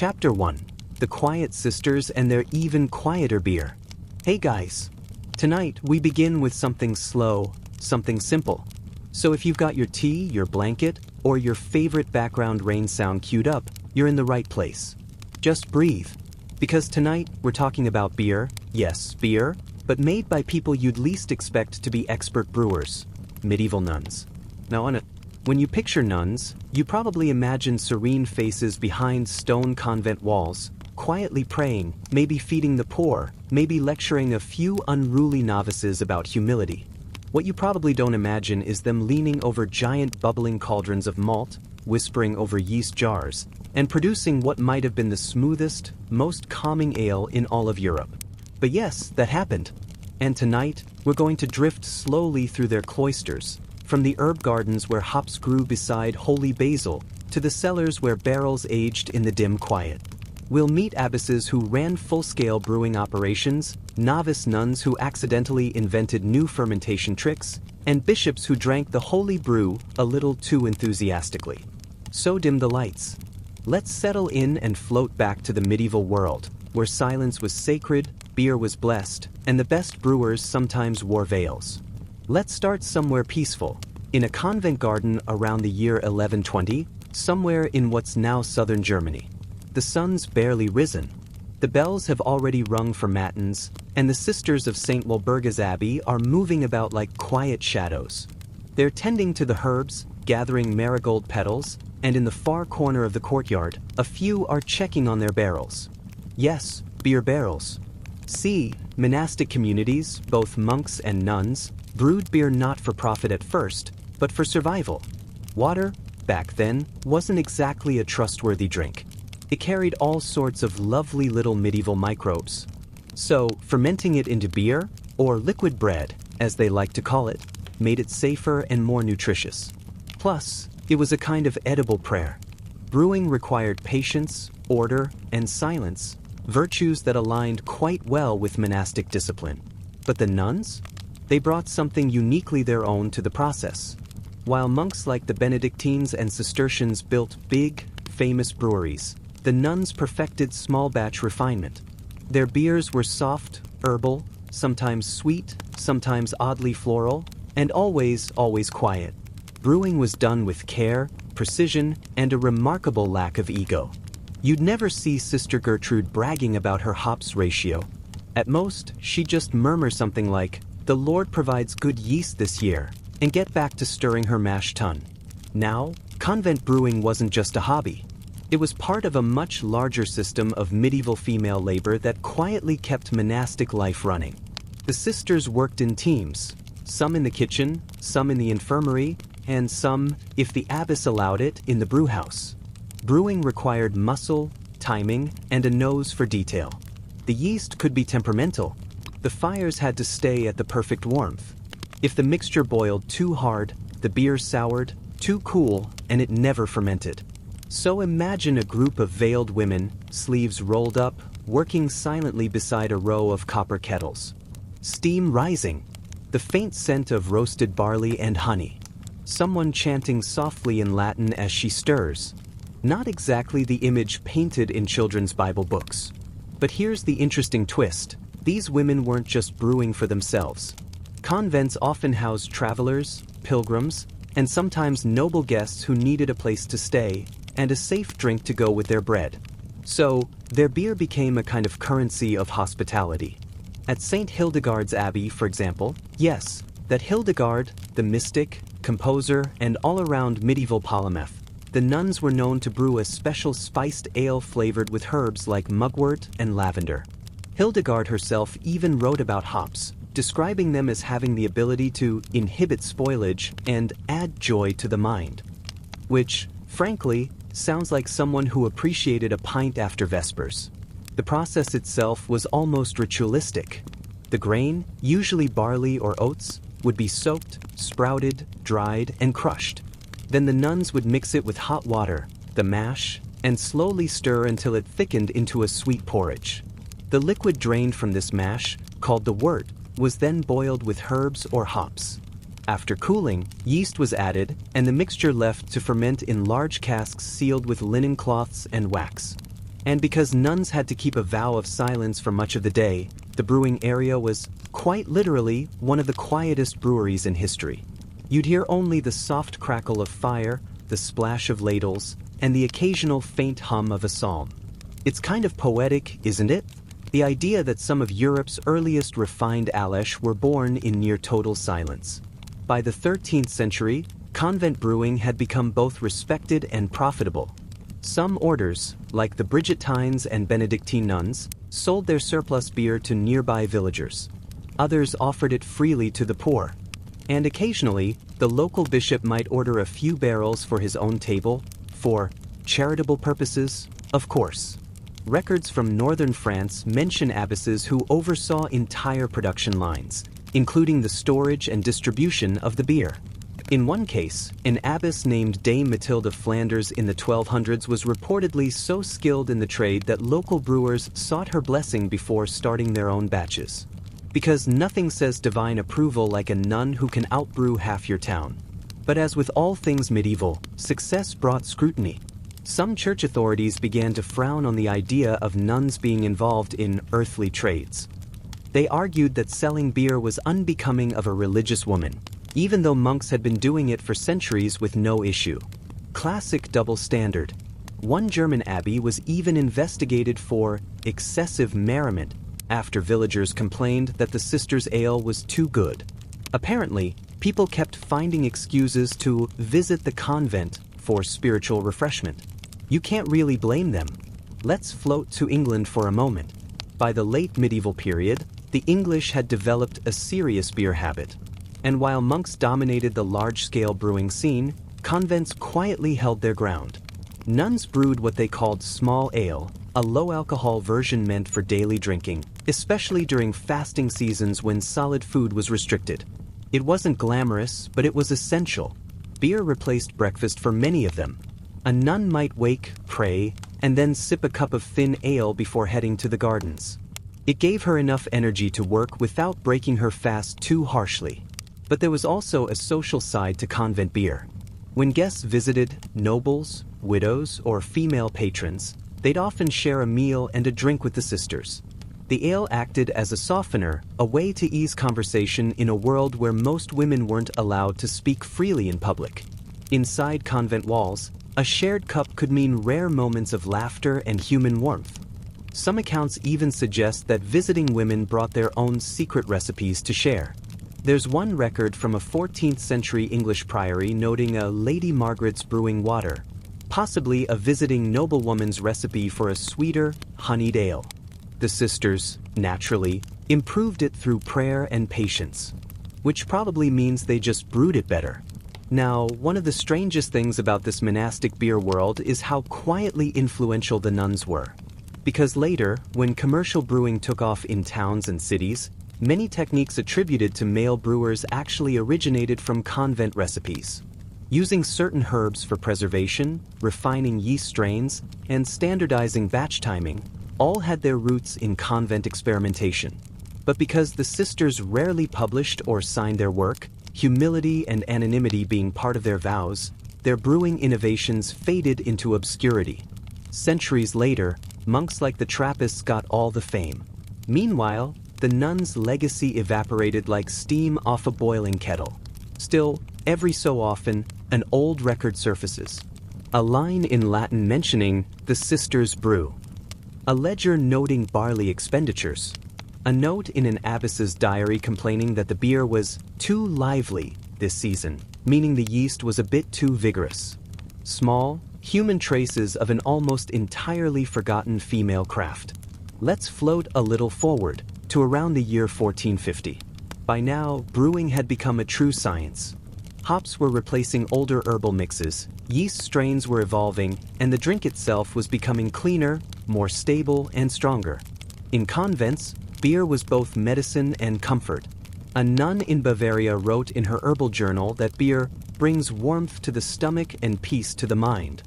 Chapter 1. The Quiet Sisters and Their Even Quieter Beer. Hey guys! Tonight we begin with something slow, something simple. So if you've got your tea, your blanket, or your favorite background rain sound queued up, you're in the right place. Just breathe. Because tonight we're talking about beer, yes, beer, but made by people you'd least expect to be expert brewers, medieval nuns. Now when you picture nuns, you probably imagine serene faces behind stone convent walls, quietly praying, maybe feeding the poor, maybe lecturing a few unruly novices about humility. What you probably don't imagine is them leaning over giant bubbling cauldrons of malt, whispering over yeast jars, and producing what might have been the smoothest, most calming ale in all of Europe. But yes, that happened. And tonight, we're going to drift slowly through their cloisters, from the herb gardens where hops grew beside holy basil, to the cellars where barrels aged in the dim quiet. We'll meet abbesses who ran full-scale brewing operations, novice nuns who accidentally invented new fermentation tricks, and bishops who drank the holy brew a little too enthusiastically. So dim the lights. Let's settle in and float back to the medieval world, where silence was sacred, beer was blessed, and the best brewers sometimes wore veils. Let's start somewhere peaceful, in a convent garden around the year 1120, somewhere in what's now southern Germany. The sun's barely risen. The bells have already rung for matins, and the sisters of St. Walburga's Abbey are moving about like quiet shadows. They're tending to the herbs, gathering marigold petals, and in the far corner of the courtyard, a few are checking on their barrels. Yes, beer barrels. See, monastic communities, both monks and nuns, brewed beer not for profit at first, but for survival. Water, back then, wasn't exactly a trustworthy drink. It carried all sorts of lovely little medieval microbes. So, fermenting it into beer, or liquid bread, as they like to call it, made it safer and more nutritious. Plus, it was a kind of edible prayer. Brewing required patience, order, and silence, virtues that aligned quite well with monastic discipline. But the nuns? They brought something uniquely their own to the process. While monks like the Benedictines and Cistercians built big, famous breweries, the nuns perfected small-batch refinement. Their beers were soft, herbal, sometimes sweet, sometimes oddly floral, and always quiet. Brewing was done with care, precision, and a remarkable lack of ego. You'd never see Sister Gertrude bragging about her hops ratio. At most, she'd just murmur something like, "The Lord provides good yeast this year," and get back to stirring her mash tun. Now, convent brewing wasn't just a hobby. It was part of a much larger system of medieval female labor that quietly kept monastic life running. The sisters worked in teams, some in the kitchen, some in the infirmary, and some, if the abbess allowed it, in the brewhouse. Brewing required muscle, timing, and a nose for detail. The yeast could be temperamental. The fires had to stay at the perfect warmth. If the mixture boiled too hard, the beer soured, too cool, and it never fermented. So imagine a group of veiled women, sleeves rolled up, working silently beside a row of copper kettles. Steam rising, the faint scent of roasted barley and honey. Someone chanting softly in Latin as she stirs. Not exactly the image painted in children's Bible books. But here's the interesting twist. These women weren't just brewing for themselves. Convents often housed travelers, pilgrims, and sometimes noble guests who needed a place to stay and a safe drink to go with their bread. So, their beer became a kind of currency of hospitality. At St. Hildegard's Abbey, for example, yes, that Hildegard, the mystic, composer, and all-around medieval polymath, the nuns were known to brew a special spiced ale flavored with herbs like mugwort and lavender. Hildegard herself even wrote about hops, describing them as having the ability to inhibit spoilage and add joy to the mind. Which, frankly, sounds like someone who appreciated a pint after Vespers. The process itself was almost ritualistic. The grain, usually barley or oats, would be soaked, sprouted, dried, and crushed. Then the nuns would mix it with hot water, the mash, and slowly stir until it thickened into a sweet porridge. The liquid drained from this mash, called the wort, was then boiled with herbs or hops. After cooling, yeast was added, and the mixture left to ferment in large casks sealed with linen cloths and wax. And because nuns had to keep a vow of silence for much of the day, the brewing area was, quite literally, one of the quietest breweries in history. You'd hear only the soft crackle of fire, the splash of ladles, and the occasional faint hum of a psalm. It's kind of poetic, isn't it? The idea that some of Europe's earliest refined Alesh were born in near total silence. By the 13th century, convent brewing had become both respected and profitable. Some orders, like the Brigittines and Benedictine nuns, sold their surplus beer to nearby villagers. Others offered it freely to the poor. And occasionally, the local bishop might order a few barrels for his own table, for charitable purposes, of course. Records from northern France mention abbesses who oversaw entire production lines, including the storage and distribution of the beer. In one case, an abbess named Dame Mathilde of Flanders in the 1200s was reportedly so skilled in the trade that local brewers sought her blessing before starting their own batches. Because nothing says divine approval like a nun who can outbrew half your town. But as with all things medieval, success brought scrutiny. Some church authorities began to frown on the idea of nuns being involved in earthly trades. They argued that selling beer was unbecoming of a religious woman, even though monks had been doing it for centuries with no issue. Classic double standard. One German abbey was even investigated for excessive merriment after villagers complained that the sisters' ale was too good. Apparently, people kept finding excuses to visit the convent for spiritual refreshment. You can't really blame them. Let's float to England for a moment. By the late medieval period, the English had developed a serious beer habit. And while monks dominated the large-scale brewing scene, convents quietly held their ground. Nuns brewed what they called small ale, a low-alcohol version meant for daily drinking, especially during fasting seasons when solid food was restricted. It wasn't glamorous, but it was essential. Beer replaced breakfast for many of them. A nun might wake, pray, and then sip a cup of thin ale before heading to the gardens. It gave her enough energy to work without breaking her fast too harshly. But there was also a social side to convent beer. When guests visited nobles, widows, or female patrons, they'd often share a meal and a drink with the sisters. The ale acted as a softener, a way to ease conversation in a world where most women weren't allowed to speak freely in public. Inside convent walls, a shared cup could mean rare moments of laughter and human warmth. Some accounts even suggest that visiting women brought their own secret recipes to share. There's one record from a 14th century English priory noting a Lady Margaret's brewing water, possibly a visiting noblewoman's recipe for a sweeter, honeyed ale. The sisters, naturally, improved it through prayer and patience, which probably means they just brewed it better. Now, one of the strangest things about this monastic beer world is how quietly influential the nuns were. Because later, when commercial brewing took off in towns and cities, many techniques attributed to male brewers actually originated from convent recipes. Using certain herbs for preservation, refining yeast strains, and standardizing batch timing, all had their roots in convent experimentation. But because the sisters rarely published or signed their work, humility and anonymity being part of their vows, their brewing innovations faded into obscurity. Centuries later, monks like the Trappists got all the fame. Meanwhile, the nuns' legacy evaporated like steam off a boiling kettle. Still, every so often, an old record surfaces. A line in Latin mentioning the sisters' brew. A ledger noting barley expenditures. A note in an abbess's diary complaining that the beer was too lively this season, meaning the yeast was a bit too vigorous. Small, human traces of an almost entirely forgotten female craft. Let's float a little forward to around the year 1450. By now, brewing had become a true science. Hops were replacing older herbal mixes, yeast strains were evolving, and the drink itself was becoming cleaner, more stable, and stronger. In convents, beer was both medicine and comfort. A nun in Bavaria wrote in her herbal journal that beer brings warmth to the stomach and peace to the mind,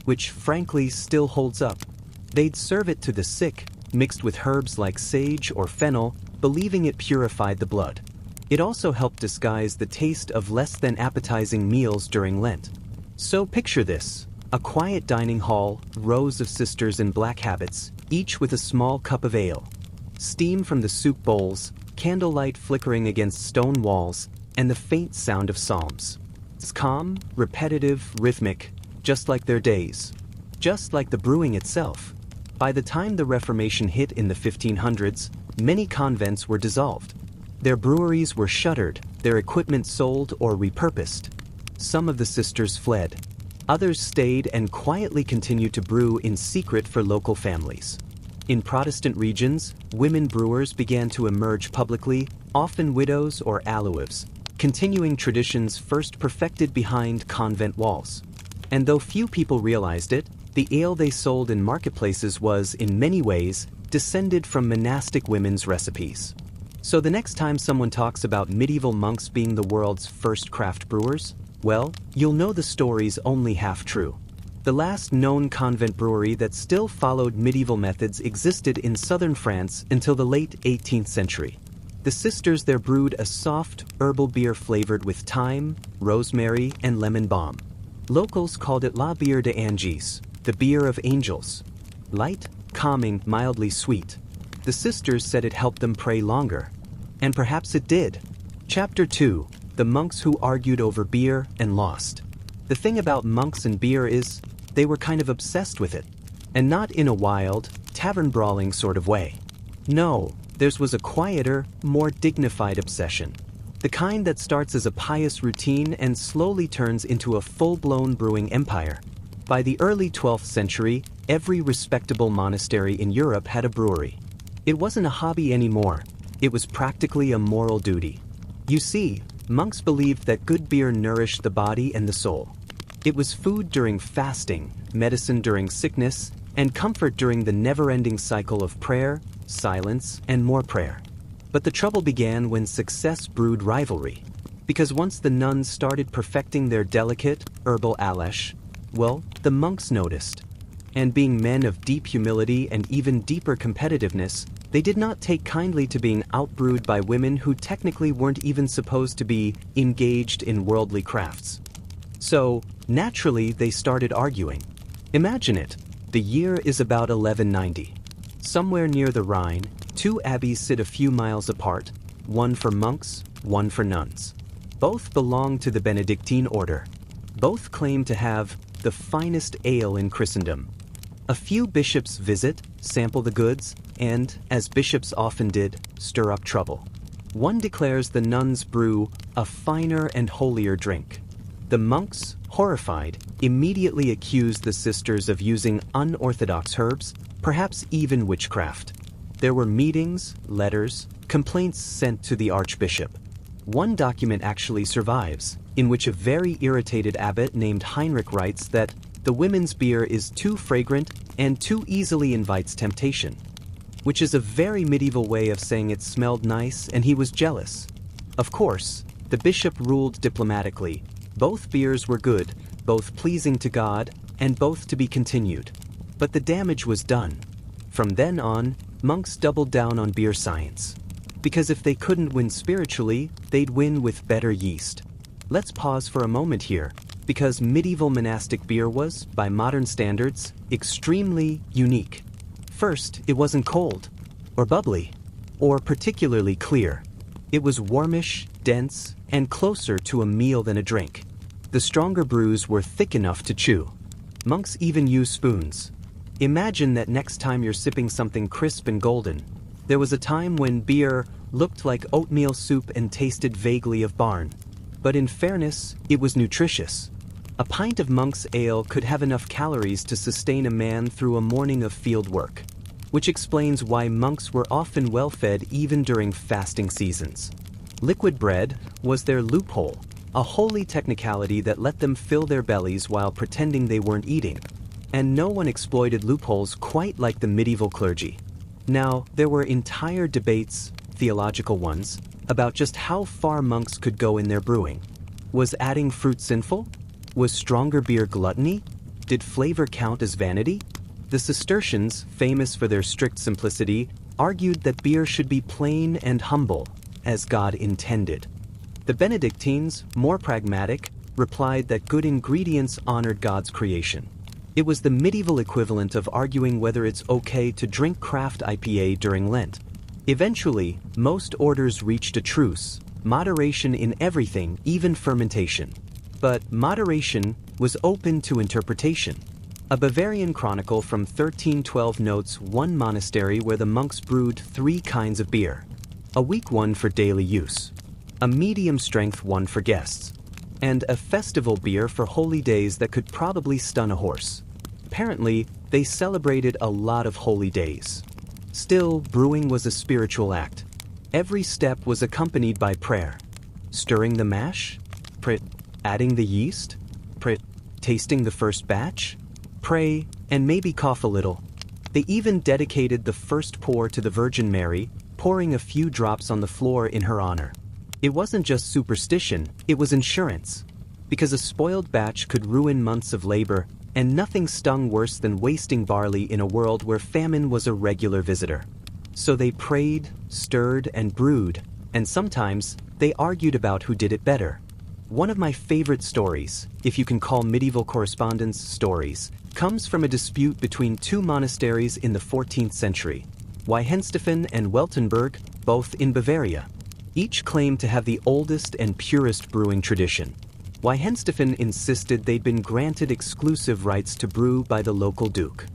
which frankly still holds up. They'd serve it to the sick, mixed with herbs like sage or fennel, believing it purified the blood. It also helped disguise the taste of less than appetizing meals during Lent. So picture this. A quiet dining hall, rows of sisters in black habits, each with a small cup of ale. Steam from the soup bowls, candlelight flickering against stone walls, and the faint sound of psalms. It's calm, repetitive, rhythmic, just like their days. Just like the brewing itself. By the time the Reformation hit in the 1500s, many convents were dissolved. Their breweries were shuttered, their equipment sold or repurposed. Some of the sisters fled. Others stayed and quietly continued to brew in secret for local families. In Protestant regions, women brewers began to emerge publicly, often widows or alewives, continuing traditions first perfected behind convent walls. And though few people realized it, the ale they sold in marketplaces was, in many ways, descended from monastic women's recipes. So the next time someone talks about medieval monks being the world's first craft brewers, well, you'll know the story's only half true. The last known convent brewery that still followed medieval methods existed in southern France until the late 18th century. The sisters there brewed a soft, herbal beer flavored with thyme, rosemary, and lemon balm. Locals called it La Bière d'Anges, the beer of angels. Light, calming, mildly sweet. The sisters said it helped them pray longer. And perhaps it did. Chapter 2. The monks who argued over beer and lost. The thing about monks and beer is, they were kind of obsessed with it. And not in a wild, tavern-brawling sort of way. No, theirs was a quieter, more dignified obsession. The kind that starts as a pious routine and slowly turns into a full-blown brewing empire. By the early 12th century, every respectable monastery in Europe had a brewery. It wasn't a hobby anymore. It was practically a moral duty. You see, monks believed that good beer nourished the body and the soul. It was food during fasting, medicine during sickness, and comfort during the never-ending cycle of prayer, silence, and more prayer. But the trouble began when success brewed rivalry. Because once the nuns started perfecting their delicate, herbal Alesh, well, the monks noticed. And being men of deep humility and even deeper competitiveness, they did not take kindly to being outbrewed by women who technically weren't even supposed to be engaged in worldly crafts. So, naturally, they started arguing. Imagine it. The year is about 1190. Somewhere near the Rhine, two abbeys sit a few miles apart, one for monks, one for nuns. Both belong to the Benedictine order. Both claim to have the finest ale in Christendom. A few bishops visit, sample the goods, and, as bishops often did, stir up trouble. One declares the nuns brew a finer and holier drink. The monks, horrified, immediately accuse the sisters of using unorthodox herbs, perhaps even witchcraft. There were meetings, letters, complaints sent to the archbishop. One document actually survives, in which a very irritated abbot named Heinrich writes that the women's beer is too fragrant and too easily invites temptation, which is a very medieval way of saying it smelled nice and he was jealous. Of course, the bishop ruled diplomatically. Both beers were good, both pleasing to God, and both to be continued. But the damage was done. From then on, monks doubled down on beer science. Because if they couldn't win spiritually, they'd win with better yeast. Let's pause for a moment here, because medieval monastic beer was, by modern standards, extremely unique. First, it wasn't cold, or bubbly, or particularly clear. It was warmish, dense, and closer to a meal than a drink. The stronger brews were thick enough to chew. Monks even used spoons. Imagine that next time you're sipping something crisp and golden. There was a time when beer looked like oatmeal soup and tasted vaguely of barn. But in fairness, it was nutritious. A pint of monk's ale could have enough calories to sustain a man through a morning of field work, which explains why monks were often well-fed even during fasting seasons. Liquid bread was their loophole, a holy technicality that let them fill their bellies while pretending they weren't eating. And no one exploited loopholes quite like the medieval clergy. Now, there were entire debates, theological ones, about just how far monks could go in their brewing. Was adding fruit sinful? Was stronger beer gluttony? Did flavor count as vanity? The Cistercians, famous for their strict simplicity, argued that beer should be plain and humble, as God intended. The Benedictines, more pragmatic, replied that good ingredients honored God's creation. It was the medieval equivalent of arguing whether it's okay to drink craft IPA during Lent. Eventually, most orders reached a truce, moderation in everything, even fermentation. But moderation was open to interpretation. A Bavarian chronicle from 1312 notes one monastery where the monks brewed 3 kinds of beer. A weak one for daily use, a medium-strength one for guests, and a festival beer for holy days that could probably stun a horse. Apparently, they celebrated a lot of holy days. Still, brewing was a spiritual act. Every step was accompanied by prayer. Stirring the mash? Prit. Adding the yeast? Prit. Tasting the first batch? Pray, and maybe cough a little. They even dedicated the first pour to the Virgin Mary, pouring a few drops on the floor in her honor. It wasn't just superstition, it was insurance. Because a spoiled batch could ruin months of labor, and nothing stung worse than wasting barley in a world where famine was a regular visitor. So they prayed, stirred, and brewed, and sometimes they argued about who did it better. One of my favorite stories, if you can call medieval correspondence stories, comes from a dispute between 2 monasteries in the 14th century, Weihenstephan and Weltenberg, both in Bavaria. Each claimed to have the oldest and purest brewing tradition. Weihenstephan insisted they'd been granted exclusive rights to brew by the local duke.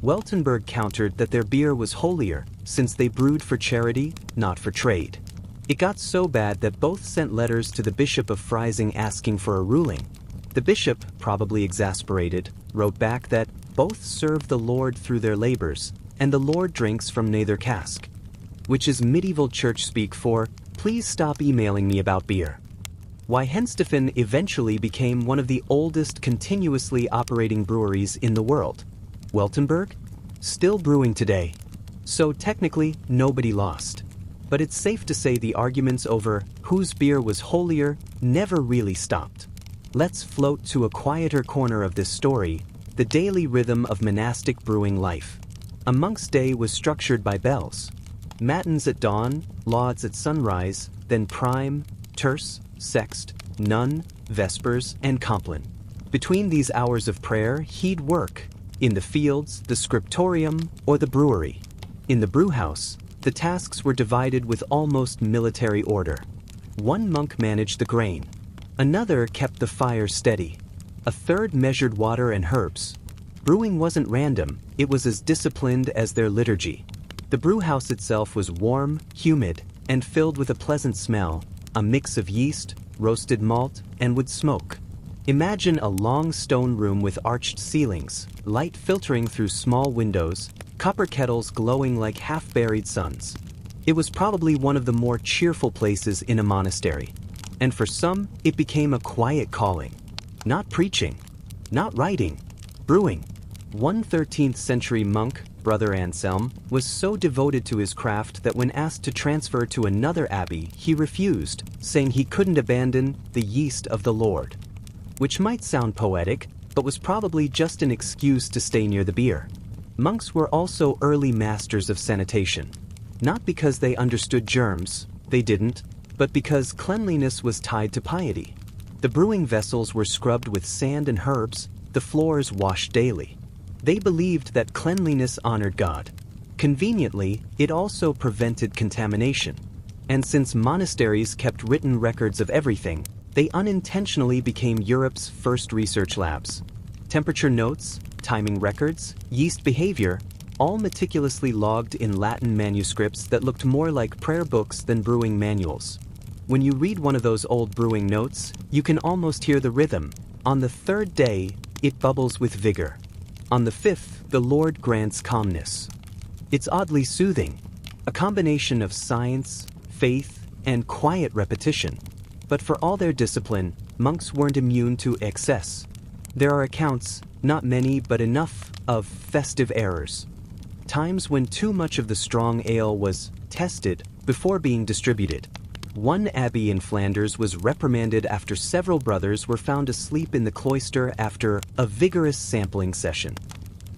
Weltenberg countered that their beer was holier, since they brewed for charity, not for trade. It got so bad that both sent letters to the Bishop of Freising asking for a ruling. The bishop, probably exasperated, wrote back that both serve the Lord through their labors, and the Lord drinks from neither cask. Which is medieval church speak for, please stop emailing me about beer. Weihenstephan eventually became one of the oldest continuously operating breweries in the world. Weltenberg? Still brewing today. So technically, nobody lost. But it's safe to say the arguments over whose beer was holier never really stopped. Let's float to a quieter corner of this story, the daily rhythm of monastic brewing life. A monk's day was structured by bells. Matins at dawn, lauds at sunrise, then prime, terce, sext, nun, vespers, and compline. Between these hours of prayer, he'd work, in the fields, the scriptorium, or the brewery. In the brewhouse, the tasks were divided with almost military order. One monk managed the grain. Another kept the fire steady. A third measured water and herbs. Brewing wasn't random, it was as disciplined as their liturgy. The brewhouse itself was warm, humid, and filled with a pleasant smell, a mix of yeast, roasted malt, and wood smoke. Imagine a long stone room with arched ceilings, light filtering through small windows, copper kettles glowing like half-buried suns. It was probably one of the more cheerful places in a monastery. And for some, it became a quiet calling. Not preaching, not writing, brewing. One 13th century monk, Brother Anselm, was so devoted to his craft that when asked to transfer to another abbey, he refused, saying he couldn't abandon the yeast of the Lord. Which might sound poetic, but was probably just an excuse to stay near the beer. Monks were also early masters of sanitation. Not because they understood germs, they didn't, but because cleanliness was tied to piety. The brewing vessels were scrubbed with sand and herbs, the floors washed daily. They believed that cleanliness honored God. Conveniently, it also prevented contamination. And since monasteries kept written records of everything, they unintentionally became Europe's first research labs. Temperature notes, timing records, yeast behavior, all meticulously logged in Latin manuscripts that looked more like prayer books than brewing manuals. When you read one of those old brewing notes, you can almost hear the rhythm. On the 3rd day, it bubbles with vigor. On the 5th, the Lord grants calmness. It's oddly soothing, a combination of science, faith, and quiet repetition. But for all their discipline, monks weren't immune to excess. There are accounts, not many but enough, of festive errors. Times when too much of the strong ale was tested before being distributed. One abbey in Flanders was reprimanded after several brothers were found asleep in the cloister after a vigorous sampling session.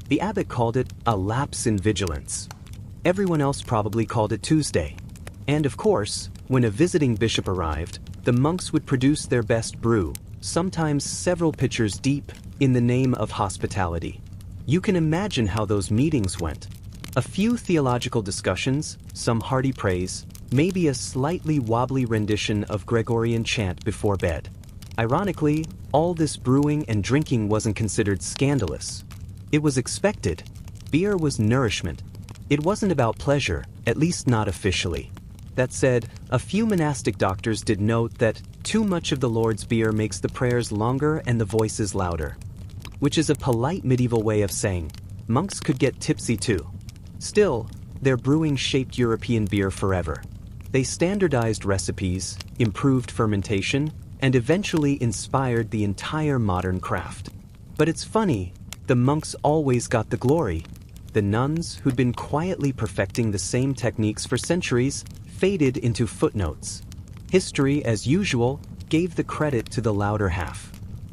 The abbot called it a lapse in vigilance. Everyone else probably called it Tuesday. And of course, when a visiting bishop arrived, the monks would produce their best brew, sometimes several pitchers deep, in the name of hospitality. You can imagine how those meetings went. A few theological discussions, some hearty praise, maybe a slightly wobbly rendition of Gregorian chant before bed. Ironically, all this brewing and drinking wasn't considered scandalous. It was expected. Beer was nourishment. It wasn't about pleasure, at least not officially. That said, a few monastic doctors did note that too much of the Lord's beer makes the prayers longer and the voices louder, which is a polite medieval way of saying monks could get tipsy too. Still, their brewing shaped European beer forever. They standardized recipes, improved fermentation, and eventually inspired the entire modern craft. But it's funny, the monks always got the glory. The nuns, who'd been quietly perfecting the same techniques for centuries, faded into footnotes. History, as usual, gave the credit to the louder half.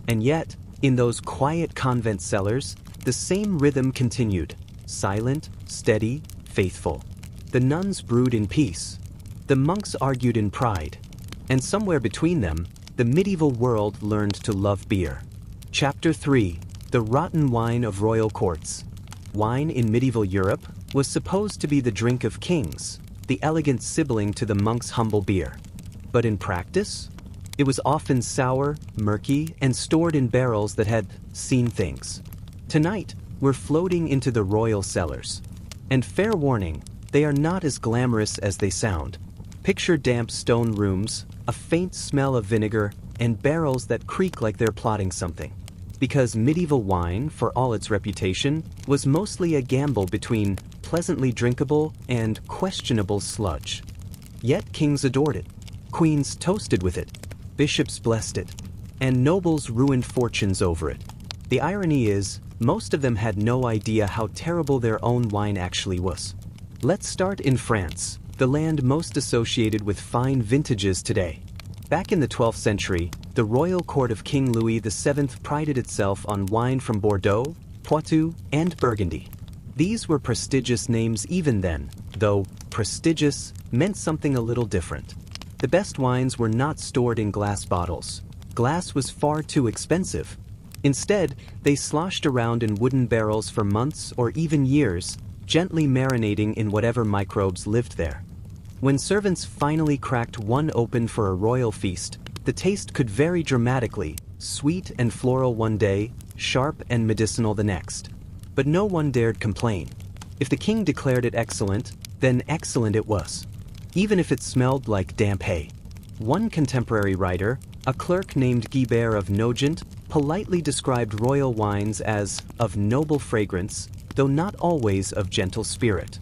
And yet, in those quiet convent cellars, the same rhythm continued, silent, steady, faithful. The nuns brewed in peace. The monks argued in pride. And somewhere between them, the medieval world learned to love beer. Chapter 3: The Rotten Wine of Royal Courts. Wine in medieval Europe was supposed to be the drink of kings, the elegant sibling to the monks' humble beer. But in practice, it was often sour, murky, and stored in barrels that had seen things. Tonight, we're floating into the royal cellars. And fair warning, they are not as glamorous as they sound. Picture damp stone rooms, a faint smell of vinegar, and barrels that creak like they're plotting something. Because medieval wine, for all its reputation, was mostly a gamble between pleasantly drinkable and questionable sludge. Yet kings adored it, queens toasted with it, bishops blessed it, and nobles ruined fortunes over it. The irony is, most of them had no idea how terrible their own wine actually was. Let's start in France, the land most associated with fine vintages today. Back in the 12th century, the royal court of King Louis VII prided itself on wine from Bordeaux, Poitou, and Burgundy. These were prestigious names even then, though prestigious meant something a little different. The best wines were not stored in glass bottles. Glass was far too expensive. Instead, they sloshed around in wooden barrels for months or even years, gently marinating in whatever microbes lived there. When servants finally cracked one open for a royal feast, the taste could vary dramatically, sweet and floral one day, sharp and medicinal the next. But no one dared complain. If the king declared it excellent, then excellent it was, even if it smelled like damp hay. One contemporary writer, a clerk named Guibert of Nogent, politely described royal wines as of noble fragrance, though not always of gentle spirit,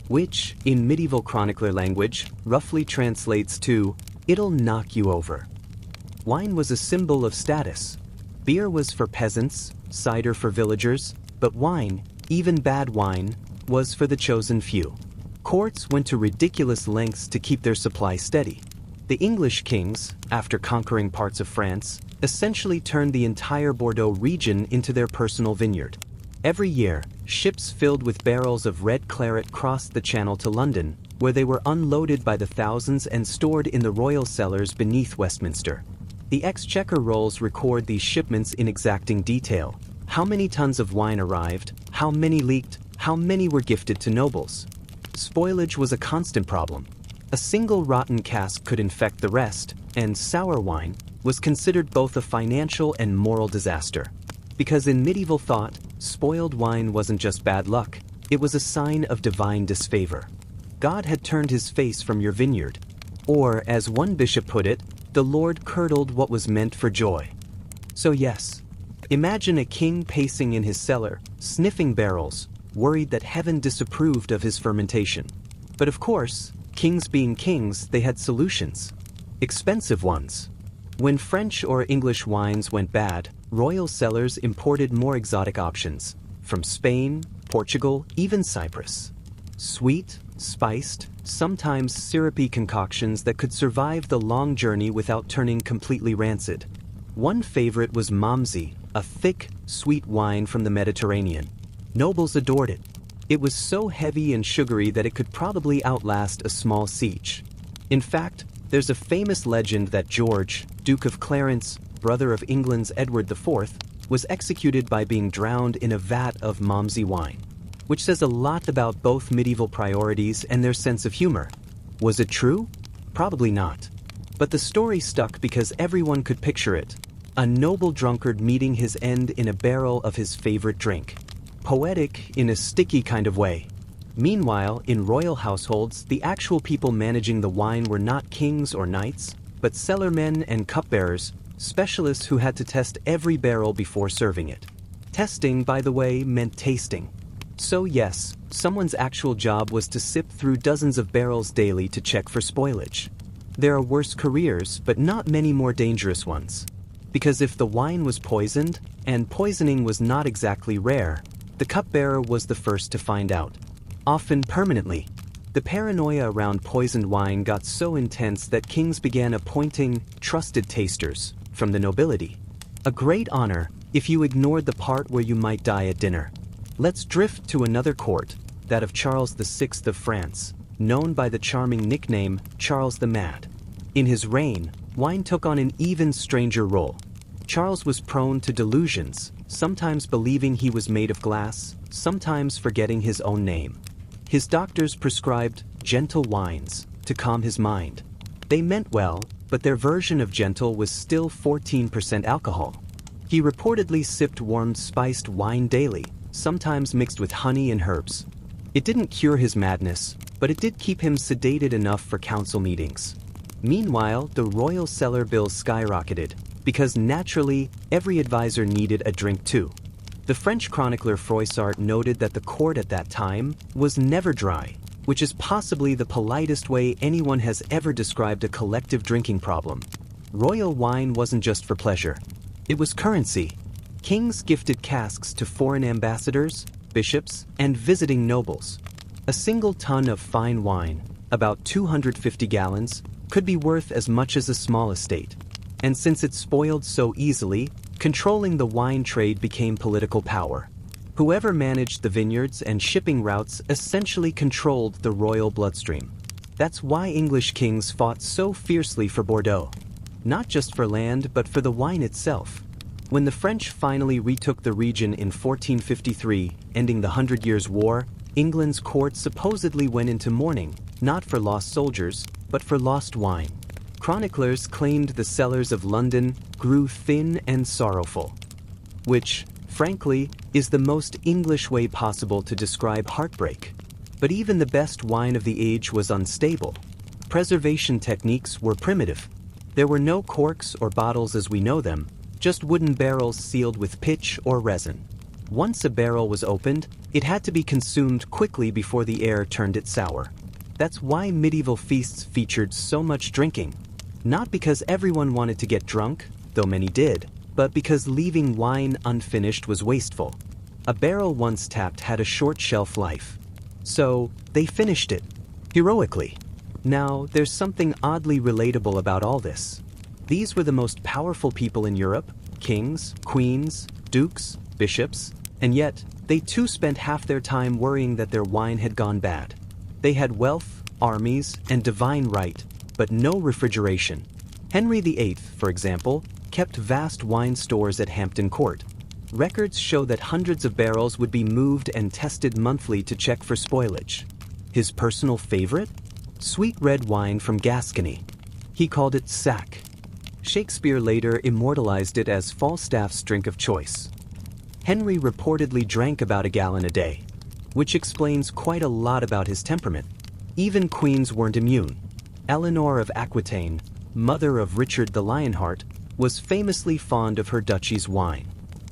which, in medieval chronicler language, roughly translates to, "It'll knock you over." Wine was a symbol of status. Beer was for peasants, cider for villagers, but wine, even bad wine, was for the chosen few. Courts went to ridiculous lengths to keep their supply steady. The English kings, after conquering parts of France, essentially turned the entire Bordeaux region into their personal vineyard. Every year, ships filled with barrels of red claret crossed the Channel to London, where they were unloaded by the thousands and stored in the royal cellars beneath Westminster. The Exchequer rolls record these shipments in exacting detail. How many tons of wine arrived, how many leaked, how many were gifted to nobles. Spoilage was a constant problem. A single rotten cask could infect the rest, and sour wine was considered both a financial and moral disaster. Because in medieval thought, spoiled wine wasn't just bad luck, it was a sign of divine disfavor. God had turned his face from your vineyard. Or, as one bishop put it, the Lord curdled what was meant for joy. So yes, imagine a king pacing in his cellar, sniffing barrels, worried that heaven disapproved of his fermentation. But of course, kings being kings, they had solutions. Expensive ones. When French or English wines went bad, royal cellars imported more exotic options, from Spain, Portugal, even Cyprus. Sweet, spiced, sometimes syrupy concoctions that could survive the long journey without turning completely rancid. One favorite was Mamsie, a thick, sweet wine from the Mediterranean. Nobles adored it. It was so heavy and sugary that it could probably outlast a small siege. In fact, there's a famous legend that George, Duke of Clarence, brother of England's Edward IV, was executed by being drowned in a vat of Malmsey wine, which says a lot about both medieval priorities and their sense of humor. Was it true? Probably not. But the story stuck because everyone could picture it. A noble drunkard meeting his end in a barrel of his favorite drink. Poetic in a sticky kind of way. Meanwhile, in royal households, the actual people managing the wine were not kings or knights, but cellarmen and cupbearers, specialists who had to test every barrel before serving it. Testing, by the way, meant tasting. So yes, someone's actual job was to sip through dozens of barrels daily to check for spoilage. There are worse careers, but not many more dangerous ones. Because if the wine was poisoned, and poisoning was not exactly rare, the cupbearer was the first to find out. Often permanently. The paranoia around poisoned wine got so intense that kings began appointing trusted tasters from the nobility. A great honor if you ignored the part where you might die at dinner. Let's drift to another court, that of Charles VI of France, known by the charming nickname Charles the Mad. In his reign, wine took on an even stranger role. Charles was prone to delusions, sometimes believing he was made of glass, sometimes forgetting his own name. His doctors prescribed gentle wines to calm his mind. They meant well, but their version of gentle was still 14% alcohol. He reportedly sipped warm spiced wine daily, sometimes mixed with honey and herbs. It didn't cure his madness, but it did keep him sedated enough for council meetings. Meanwhile, the royal cellar bills skyrocketed, because naturally, every advisor needed a drink too. The French chronicler Froissart noted that the court at that time was never dry, which is possibly the politest way anyone has ever described a collective drinking problem. Royal wine wasn't just for pleasure. It was currency. Kings gifted casks to foreign ambassadors, bishops, and visiting nobles. A single ton of fine wine, about 250 gallons, could be worth as much as a small estate. And since it spoiled so easily, controlling the wine trade became political power. Whoever managed the vineyards and shipping routes essentially controlled the royal bloodstream. That's why English kings fought so fiercely for Bordeaux. Not just for land, but for the wine itself. When the French finally retook the region in 1453, ending the 100 Years' War, England's court supposedly went into mourning, not for lost soldiers, but for lost wine. Chroniclers claimed the cellars of London grew thin and sorrowful, which, frankly, is the most English way possible to describe heartbreak. But even the best wine of the age was unstable. Preservation techniques were primitive. There were no corks or bottles as we know them, just wooden barrels sealed with pitch or resin. Once a barrel was opened, it had to be consumed quickly before the air turned it sour. That's why medieval feasts featured so much drinking. Not because everyone wanted to get drunk, though many did, but because leaving wine unfinished was wasteful. A barrel once tapped had a short shelf life. So, they finished it. Heroically. Now, there's something oddly relatable about all this. These were the most powerful people in Europe, kings, queens, dukes, bishops, and yet, they too spent half their time worrying that their wine had gone bad. They had wealth, armies, and divine right, but no refrigeration. Henry VIII, for example, kept vast wine stores at Hampton Court. Records show that hundreds of barrels would be moved and tested monthly to check for spoilage. His personal favorite? Sweet red wine from Gascony. He called it sack. Shakespeare later immortalized it as Falstaff's drink of choice. Henry reportedly drank about a gallon a day, which explains quite a lot about his temperament. Even queens weren't immune. Eleanor of Aquitaine, mother of Richard the Lionheart, was famously fond of her duchy's wine.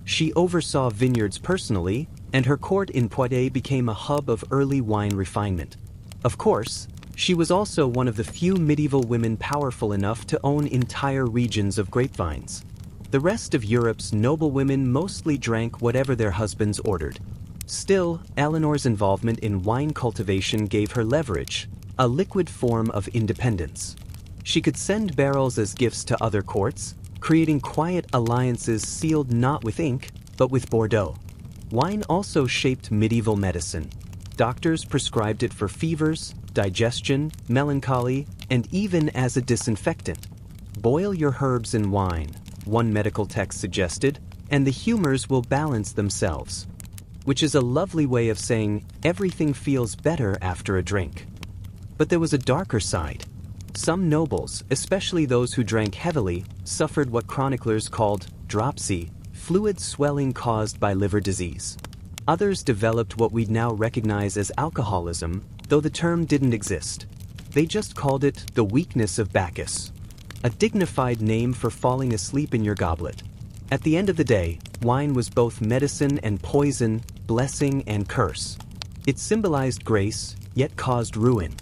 She oversaw vineyards personally, and her court in Poitiers became a hub of early wine refinement. Of course, she was also one of the few medieval women powerful enough to own entire regions of grapevines. The rest of Europe's noble women mostly drank whatever their husbands ordered. Still, Eleanor's involvement in wine cultivation gave her leverage, a liquid form of independence. She could send barrels as gifts to other courts, creating quiet alliances sealed not with ink, but with Bordeaux. Wine also shaped medieval medicine. Doctors prescribed it for fevers, digestion, melancholy, and even as a disinfectant. Boil your herbs in wine, one medical text suggested, and the humors will balance themselves. Which is a lovely way of saying everything feels better after a drink. But there was a darker side. Some nobles, especially those who drank heavily, suffered what chroniclers called dropsy, fluid swelling caused by liver disease. Others developed what we'd now recognize as alcoholism, though the term didn't exist. They just called it the weakness of Bacchus, a dignified name for falling asleep in your goblet. At the end of the day, wine was both medicine and poison, blessing and curse. It symbolized grace, yet caused ruin.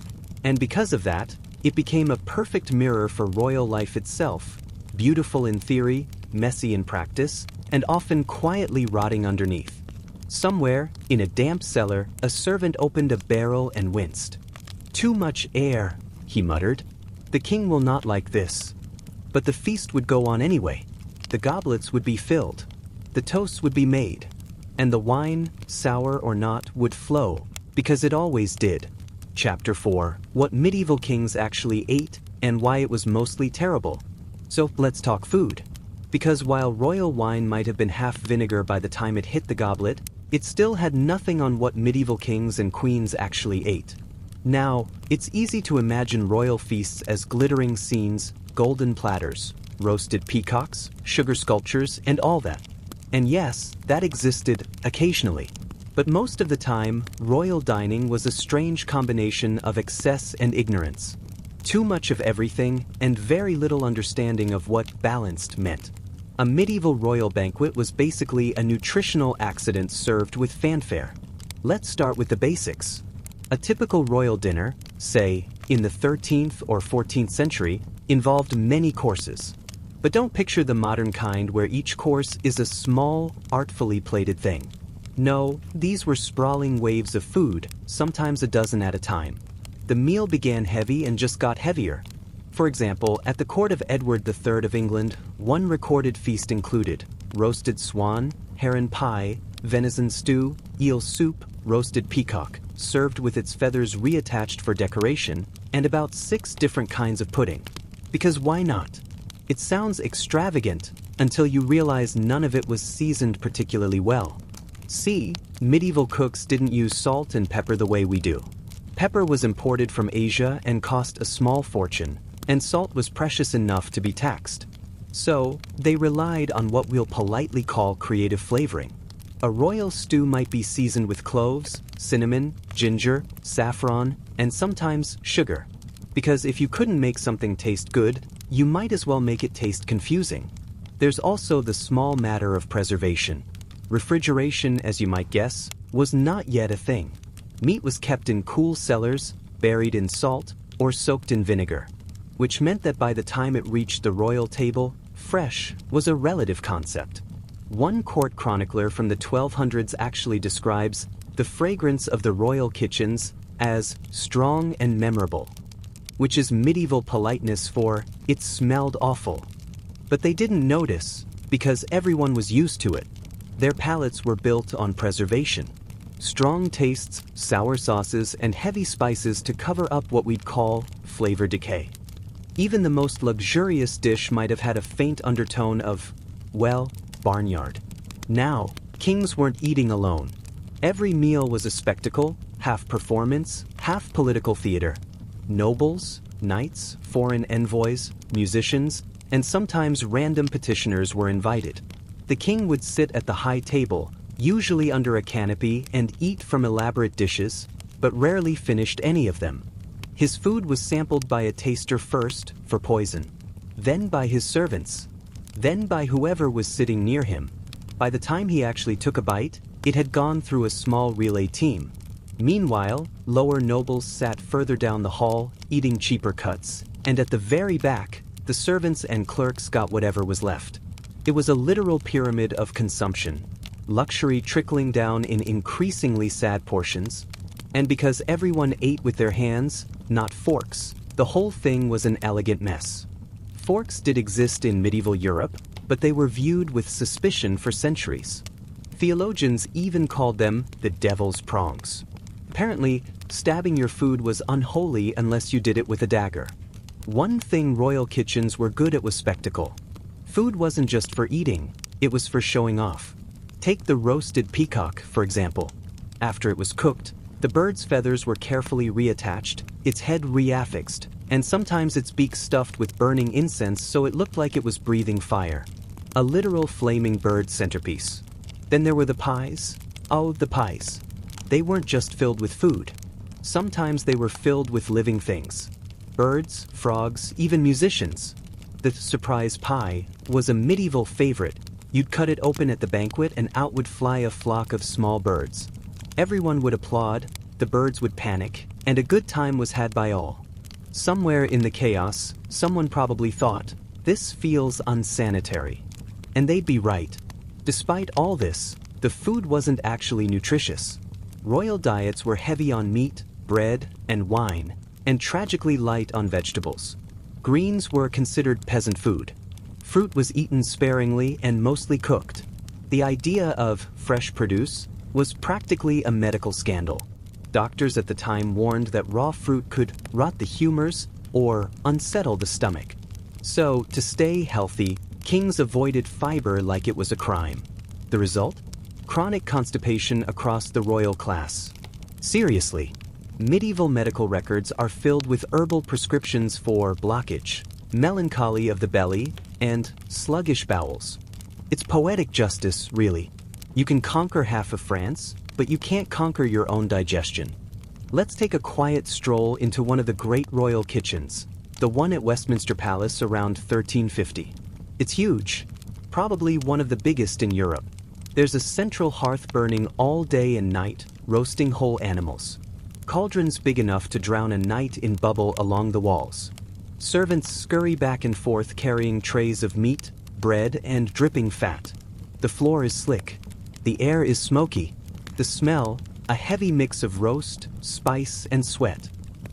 And because of that, it became a perfect mirror for royal life itself, beautiful in theory, messy in practice, and often quietly rotting underneath. Somewhere, in a damp cellar, a servant opened a barrel and winced. "Too much air," he muttered. "The king will not like this." But the feast would go on anyway. The goblets would be filled. The toasts would be made. And the wine, sour or not, would flow, because it always did. Chapter 4. What medieval kings actually ate, and why it was mostly terrible. So, let's talk food. Because while royal wine might have been half vinegar by the time it hit the goblet, it still had nothing on what medieval kings and queens actually ate. Now, it's easy to imagine royal feasts as glittering scenes, golden platters, roasted peacocks, sugar sculptures, and all that. And yes, that existed occasionally. But most of the time, royal dining was a strange combination of excess and ignorance. Too much of everything, and very little understanding of what balanced meant. A medieval royal banquet was basically a nutritional accident served with fanfare. Let's start with the basics. A typical royal dinner, say, in the 13th or 14th century, involved many courses. But don't picture the modern kind where each course is a small, artfully plated thing. No, these were sprawling waves of food, sometimes a dozen at a time. The meal began heavy and just got heavier. For example, at the court of Edward III of England, one recorded feast included roasted swan, heron pie, venison stew, eel soup, roasted peacock, served with its feathers reattached for decoration, and about 6 different kinds of pudding. Because why not? It sounds extravagant until you realize none of it was seasoned particularly well. See, medieval cooks didn't use salt and pepper the way we do. Pepper was imported from Asia and cost a small fortune, and salt was precious enough to be taxed. So, they relied on what we'll politely call creative flavoring. A royal stew might be seasoned with cloves, cinnamon, ginger, saffron, and sometimes sugar. Because if you couldn't make something taste good, you might as well make it taste confusing. There's also the small matter of preservation. Refrigeration, as you might guess, was not yet a thing. Meat was kept in cool cellars, buried in salt, or soaked in vinegar, which meant that by the time it reached the royal table, fresh was a relative concept. One court chronicler from the 1200s actually describes the fragrance of the royal kitchens as strong and memorable, which is medieval politeness for it smelled awful. But they didn't notice because everyone was used to it. Their palates were built on preservation. Strong tastes, sour sauces, and heavy spices to cover up what we'd call flavor decay. Even the most luxurious dish might have had a faint undertone of, well, barnyard. Now, kings weren't eating alone. Every meal was a spectacle, half performance, half political theater. Nobles, knights, foreign envoys, musicians, and sometimes random petitioners were invited. The king would sit at the high table, usually under a canopy, and eat from elaborate dishes, but rarely finished any of them. His food was sampled by a taster first, for poison, then by his servants, then by whoever was sitting near him. By the time he actually took a bite, it had gone through a small relay team. Meanwhile, lower nobles sat further down the hall, eating cheaper cuts, and at the very back, the servants and clerks got whatever was left. It was a literal pyramid of consumption, luxury trickling down in increasingly sad portions. And because everyone ate with their hands, not forks, the whole thing was an elegant mess. Forks did exist in medieval Europe, but they were viewed with suspicion for centuries. Theologians even called them the devil's prongs. Apparently, stabbing your food was unholy unless you did it with a dagger. One thing royal kitchens were good at was spectacle. Food wasn't just for eating, it was for showing off. Take the roasted peacock, for example. After it was cooked, the bird's feathers were carefully reattached, its head reaffixed, and sometimes its beak stuffed with burning incense so it looked like it was breathing fire. A literal flaming bird centerpiece. Then there were the pies. Oh, the pies. They weren't just filled with food. Sometimes they were filled with living things. Birds, frogs, even musicians. The surprise pie was a medieval favorite. You'd cut it open at the banquet and out would fly a flock of small birds. Everyone would applaud, the birds would panic, and a good time was had by all. Somewhere in the chaos, someone probably thought, this feels unsanitary. And they'd be right. Despite all this, the food wasn't actually nutritious. Royal diets were heavy on meat, bread, and wine, and tragically light on vegetables. Greens were considered peasant food. Fruit was eaten sparingly and mostly cooked. The idea of fresh produce was practically a medical scandal. Doctors at the time warned that raw fruit could rot the humors or unsettle the stomach. So, to stay healthy, kings avoided fiber like it was a crime. The result? Chronic constipation across the royal class. Seriously, medieval medical records are filled with herbal prescriptions for blockage, melancholy of the belly, and sluggish bowels. It's poetic justice, really. You can conquer half of France, but you can't conquer your own digestion. Let's take a quiet stroll into one of the great royal kitchens, the one at Westminster Palace around 1350. It's huge, probably one of the biggest in Europe. There's a central hearth burning all day and night, roasting whole animals. Cauldrons big enough to drown a knight in bubble along the walls. Servants scurry back and forth carrying trays of meat, bread, and dripping fat. The floor is slick. The air is smoky. The smell, a heavy mix of roast, spice, and sweat.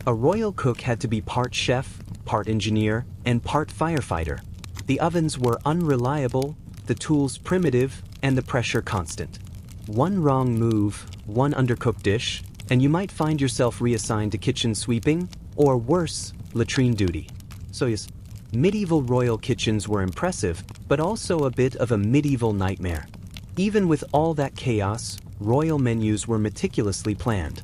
A royal cook had to be part chef, part engineer, and part firefighter. The ovens were unreliable, the tools primitive, and the pressure constant. One wrong move, one undercooked dish, and you might find yourself reassigned to kitchen sweeping, or worse, latrine duty. So yes, medieval royal kitchens were impressive, but also a bit of a medieval nightmare. Even with all that chaos, royal menus were meticulously planned.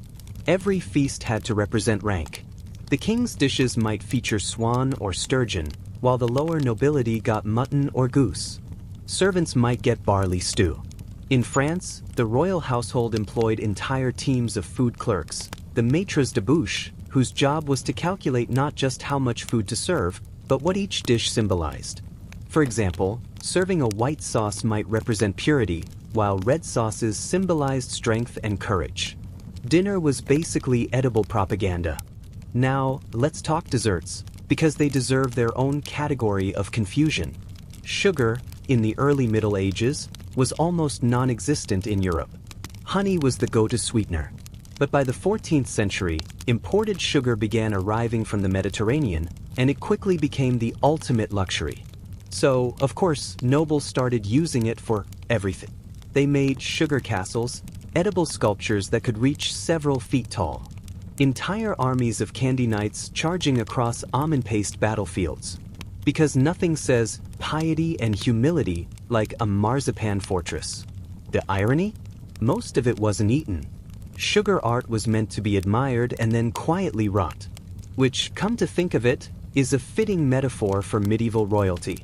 Every feast had to represent rank. The king's dishes might feature swan or sturgeon, while the lower nobility got mutton or goose. Servants might get barley stew. In France, the royal household employed entire teams of food clerks, the maîtres de bouche, whose job was to calculate not just how much food to serve, but what each dish symbolized. For example, serving a white sauce might represent purity, while red sauces symbolized strength and courage. Dinner was basically edible propaganda. Now, let's talk desserts, because they deserve their own category of confusion. Sugar, in the early Middle Ages, was almost non-existent in Europe. Honey was the go-to sweetener. But by the 14th century, imported sugar began arriving from the Mediterranean, and it quickly became the ultimate luxury. So, of course, nobles started using it for everything. They made sugar castles, edible sculptures that could reach several feet tall. Entire armies of candy knights charging across almond paste battlefields. Because nothing says piety and humility like a marzipan fortress. The irony? Most of it wasn't eaten. Sugar art was meant to be admired and then quietly rot. Which, come to think of it, is a fitting metaphor for medieval royalty.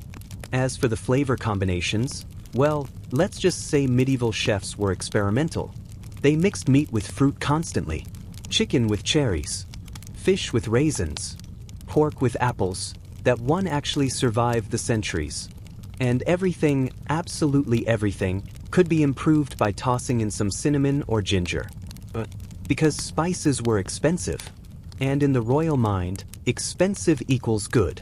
As for the flavor combinations, well, let's just say medieval chefs were experimental. They mixed meat with fruit constantly, chicken with cherries, fish with raisins, pork with apples. That one actually survived the centuries. And everything, absolutely everything, could be improved by tossing in some cinnamon or ginger. Because spices were expensive. And in the royal mind, expensive equals good.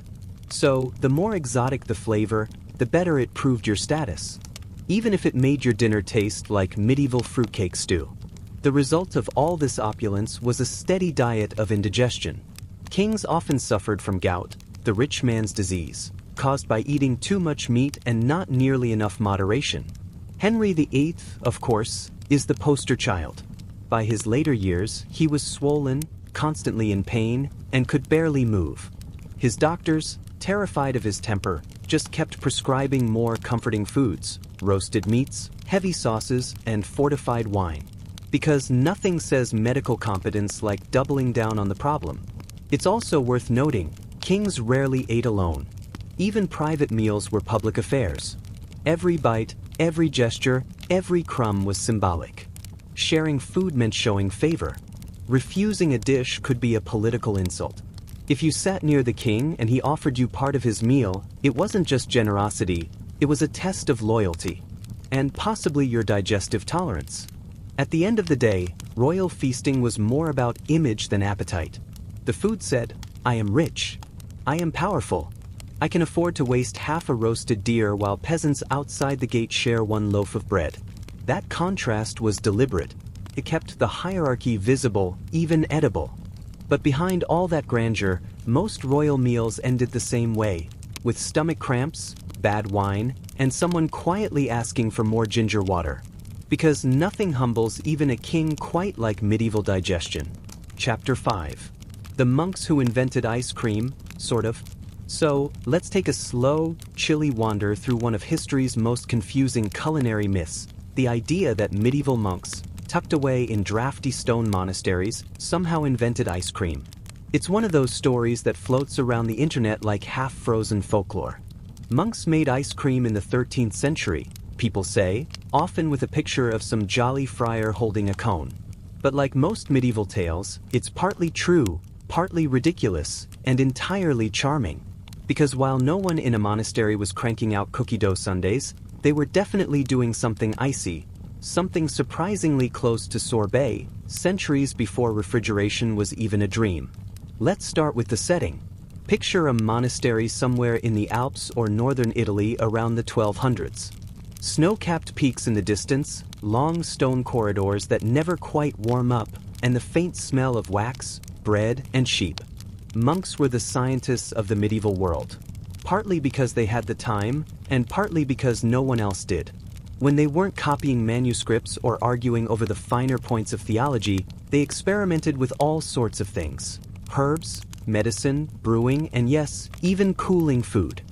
So, the more exotic the flavor, the better it proved your status. Even if it made your dinner taste like medieval fruitcake stew. The result of all this opulence was a steady diet of indigestion. Kings often suffered from gout, the rich man's disease, caused by eating too much meat and not nearly enough moderation. Henry VIII, of course, is the poster child. By his later years, he was swollen, constantly in pain, and could barely move. His doctors, terrified of his temper, just kept prescribing more comforting foods, roasted meats, heavy sauces, and fortified wine. Because nothing says medical competence like doubling down on the problem. It's also worth noting, kings rarely ate alone. Even private meals were public affairs. Every bite, every gesture, every crumb was symbolic. Sharing food meant showing favor. Refusing a dish could be a political insult. If you sat near the king and he offered you part of his meal, it wasn't just generosity, it was a test of loyalty. And possibly your digestive tolerance. At the end of the day, royal feasting was more about image than appetite. The food said, I am rich. I am powerful. I can afford to waste half a roasted deer while peasants outside the gate share one loaf of bread. That contrast was deliberate. It kept the hierarchy visible, even edible. But behind all that grandeur, most royal meals ended the same way, with stomach cramps, bad wine, and someone quietly asking for more ginger water. Because nothing humbles even a king quite like medieval digestion. Chapter 5. The monks who invented ice cream, sort of. So, let's take a slow, chilly wander through one of history's most confusing culinary myths, the idea that medieval monks, tucked away in drafty stone monasteries, somehow invented ice cream. It's one of those stories that floats around the internet like half-frozen folklore. Monks made ice cream in the 13th century, people say, often with a picture of some jolly friar holding a cone. But like most medieval tales, it's partly true, partly ridiculous, and entirely charming. Because while no one in a monastery was cranking out cookie dough sundaes, they were definitely doing something icy, something surprisingly close to sorbet, centuries before refrigeration was even a dream. Let's start with the setting. Picture a monastery somewhere in the Alps or northern Italy around the 1200s. Snow-capped peaks in the distance, long stone corridors that never quite warm up, and the faint smell of wax, bread, and sheep. Monks were the scientists of the medieval world, partly because they had the time, and partly because no one else did. When they weren't copying manuscripts or arguing over the finer points of theology, they experimented with all sorts of things. Herbs, medicine, brewing, and yes, even cooling food.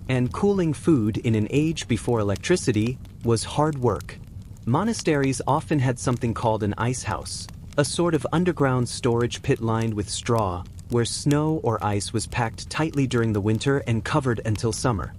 And cooling food in an age before electricity was hard work. Monasteries often had something called an ice house, a sort of underground storage pit lined with straw, where snow or ice was packed tightly during the winter and covered until summer.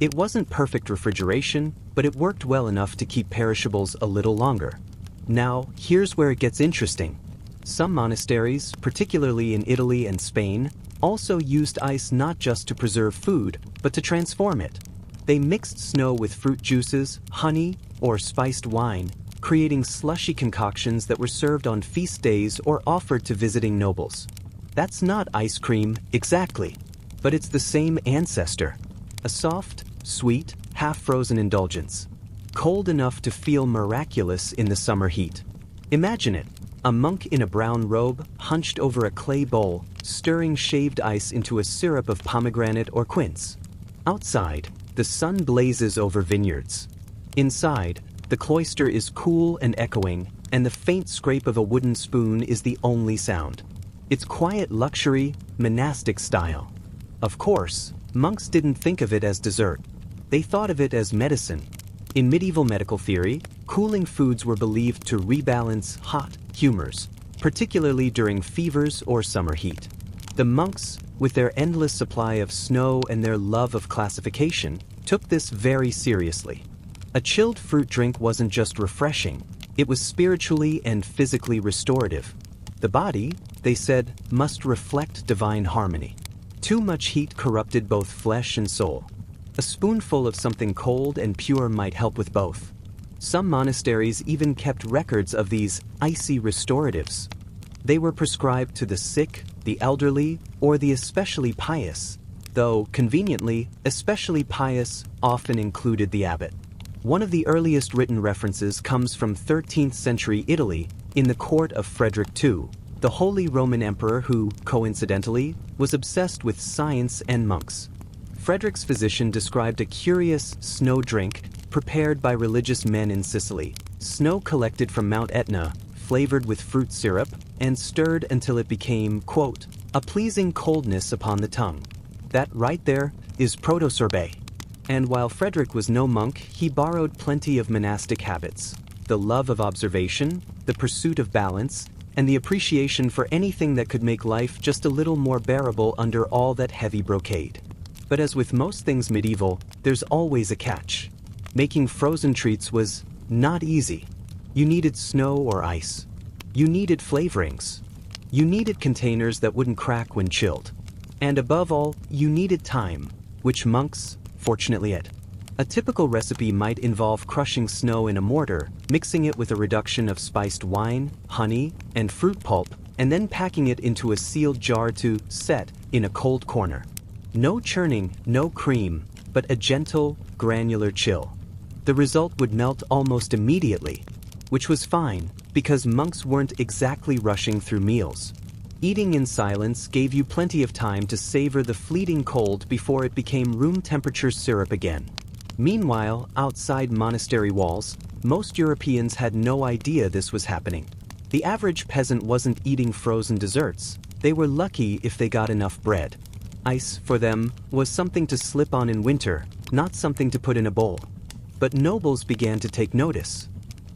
It wasn't perfect refrigeration, but it worked well enough to keep perishables a little longer. Now, here's where it gets interesting. Some monasteries, particularly in Italy and Spain, also used ice not just to preserve food, but to transform it. They mixed snow with fruit juices, honey, or spiced wine, creating slushy concoctions that were served on feast days or offered to visiting nobles. That's not ice cream, exactly, but it's the same ancestor. A soft, sweet, half-frozen indulgence. Cold enough to feel miraculous in the summer heat. Imagine it, a monk in a brown robe, hunched over a clay bowl, stirring shaved ice into a syrup of pomegranate or quince. Outside, the sun blazes over vineyards. Inside, the cloister is cool and echoing, and the faint scrape of a wooden spoon is the only sound. It's quiet luxury, monastic style. Of course, monks didn't think of it as dessert. They thought of it as medicine. In medieval medical theory, cooling foods were believed to rebalance hot humors, particularly during fevers or summer heat. The monks, with their endless supply of snow and their love of classification, took this very seriously. A chilled fruit drink wasn't just refreshing, it was spiritually and physically restorative. The body, they said, must reflect divine harmony. Too much heat corrupted both flesh and soul. A spoonful of something cold and pure might help with both. Some monasteries even kept records of these icy restoratives. They were prescribed to the sick, the elderly, or the especially pious, though, conveniently, especially pious often included the abbot. One of the earliest written references comes from 13th century Italy in the court of Frederick II, the Holy Roman Emperor who, coincidentally, was obsessed with science and monks. Frederick's physician described a curious snow drink prepared by religious men in Sicily, snow collected from Mount Etna, flavored with fruit syrup, and stirred until it became, quote, a pleasing coldness upon the tongue. That right there is proto-sorbet. And while Frederick was no monk, he borrowed plenty of monastic habits: the love of observation, the pursuit of balance, and the appreciation for anything that could make life just a little more bearable under all that heavy brocade. But as with most things medieval, there's always a catch. Making frozen treats was not easy. You needed snow or ice. You needed flavorings. You needed containers that wouldn't crack when chilled. And above all, you needed time, which monks, fortunately had. A typical recipe might involve crushing snow in a mortar, mixing it with a reduction of spiced wine, honey, and fruit pulp, and then packing it into a sealed jar to set in a cold corner. No churning, no cream, but a gentle, granular chill. The result would melt almost immediately, which was fine because monks weren't exactly rushing through meals. Eating in silence gave you plenty of time to savor the fleeting cold before it became room temperature syrup again. Meanwhile, outside monastery walls, most Europeans had no idea this was happening. The average peasant wasn't eating frozen desserts. They were lucky if they got enough bread. Ice, for them, was something to slip on in winter, not something to put in a bowl. But nobles began to take notice.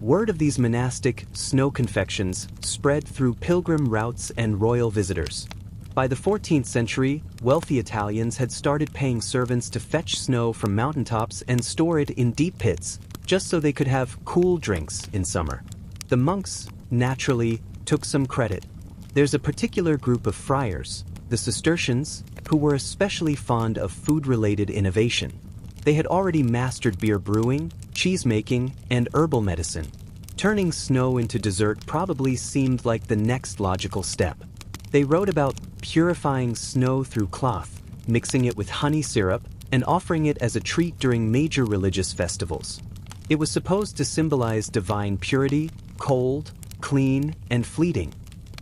Word of these monastic snow confections spread through pilgrim routes and royal visitors. By the 14th century, wealthy Italians had started paying servants to fetch snow from mountaintops and store it in deep pits, just so they could have cool drinks in summer. The monks, naturally, took some credit. There's a particular group of friars, the Cistercians, who were especially fond of food-related innovation. They had already mastered beer brewing, cheese-making, and herbal medicine. Turning snow into dessert probably seemed like the next logical step. They wrote about purifying snow through cloth, mixing it with honey syrup, and offering it as a treat during major religious festivals. It was supposed to symbolize divine purity, cold, clean, and fleeting.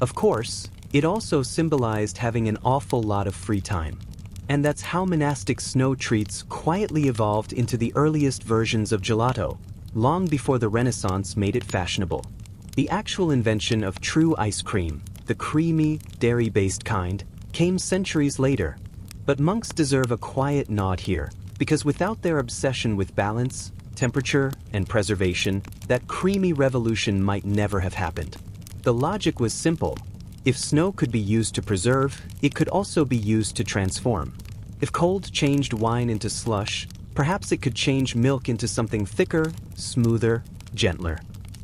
Of course, it also symbolized having an awful lot of free time. And that's how monastic snow treats quietly evolved into the earliest versions of gelato, long before the Renaissance made it fashionable. The actual invention of true ice cream, the creamy, dairy-based kind, came centuries later. But monks deserve a quiet nod here, because without their obsession with balance, temperature, and preservation, that creamy revolution might never have happened. The logic was simple. If snow could be used to preserve, it could also be used to transform. If cold changed wine into slush, perhaps it could change milk into something thicker, smoother, gentler.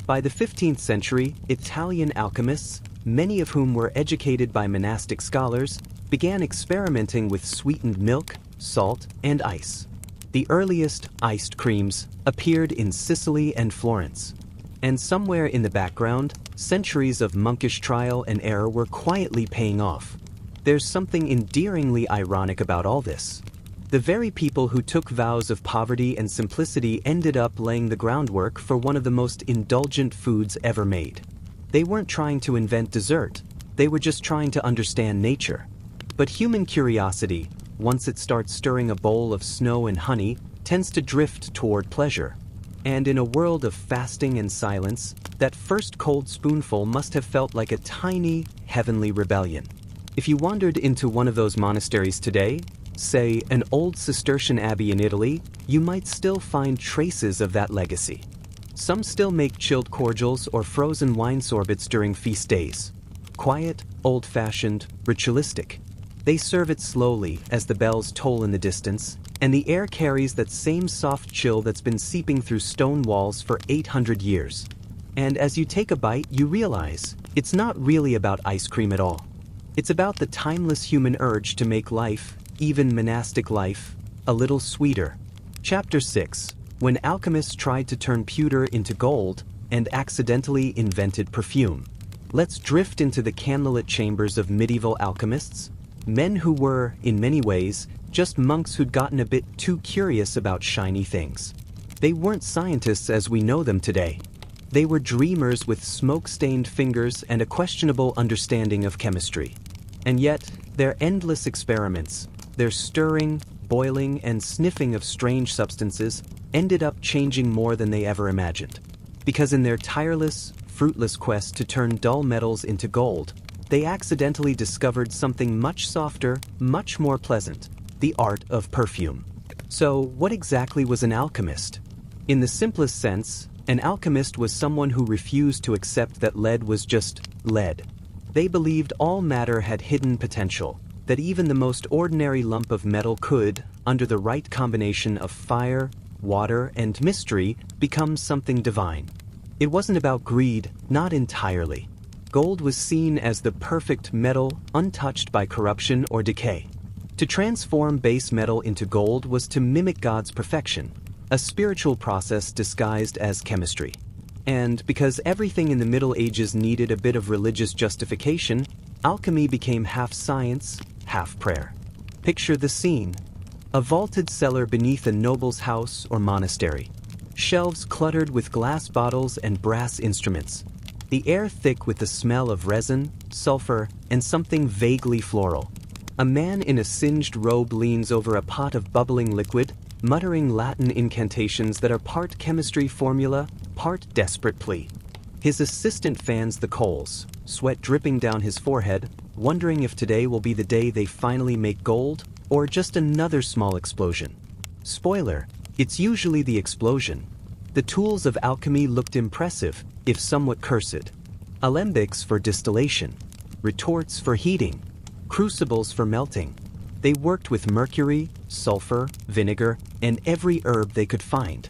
By the 15th century, Italian alchemists, many of whom were educated by monastic scholars, began experimenting with sweetened milk, salt, and ice. The earliest iced creams appeared in Sicily and Florence. And somewhere in the background, centuries of monkish trial and error were quietly paying off. There's something endearingly ironic about all this. The very people who took vows of poverty and simplicity ended up laying the groundwork for one of the most indulgent foods ever made. They weren't trying to invent dessert, they were just trying to understand nature. But human curiosity, once it starts stirring a bowl of snow and honey, tends to drift toward pleasure. And in a world of fasting and silence, that first cold spoonful must have felt like a tiny, heavenly rebellion. If you wandered into one of those monasteries today, say an old Cistercian abbey in Italy, you might still find traces of that legacy. Some still make chilled cordials or frozen wine sorbets during feast days. Quiet, old-fashioned, ritualistic. They serve it slowly as the bells toll in the distance, and the air carries that same soft chill that's been seeping through stone walls for 800 years. And as you take a bite, you realize it's not really about ice cream at all. It's about the timeless human urge to make life, even monastic life, a little sweeter. Chapter 6. When alchemists tried to turn pewter into gold and accidentally invented perfume. Let's drift into the candlelit chambers of medieval alchemists, men who were, in many ways, just monks who'd gotten a bit too curious about shiny things. They weren't scientists as we know them today. They were dreamers with smoke-stained fingers and a questionable understanding of chemistry. And yet, their endless experiments, their stirring, boiling, and sniffing of strange substances ended up changing more than they ever imagined. Because in their tireless, fruitless quest to turn dull metals into gold, they accidentally discovered something much softer, much more pleasant, the art of perfume. So, what exactly was an alchemist? In the simplest sense, an alchemist was someone who refused to accept that lead was just lead. They believed all matter had hidden potential, that even the most ordinary lump of metal could, under the right combination of fire, water, and mystery, become something divine. It wasn't about greed, not entirely. Gold was seen as the perfect metal, untouched by corruption or decay. To transform base metal into gold was to mimic God's perfection, a spiritual process disguised as chemistry. And because everything in the Middle Ages needed a bit of religious justification, alchemy became half science, half prayer. Picture the scene. A vaulted cellar beneath a noble's house or monastery. Shelves cluttered with glass bottles and brass instruments. The air thick with the smell of resin, sulfur, and something vaguely floral. A man in a singed robe leans over a pot of bubbling liquid, muttering Latin incantations that are part chemistry formula, part desperate plea. His assistant fans the coals, sweat dripping down his forehead, wondering if today will be the day they finally make gold, or just another small explosion. Spoiler, it's usually the explosion. The tools of alchemy looked impressive, if somewhat cursed. Alembics for distillation, retorts for heating, crucibles for melting. They worked with mercury, sulfur, vinegar, and every herb they could find.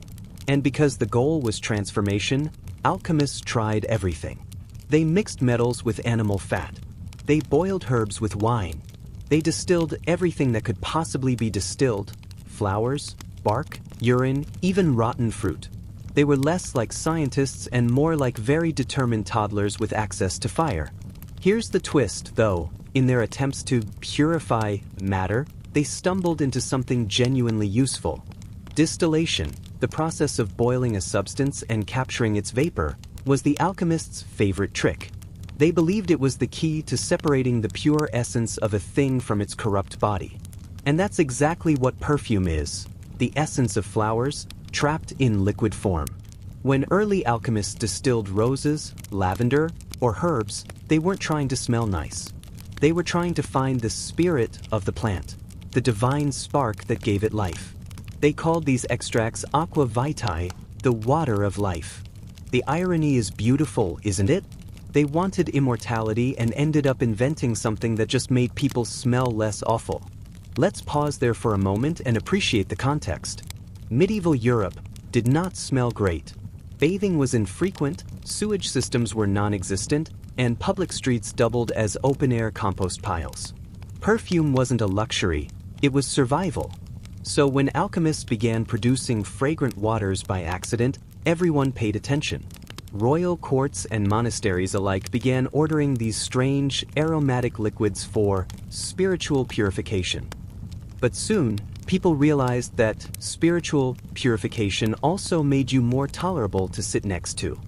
And because the goal was transformation, alchemists tried everything. They mixed metals with animal fat. They boiled herbs with wine. They distilled everything that could possibly be distilled: flowers, bark, urine, even rotten fruit. They were less like scientists and more like very determined toddlers with access to fire. Here's the twist, though. In their attempts to purify matter, they stumbled into something genuinely useful. Distillation, the process of boiling a substance and capturing its vapor, was the alchemists' favorite trick. They believed it was the key to separating the pure essence of a thing from its corrupt body. And that's exactly what perfume is, the essence of flowers, trapped in liquid form. When early alchemists distilled roses, lavender, or herbs, they weren't trying to smell nice. They were trying to find the spirit of the plant, the divine spark that gave it life. They called these extracts aqua vitae, the water of life. The irony is beautiful, isn't it? They wanted immortality and ended up inventing something that just made people smell less awful. Let's pause there for a moment and appreciate the context. Medieval Europe did not smell great. Bathing was infrequent, sewage systems were non-existent, and public streets doubled as open-air compost piles. Perfume wasn't a luxury, it was survival. So when alchemists began producing fragrant waters by accident, everyone paid attention. Royal courts and monasteries alike began ordering these strange, aromatic liquids for spiritual purification. But soon, people realized that spiritual purification also made you more tolerable to sit next to.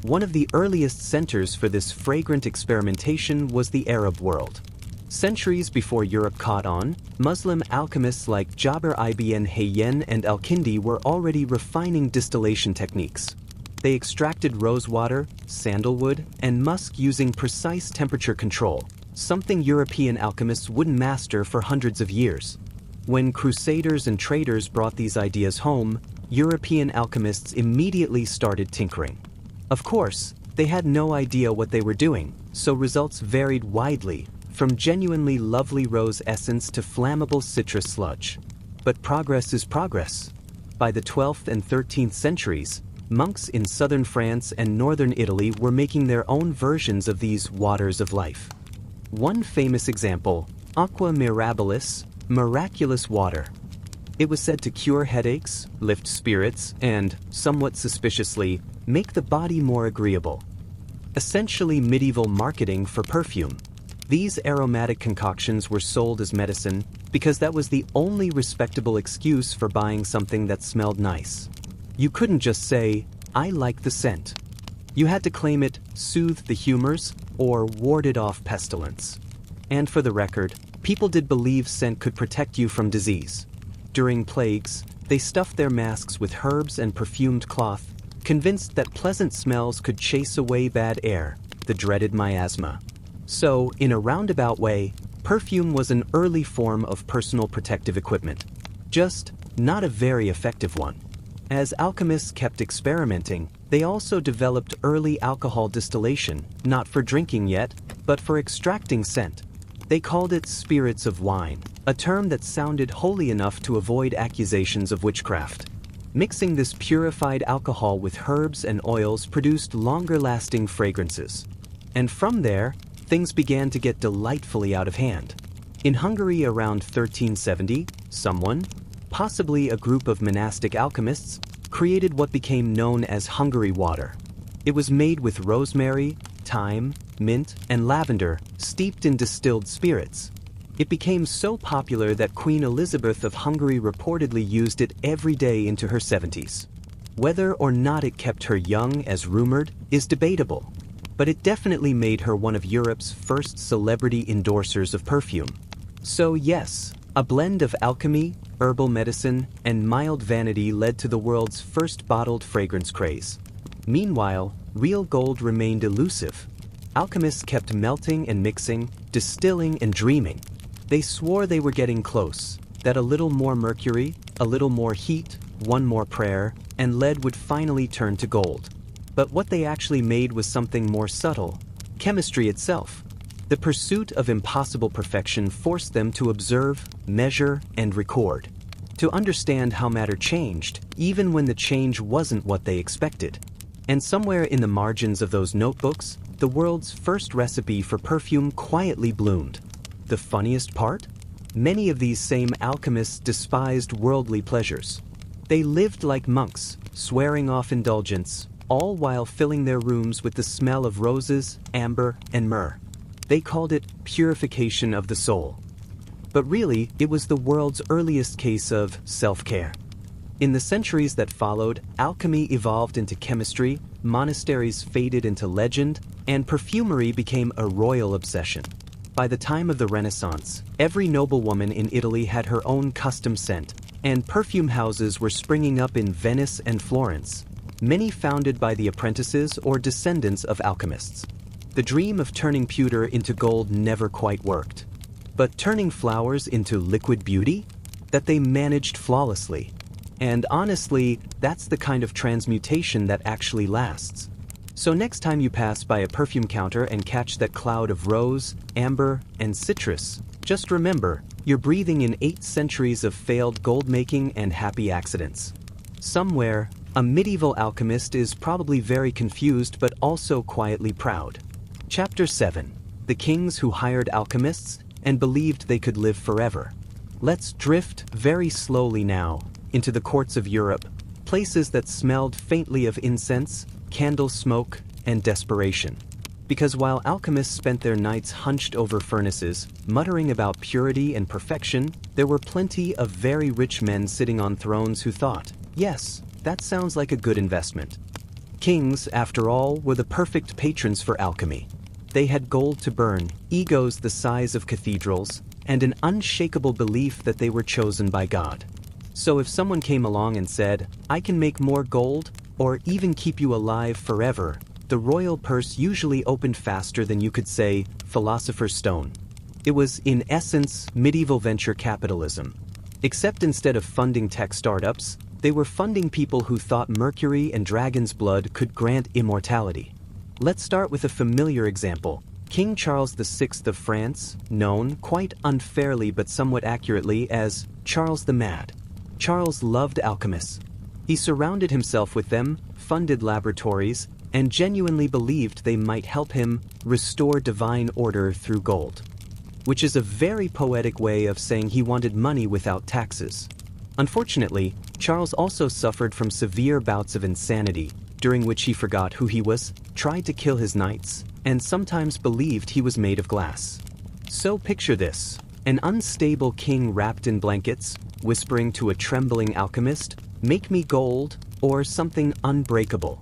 One of the earliest centers for this fragrant experimentation was the Arab world. Centuries before Europe caught on, Muslim alchemists like Jabir ibn Hayyan and al-Kindi were already refining distillation techniques. They extracted rosewater, sandalwood, and musk using precise temperature control, something European alchemists wouldn't master for hundreds of years. When crusaders and traders brought these ideas home, European alchemists immediately started tinkering. Of course, they had no idea what they were doing, so results varied widely, from genuinely lovely rose essence to flammable citrus sludge. But progress is progress. By the 12th and 13th centuries, monks in southern France and northern Italy were making their own versions of these waters of life. One famous example, aqua mirabilis, miraculous water. It was said to cure headaches, lift spirits, and, somewhat suspiciously, make the body more agreeable. Essentially medieval marketing for perfume. These aromatic concoctions were sold as medicine because that was the only respectable excuse for buying something that smelled nice. You couldn't just say, "I like the scent." You had to claim it soothed the humors or warded off pestilence. And for the record, people did believe scent could protect you from disease. During plagues, they stuffed their masks with herbs and perfumed cloth, convinced that pleasant smells could chase away bad air, the dreaded miasma. So, in a roundabout way, perfume was an early form of personal protective equipment. Just not a very effective one. As alchemists kept experimenting, they also developed early alcohol distillation, not for drinking yet, but for extracting scent. They called it spirits of wine, a term that sounded holy enough to avoid accusations of witchcraft. Mixing this purified alcohol with herbs and oils produced longer-lasting fragrances. And from there, things began to get delightfully out of hand. In Hungary around 1370, someone, possibly a group of monastic alchemists, created what became known as Hungary water. It was made with rosemary, thyme, mint, and lavender, steeped in distilled spirits. It became so popular that Queen Elizabeth of Hungary reportedly used it every day into her 70s. Whether or not it kept her young, as rumored, is debatable, but it definitely made her one of Europe's first celebrity endorsers of perfume. So yes, a blend of alchemy, herbal medicine, and mild vanity led to the world's first bottled fragrance craze. Meanwhile, real gold remained elusive. Alchemists kept melting and mixing, distilling and dreaming. They swore they were getting close, that a little more mercury, a little more heat, one more prayer, and lead would finally turn to gold. But what they actually made was something more subtle: chemistry itself. The pursuit of impossible perfection forced them to observe, measure, and record, to understand how matter changed, even when the change wasn't what they expected. And somewhere in the margins of those notebooks, the world's first recipe for perfume quietly bloomed. The funniest part? Many of these same alchemists despised worldly pleasures. They lived like monks, swearing off indulgence, all while filling their rooms with the smell of roses, amber, and myrrh. They called it purification of the soul. But really, it was the world's earliest case of self-care. In the centuries that followed, alchemy evolved into chemistry, monasteries faded into legend, and perfumery became a royal obsession. By the time of the Renaissance, every noblewoman in Italy had her own custom scent, and perfume houses were springing up in Venice and Florence, many founded by the apprentices or descendants of alchemists. The dream of turning pewter into gold never quite worked. But turning flowers into liquid beauty? That they managed flawlessly. And honestly, that's the kind of transmutation that actually lasts. So next time you pass by a perfume counter and catch that cloud of rose, amber, and citrus, just remember, you're breathing in 8 centuries of failed gold making and happy accidents. Somewhere, a medieval alchemist is probably very confused but also quietly proud. Chapter 7. The Kings Who Hired Alchemists and Believed They Could Live Forever. Let's drift very slowly now into the courts of Europe, places that smelled faintly of incense, candle smoke, and desperation. Because while alchemists spent their nights hunched over furnaces, muttering about purity and perfection, there were plenty of very rich men sitting on thrones who thought, yes, that sounds like a good investment. Kings, after all, were the perfect patrons for alchemy. They had gold to burn, egos the size of cathedrals, and an unshakable belief that they were chosen by God. So if someone came along and said, I can make more gold, or even keep you alive forever, the royal purse usually opened faster than you could say, philosopher's stone. It was, in essence, medieval venture capitalism. Except instead of funding tech startups, they were funding people who thought mercury and dragon's blood could grant immortality. Let's start with a familiar example. King Charles VI of France, known, quite unfairly but somewhat accurately, as Charles the Mad. Charles loved alchemists. He surrounded himself with them, funded laboratories, and genuinely believed they might help him restore divine order through gold. Which is a very poetic way of saying he wanted money without taxes. Unfortunately, Charles also suffered from severe bouts of insanity, during which he forgot who he was, tried to kill his knights, and sometimes believed he was made of glass. So picture this: an unstable king wrapped in blankets, whispering to a trembling alchemist, "Make me gold," or something unbreakable.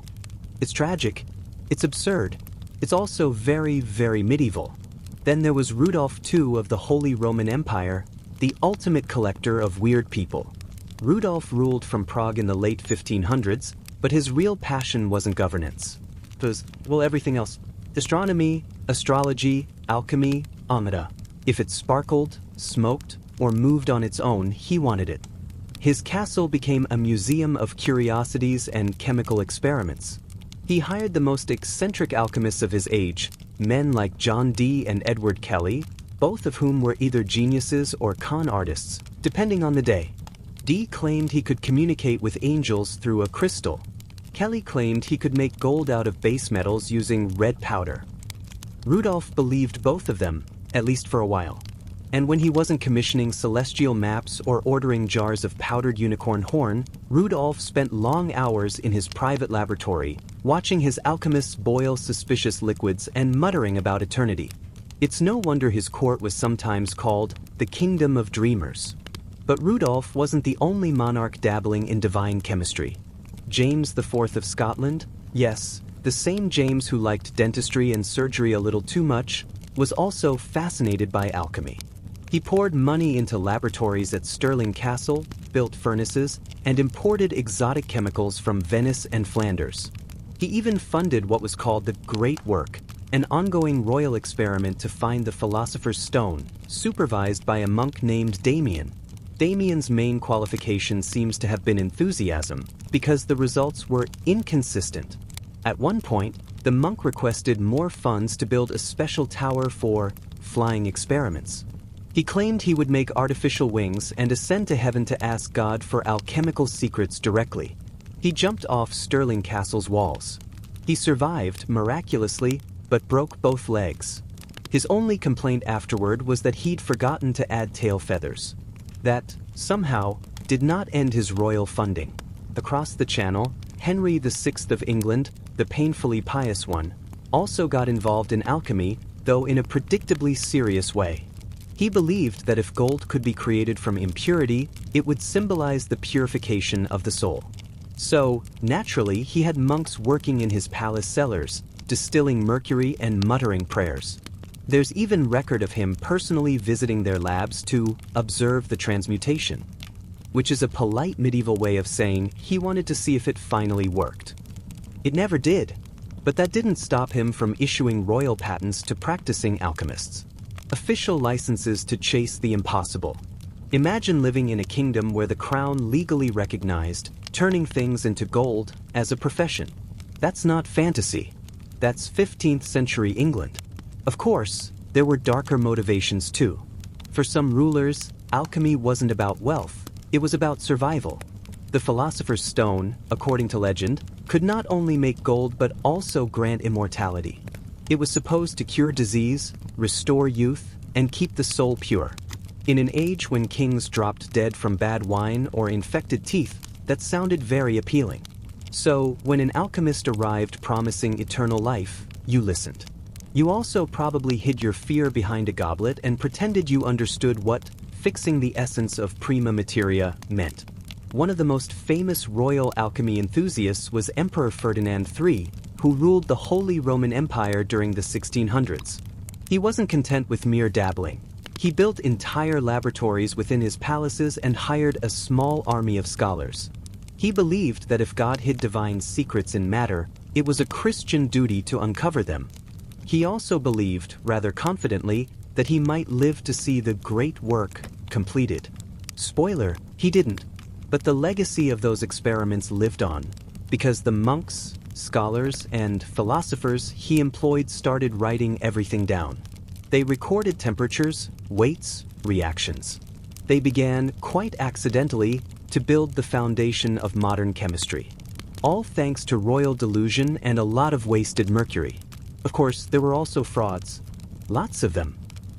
It's tragic, it's absurd, it's also very, very medieval. Then there was Rudolph II of the Holy Roman Empire, the ultimate collector of weird people. Rudolph ruled from Prague in the late 1500s, but his real passion wasn't governance. It was, well, everything else. Astronomy, astrology, alchemy, amida. If it sparkled, smoked, or moved on its own, he wanted it. His castle became a museum of curiosities and chemical experiments. He hired the most eccentric alchemists of his age, men like John Dee and Edward Kelly, both of whom were either geniuses or con artists, depending on the day. Dee claimed he could communicate with angels through a crystal. Kelly claimed he could make gold out of base metals using red powder. Rudolph believed both of them, at least for a while. And when he wasn't commissioning celestial maps or ordering jars of powdered unicorn horn, Rudolph spent long hours in his private laboratory, watching his alchemists boil suspicious liquids and muttering about eternity. It's no wonder his court was sometimes called the Kingdom of Dreamers. But Rudolph wasn't the only monarch dabbling in divine chemistry. James IV of Scotland, yes, the same James who liked dentistry and surgery a little too much, was also fascinated by alchemy. He poured money into laboratories at Stirling Castle, built furnaces, and imported exotic chemicals from Venice and Flanders. He even funded what was called the Great Work, an ongoing royal experiment to find the Philosopher's Stone, supervised by a monk named Damien. Damien's main qualification seems to have been enthusiasm, because the results were inconsistent. At one point, the monk requested more funds to build a special tower for flying experiments. He claimed he would make artificial wings and ascend to heaven to ask God for alchemical secrets directly. He jumped off Stirling Castle's walls. He survived, miraculously, but broke both legs. His only complaint afterward was that he'd forgotten to add tail feathers. That, somehow, did not end his royal funding. Across the Channel, Henry VI of England, the painfully pious one, also got involved in alchemy, though in a predictably serious way. He believed that if gold could be created from impurity, it would symbolize the purification of the soul. So, naturally, he had monks working in his palace cellars, distilling mercury and muttering prayers. There's even record of him personally visiting their labs to observe the transmutation, which is a polite medieval way of saying he wanted to see if it finally worked. It never did, but that didn't stop him from issuing royal patents to practicing alchemists. Official licenses to chase the impossible. Imagine living in a kingdom where the crown legally recognized turning things into gold as a profession. That's not fantasy. That's 15th century England. Of course, there were darker motivations too. For some rulers, alchemy wasn't about wealth, it was about survival. The Philosopher's Stone, according to legend, could not only make gold but also grant immortality. It was supposed to cure disease, restore youth, and keep the soul pure. In an age when kings dropped dead from bad wine or infected teeth, that sounded very appealing. So, when an alchemist arrived promising eternal life, you listened. You also probably hid your fear behind a goblet and pretended you understood what fixing the essence of prima materia meant. One of the most famous royal alchemy enthusiasts was Emperor Ferdinand III, who ruled the Holy Roman Empire during the 1600s. He wasn't content with mere dabbling. He built entire laboratories within his palaces and hired a small army of scholars. He believed that if God hid divine secrets in matter, it was a Christian duty to uncover them. He also believed, rather confidently, that he might live to see the great work completed. Spoiler, he didn't. But the legacy of those experiments lived on, because the monks, scholars, and philosophers he employed started writing everything down. They recorded temperatures, weights, reactions. They began, quite accidentally, to build the foundation of modern chemistry. All thanks to royal delusion and a lot of wasted mercury. Of course, there were also frauds. Lots of them.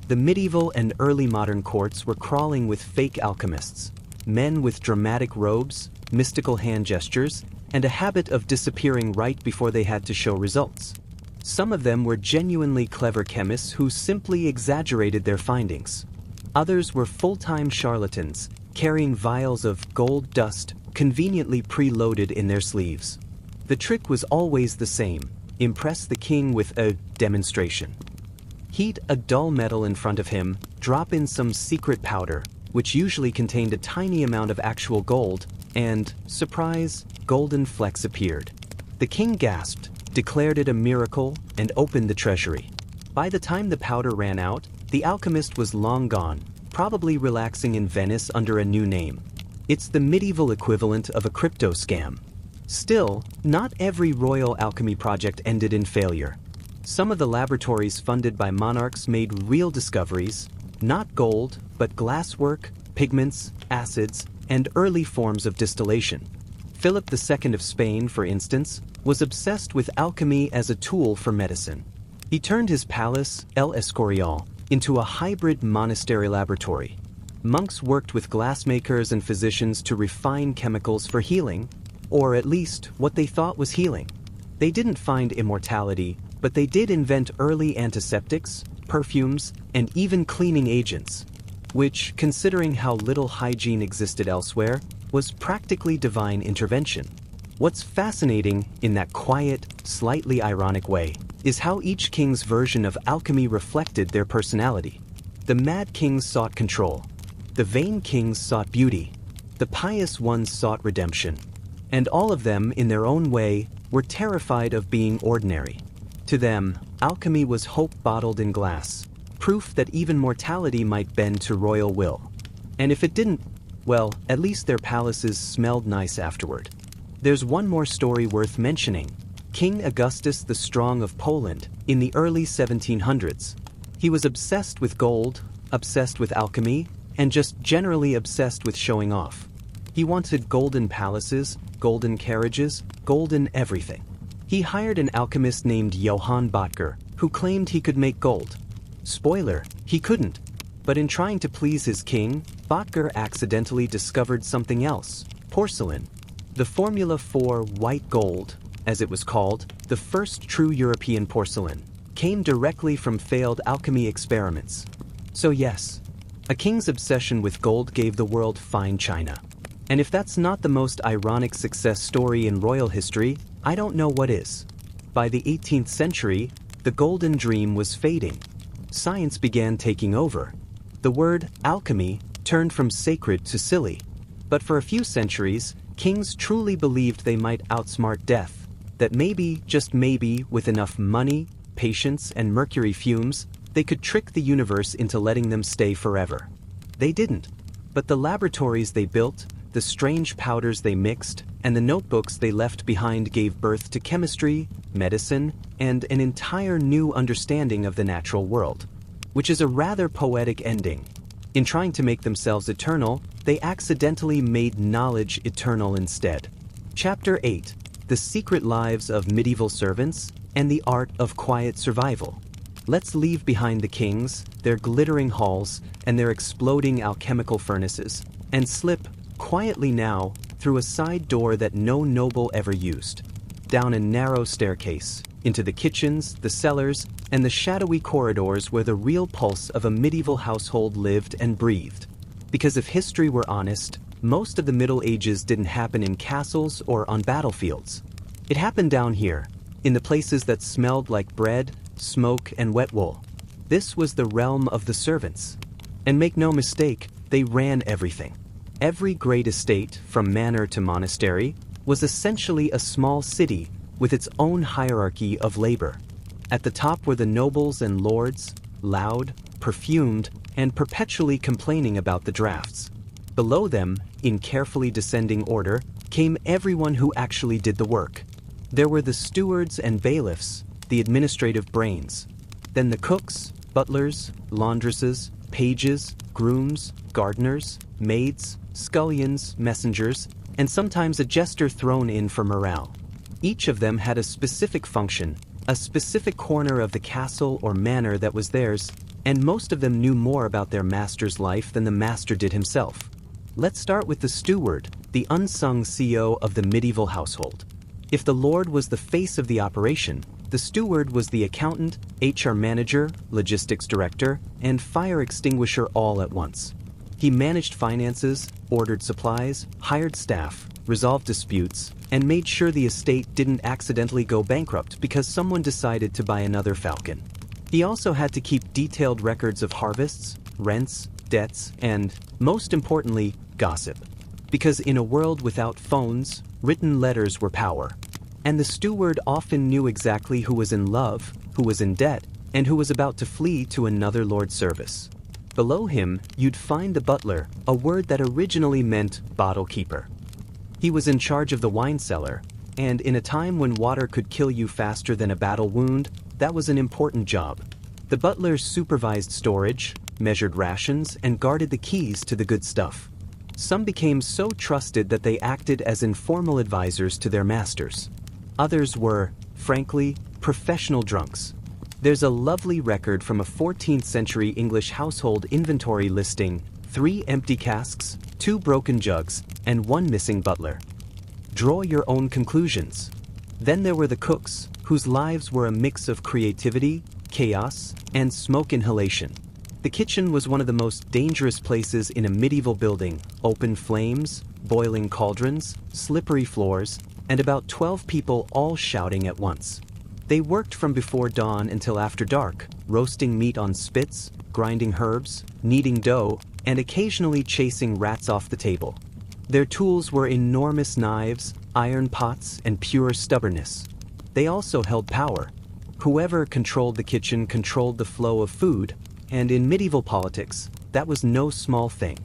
The medieval and early modern courts were crawling with fake alchemists. Men with dramatic robes, mystical hand gestures, and a habit of disappearing right before they had to show results. Some of them were genuinely clever chemists who simply exaggerated their findings. Others were full-time charlatans, carrying vials of gold dust conveniently preloaded in their sleeves. The trick was always the same: impress the king with a demonstration. Heat a dull metal in front of him, drop in some secret powder, which usually contained a tiny amount of actual gold, and, surprise, golden flecks appeared. The king gasped, declared it a miracle, and opened the treasury. By the time the powder ran out, the alchemist was long gone, probably relaxing in Venice under a new name. It's the medieval equivalent of a crypto scam. Still, not every royal alchemy project ended in failure. Some of the laboratories funded by monarchs made real discoveries, not gold, but glasswork, pigments, acids, and early forms of distillation. Philip II of Spain, for instance, was obsessed with alchemy as a tool for medicine. He turned his palace, El Escorial, into a hybrid monastery laboratory. Monks worked with glassmakers and physicians to refine chemicals for healing, or at least what they thought was healing. They didn't find immortality, but they did invent early antiseptics, perfumes, and even cleaning agents, which, considering how little hygiene existed elsewhere, was practically divine intervention. What's fascinating, in that quiet, slightly ironic way, is how each king's version of alchemy reflected their personality. The mad kings sought control. The vain kings sought beauty. The pious ones sought redemption. And all of them, in their own way, were terrified of being ordinary. To them, alchemy was hope bottled in glass, proof that even mortality might bend to royal will. And if it didn't, well, at least their palaces smelled nice afterward. There's one more story worth mentioning. King Augustus the Strong of Poland, in the early 1700s. He was obsessed with gold, obsessed with alchemy, and just generally obsessed with showing off. He wanted golden palaces, golden carriages, golden everything. He hired an alchemist named Johann Böttger, who claimed he could make gold. Spoiler, he couldn't. But in trying to please his king, Böttger accidentally discovered something else: porcelain. The formula for white gold, as it was called, the first true European porcelain, came directly from failed alchemy experiments. So yes, a king's obsession with gold gave the world fine china. And if that's not the most ironic success story in royal history, I don't know what is. By the 18th century, the golden dream was fading. Science began taking over. The word alchemy turned from sacred to silly. But for a few centuries, kings truly believed they might outsmart death, that maybe, just maybe, with enough money, patience, and mercury fumes, they could trick the universe into letting them stay forever. They didn't. But the laboratories they built, the strange powders they mixed, and the notebooks they left behind gave birth to chemistry, medicine, and an entire new understanding of the natural world. Which is a rather poetic ending. In trying to make themselves eternal, they accidentally made knowledge eternal instead. Chapter 8: The Secret Lives of Medieval Servants and the Art of Quiet Survival. Let's leave behind the kings, their glittering halls, and their exploding alchemical furnaces, and slip, quietly now, through a side door that no noble ever used, down a narrow staircase, into the kitchens, the cellars, and the shadowy corridors where the real pulse of a medieval household lived and breathed. Because if history were honest, most of the Middle Ages didn't happen in castles or on battlefields. It happened down here, in the places that smelled like bread, smoke, and wet wool. This was the realm of the servants. And make no mistake, they ran everything. Every great estate, from manor to monastery, was essentially a small city with its own hierarchy of labor. At the top were the nobles and lords, loud, perfumed, and perpetually complaining about the drafts. Below them, in carefully descending order, came everyone who actually did the work. There were the stewards and bailiffs, the administrative brains. Then the cooks, butlers, laundresses, pages, grooms, gardeners, maids, scullions, messengers, and sometimes a jester thrown in for morale. Each of them had a specific function, a specific corner of the castle or manor that was theirs, and most of them knew more about their master's life than the master did himself. Let's start with the steward, the unsung CEO of the medieval household. If the lord was the face of the operation, the steward was the accountant, HR manager, logistics director, and fire extinguisher all at once. He managed finances, ordered supplies, hired staff, resolved disputes, and made sure the estate didn't accidentally go bankrupt because someone decided to buy another falcon. He also had to keep detailed records of harvests, rents, debts, and, most importantly, gossip. Because in a world without phones, written letters were power. And the steward often knew exactly who was in love, who was in debt, and who was about to flee to another lord's service. Below him, you'd find the butler, a word that originally meant bottle keeper. He was in charge of the wine cellar, and in a time when water could kill you faster than a battle wound, that was an important job. The butler supervised storage, measured rations, and guarded the keys to the good stuff. Some became so trusted that they acted as informal advisors to their masters. Others were, frankly, professional drunks. There's a lovely record from a 14th century English household inventory listing 3 empty casks, 2 broken jugs, and 1 missing butler. Draw your own conclusions. Then there were the cooks, whose lives were a mix of creativity, chaos, and smoke inhalation. The kitchen was one of the most dangerous places in a medieval building: open flames, boiling cauldrons, slippery floors, and about 12 people all shouting at once. They worked from before dawn until after dark, roasting meat on spits, grinding herbs, kneading dough, and occasionally chasing rats off the table. Their tools were enormous knives, iron pots, and pure stubbornness. They also held power. Whoever controlled the kitchen controlled the flow of food, and in medieval politics, that was no small thing.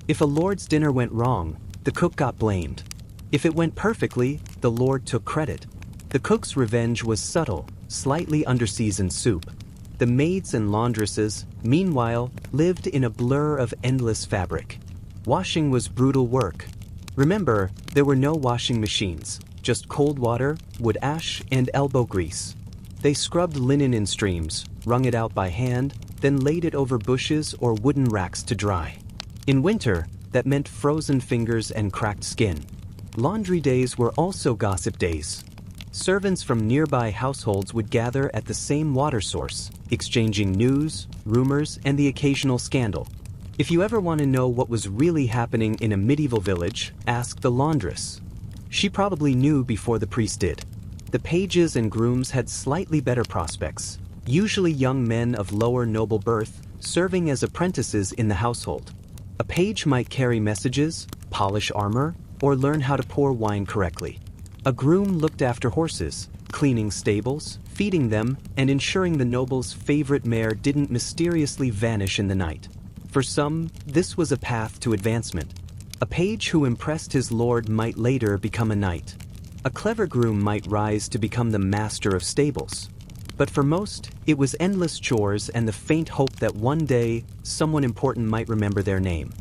If a lord's dinner went wrong, the cook got blamed. If it went perfectly, the lord took credit. The cook's revenge was subtle, slightly underseasoned soup. The maids and laundresses, meanwhile, lived in a blur of endless fabric. Washing was brutal work. Remember, there were no washing machines, just cold water, wood ash, and elbow grease. They scrubbed linen in streams, wrung it out by hand, then laid it over bushes or wooden racks to dry. In winter, that meant frozen fingers and cracked skin. Laundry days were also gossip days. Servants from nearby households would gather at the same water source, exchanging news, rumors, and the occasional scandal. If you ever want to know what was really happening in a medieval village, ask the laundress. She probably knew before the priest did. The pages and grooms had slightly better prospects, usually young men of lower noble birth, serving as apprentices in the household. A page might carry messages, polish armor, or learn how to pour wine correctly. A groom looked after horses, cleaning stables, feeding them, and ensuring the noble's favorite mare didn't mysteriously vanish in the night. For some, this was a path to advancement. A page who impressed his lord might later become a knight. A clever groom might rise to become the master of stables. But for most, it was endless chores and the faint hope that one day, someone important might remember their name.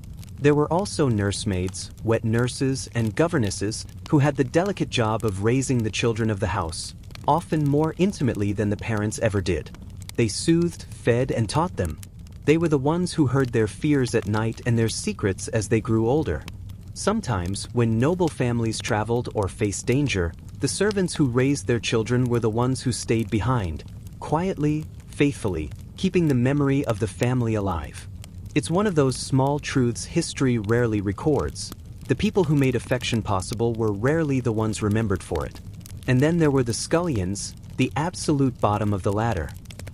There were also nursemaids, wet nurses, and governesses who had the delicate job of raising the children of the house, often more intimately than the parents ever did. They soothed, fed, and taught them. They were the ones who heard their fears at night and their secrets as they grew older. Sometimes, when noble families traveled or faced danger, the servants who raised their children were the ones who stayed behind, quietly, faithfully, keeping the memory of the family alive. It's one of those small truths history rarely records. The people who made affection possible were rarely the ones remembered for it. And then there were the scullions, the absolute bottom of the ladder.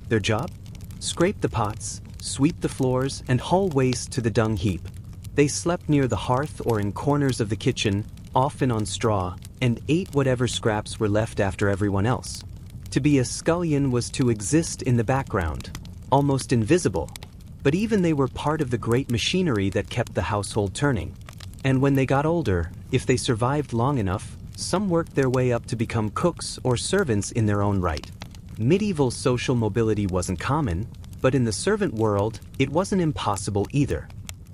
Their job? Scrape the pots, sweep the floors, and haul waste to the dung heap. They slept near the hearth or in corners of the kitchen, often on straw, and ate whatever scraps were left after everyone else. To be a scullion was to exist in the background, almost invisible. But even they were part of the great machinery that kept the household turning. And when they got older, if they survived long enough, some worked their way up to become cooks or servants in their own right. Medieval social mobility wasn't common, but in the servant world, it wasn't impossible either.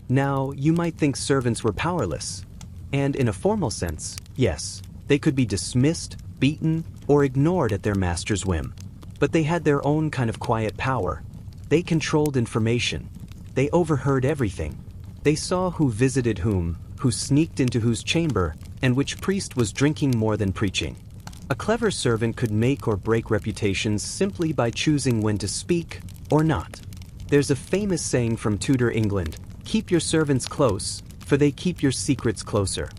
Now, you might think servants were powerless. And in a formal sense, yes, they could be dismissed, beaten, or ignored at their master's whim. But they had their own kind of quiet power. They controlled information. They overheard everything. They saw who visited whom, who sneaked into whose chamber, and which priest was drinking more than preaching. A clever servant could make or break reputations simply by choosing when to speak or not. There's a famous saying from Tudor England, "Keep your servants close, for they keep your secrets closer."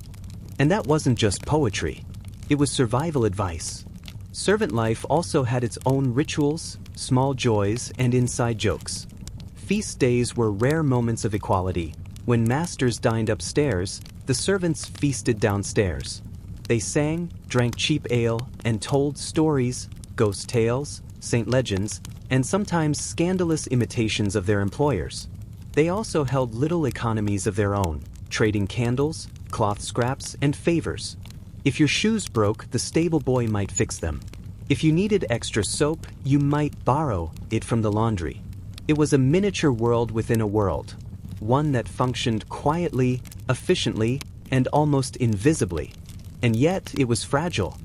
And that wasn't just poetry. It was survival advice. Servant life also had its own rituals, small joys, and inside jokes. Feast days were rare moments of equality. When masters dined upstairs, the servants feasted downstairs. They sang, drank cheap ale, and told stories, ghost tales, saint legends, and sometimes scandalous imitations of their employers. They also held little economies of their own, trading candles, cloth scraps, and favors. If your shoes broke, the stable boy might fix them. If you needed extra soap, you might borrow it from the laundry. It was a miniature world within a world, one that functioned quietly, efficiently, and almost invisibly. And yet it was fragile.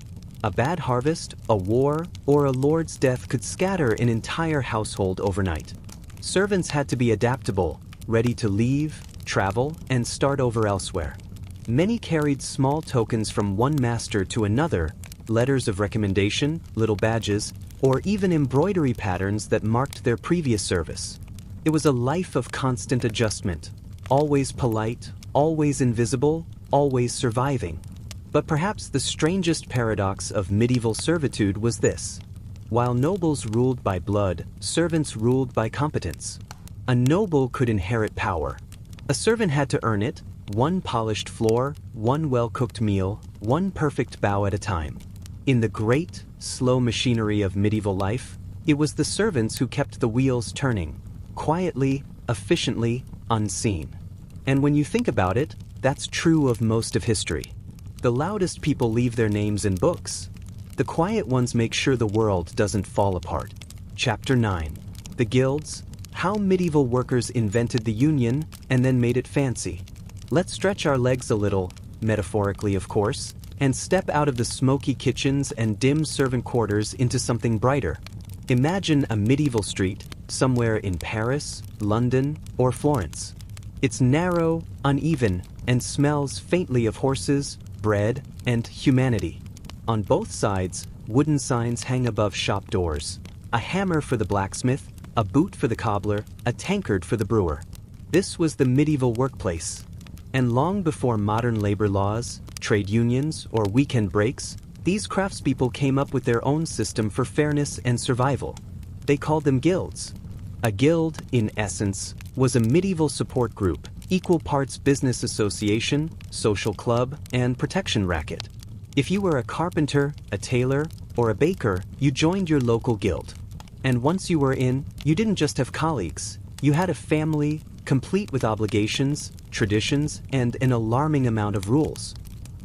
A bad harvest, a war, or a lord's death could scatter an entire household overnight. Servants had to be adaptable, ready to leave, travel, and start over elsewhere. Many carried small tokens from one master to another, letters of recommendation, little badges, or even embroidery patterns that marked their previous service. It was a life of constant adjustment, always polite, always invisible, always surviving. But perhaps the strangest paradox of medieval servitude was this. While nobles ruled by blood, servants ruled by competence. A noble could inherit power. A servant had to earn it, one polished floor, one well-cooked meal, one perfect bow at a time. In the great, slow machinery of medieval life, it was the servants who kept the wheels turning, quietly, efficiently, unseen. And when you think about it, that's true of most of history. The loudest people leave their names in books. The quiet ones make sure the world doesn't fall apart. Chapter 9. The Guilds, How Medieval Workers Invented the Union and Then Made It Fancy. Let's stretch our legs a little, metaphorically of course, and step out of the smoky kitchens and dim servant quarters into something brighter. Imagine a medieval street, somewhere in Paris, London, or Florence. It's narrow, uneven, and smells faintly of horses, bread, and humanity. On both sides, wooden signs hang above shop doors. A hammer for the blacksmith, a boot for the cobbler, a tankard for the brewer. This was the medieval workplace. And long before modern labor laws, trade unions, or weekend breaks, these craftspeople came up with their own system for fairness and survival. They called them guilds. A guild, in essence, was a medieval support group, equal parts business association, social club, and protection racket. If you were a carpenter, a tailor, or a baker, you joined your local guild. And once you were in, you didn't just have colleagues. You had a family, complete with obligations, traditions, and an alarming amount of rules.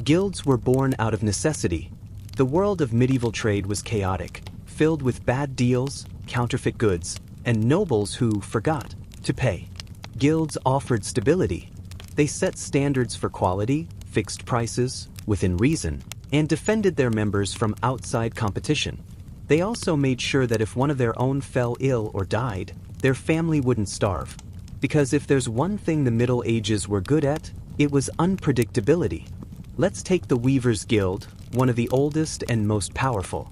Guilds were born out of necessity. The world of medieval trade was chaotic, filled with bad deals, counterfeit goods, and nobles who forgot to pay. Guilds offered stability. They set standards for quality, fixed prices, within reason, and defended their members from outside competition. They also made sure that if one of their own fell ill or died, their family wouldn't starve. Because if there's one thing the Middle Ages were good at, it was unpredictability. Let's take the Weavers' Guild, one of the oldest and most powerful.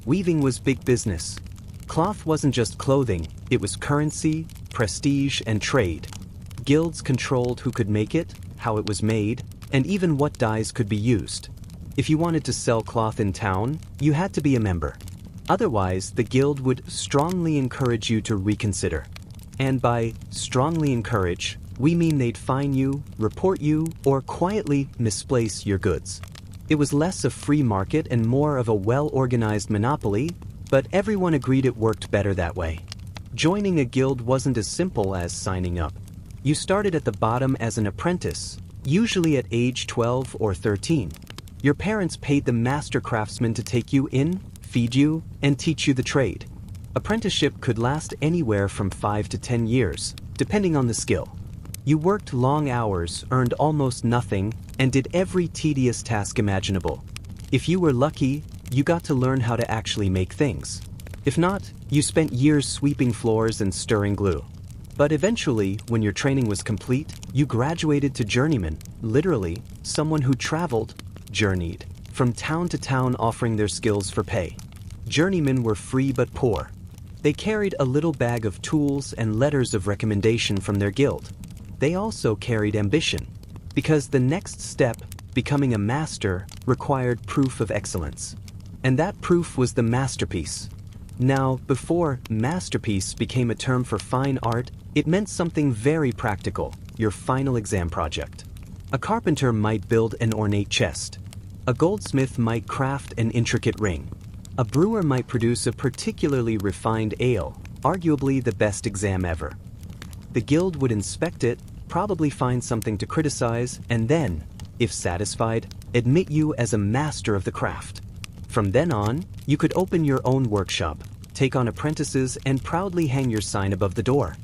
Weaving was big business. Cloth wasn't just clothing, it was currency, prestige, and trade. Guilds controlled who could make it, how it was made, and even what dyes could be used. If you wanted to sell cloth in town, you had to be a member. Otherwise, the guild would strongly encourage you to reconsider. And by strongly encourage, we mean they'd fine you, report you, or quietly misplace your goods. It was less a free market and more of a well-organized monopoly, but everyone agreed it worked better that way. Joining a guild wasn't as simple as signing up. You started at the bottom as an apprentice, usually at age 12 or 13. Your parents paid the master craftsman to take you in, feed you, and teach you the trade. Apprenticeship could last anywhere from 5 to 10 years, depending on the skill. You worked long hours, earned almost nothing, and did every tedious task imaginable. If you were lucky, you got to learn how to actually make things. If not, you spent years sweeping floors and stirring glue. But eventually, when your training was complete, you graduated to journeyman, literally, someone who traveled, journeyed, from town to town offering their skills for pay. Journeymen were free but poor. They carried a little bag of tools and letters of recommendation from their guild. They also carried ambition, because the next step, becoming a master, required proof of excellence. And that proof was the masterpiece. Now, before masterpiece became a term for fine art, it meant something very practical, your final exam project. A carpenter might build an ornate chest. A goldsmith might craft an intricate ring. A brewer might produce a particularly refined ale, arguably the best exam ever. The guild would inspect it, probably find something to criticize, and then, if satisfied, admit you as a master of the craft. From then on, you could open your own workshop, take on apprentices, and proudly hang your sign above the door.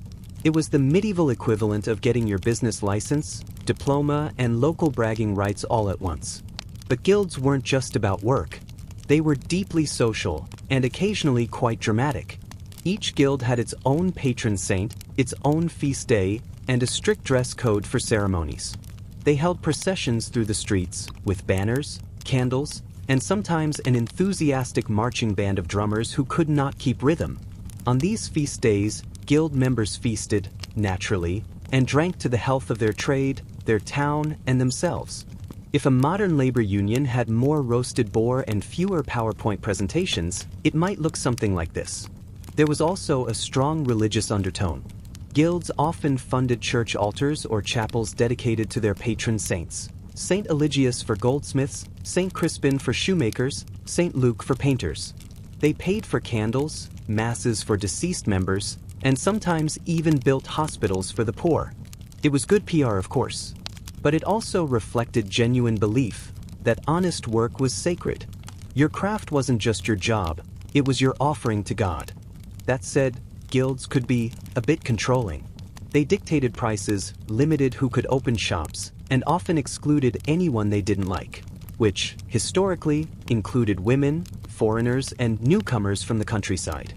It was the medieval equivalent of getting your business license, diploma, and local bragging rights all at once. But guilds weren't just about work. They were deeply social, and occasionally quite dramatic. Each guild had its own patron saint, its own feast day, and a strict dress code for ceremonies. They held processions through the streets, with banners, candles, and sometimes an enthusiastic marching band of drummers who could not keep rhythm. On these feast days, guild members feasted, naturally, and drank to the health of their trade, their town, and themselves. If a modern labor union had more roasted boar and fewer PowerPoint presentations, it might look something like this. There was also a strong religious undertone. Guilds often funded church altars or chapels dedicated to their patron saints. Saint Eligius for goldsmiths, Saint Crispin for shoemakers, Saint Luke for painters. They paid for candles, masses for deceased members, and sometimes even built hospitals for the poor. It was good PR, of course, but it also reflected genuine belief that honest work was sacred. Your craft wasn't just your job, it was your offering to God. That said, guilds could be a bit controlling. They dictated prices, limited who could open shops, and often excluded anyone they didn't like, which, historically, included women, foreigners, and newcomers from the countryside.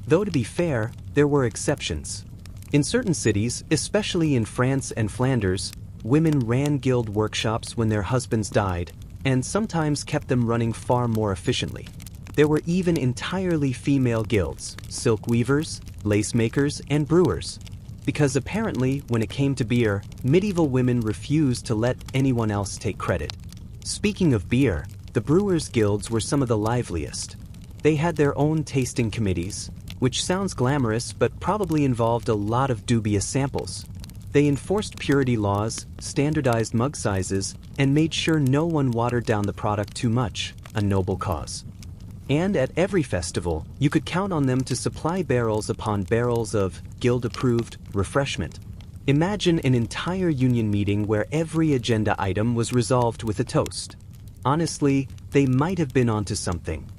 Though to be fair, there were exceptions. In certain cities, especially in France and Flanders, women ran guild workshops when their husbands died, and sometimes kept them running far more efficiently. There were even entirely female guilds, silk weavers, lace makers, and brewers. Because apparently, when it came to beer, medieval women refused to let anyone else take credit. Speaking of beer, the brewers' guilds were some of the liveliest. They had their own tasting committees, which sounds glamorous but probably involved a lot of dubious samples. They enforced purity laws, standardized mug sizes, and made sure no one watered down the product too much, a noble cause. And at every festival, you could count on them to supply barrels upon barrels of guild-approved refreshment. Imagine an entire union meeting where every agenda item was resolved with a toast. Honestly, they might have been onto something.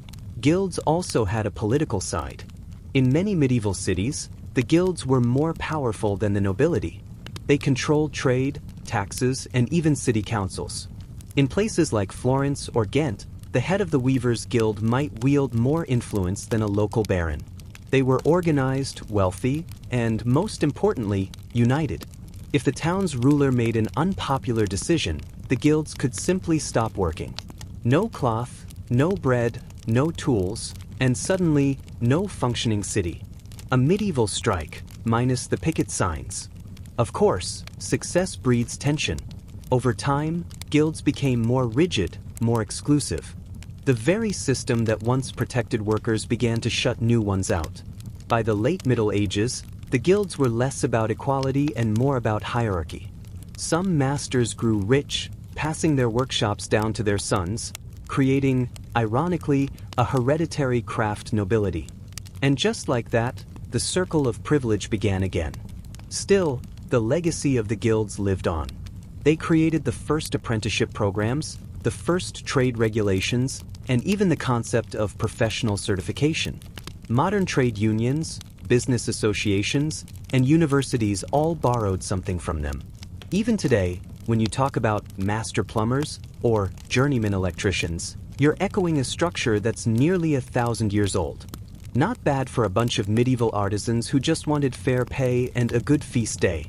Guilds also had a political side. In many medieval cities, the guilds were more powerful than the nobility. They controlled trade, taxes, and even city councils. In places like Florence or Ghent, the head of the Weavers' Guild might wield more influence than a local baron. They were organized, wealthy, and, most importantly, united. If the town's ruler made an unpopular decision, the guilds could simply stop working. No cloth, no bread, no tools, and suddenly, no functioning city. A medieval strike, minus the picket signs. Of course, success breeds tension. Over time, guilds became more rigid, more exclusive. The very system that once protected workers began to shut new ones out. By the late Middle Ages, the guilds were less about equality and more about hierarchy. Some masters grew rich, passing their workshops down to their sons, creating, ironically, a hereditary craft nobility. And just like that, the circle of privilege began again. Still, the legacy of the guilds lived on. They created the first apprenticeship programs, the first trade regulations, and even the concept of professional certification. Modern trade unions, business associations, and universities all borrowed something from them. Even today, when you talk about master plumbers or journeyman electricians, you're echoing a structure that's nearly 1,000 years old. Not bad for a bunch of medieval artisans who just wanted fair pay and a good feast day.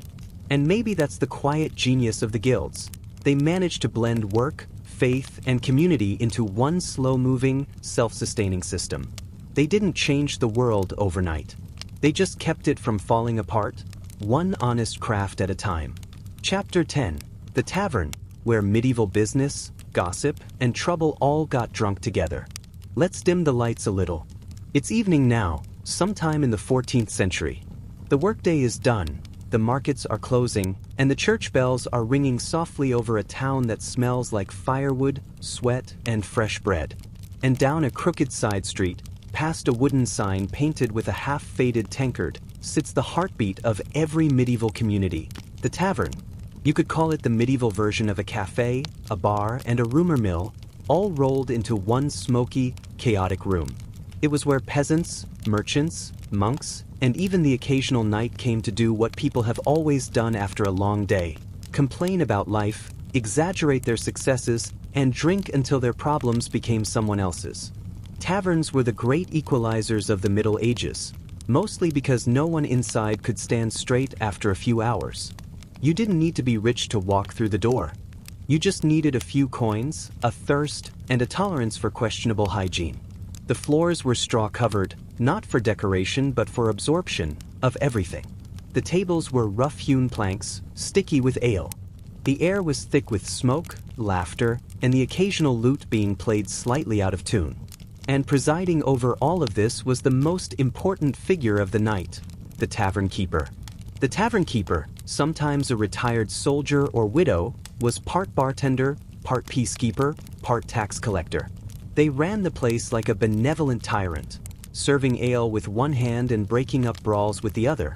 And maybe that's the quiet genius of the guilds. They managed to blend work, faith, and community into one slow-moving, self-sustaining system. They didn't change the world overnight. They just kept it from falling apart, one honest craft at a time. Chapter 10. The Tavern, where medieval business, gossip, and trouble all got drunk together. Let's dim the lights a little. It's evening now, sometime in the 14th century. The workday is done. The markets are closing, and the church bells are ringing softly over a town that smells like firewood, sweat, and fresh bread. And down a crooked side street, past a wooden sign painted with a half-faded tankard, sits the heartbeat of every medieval community, the tavern. You could call it the medieval version of a cafe, a bar, and a rumor mill, all rolled into one smoky, chaotic room. It was where peasants, merchants, monks, and even the occasional knight came to do what people have always done after a long day: complain about life, exaggerate their successes, and drink until their problems became someone else's. Taverns were the great equalizers of the Middle Ages, mostly because no one inside could stand straight after a few hours. You didn't need to be rich to walk through the door. You just needed a few coins, a thirst, and a tolerance for questionable hygiene. The floors were straw-covered, not for decoration but for absorption of everything. The tables were rough-hewn planks, sticky with ale. The air was thick with smoke, laughter, and the occasional lute being played slightly out of tune. And presiding over all of this was the most important figure of the night, the tavern keeper. The tavern keeper, sometimes a retired soldier or widow, was part bartender, part peacekeeper, part tax collector. They ran the place like a benevolent tyrant, serving ale with one hand and breaking up brawls with the other.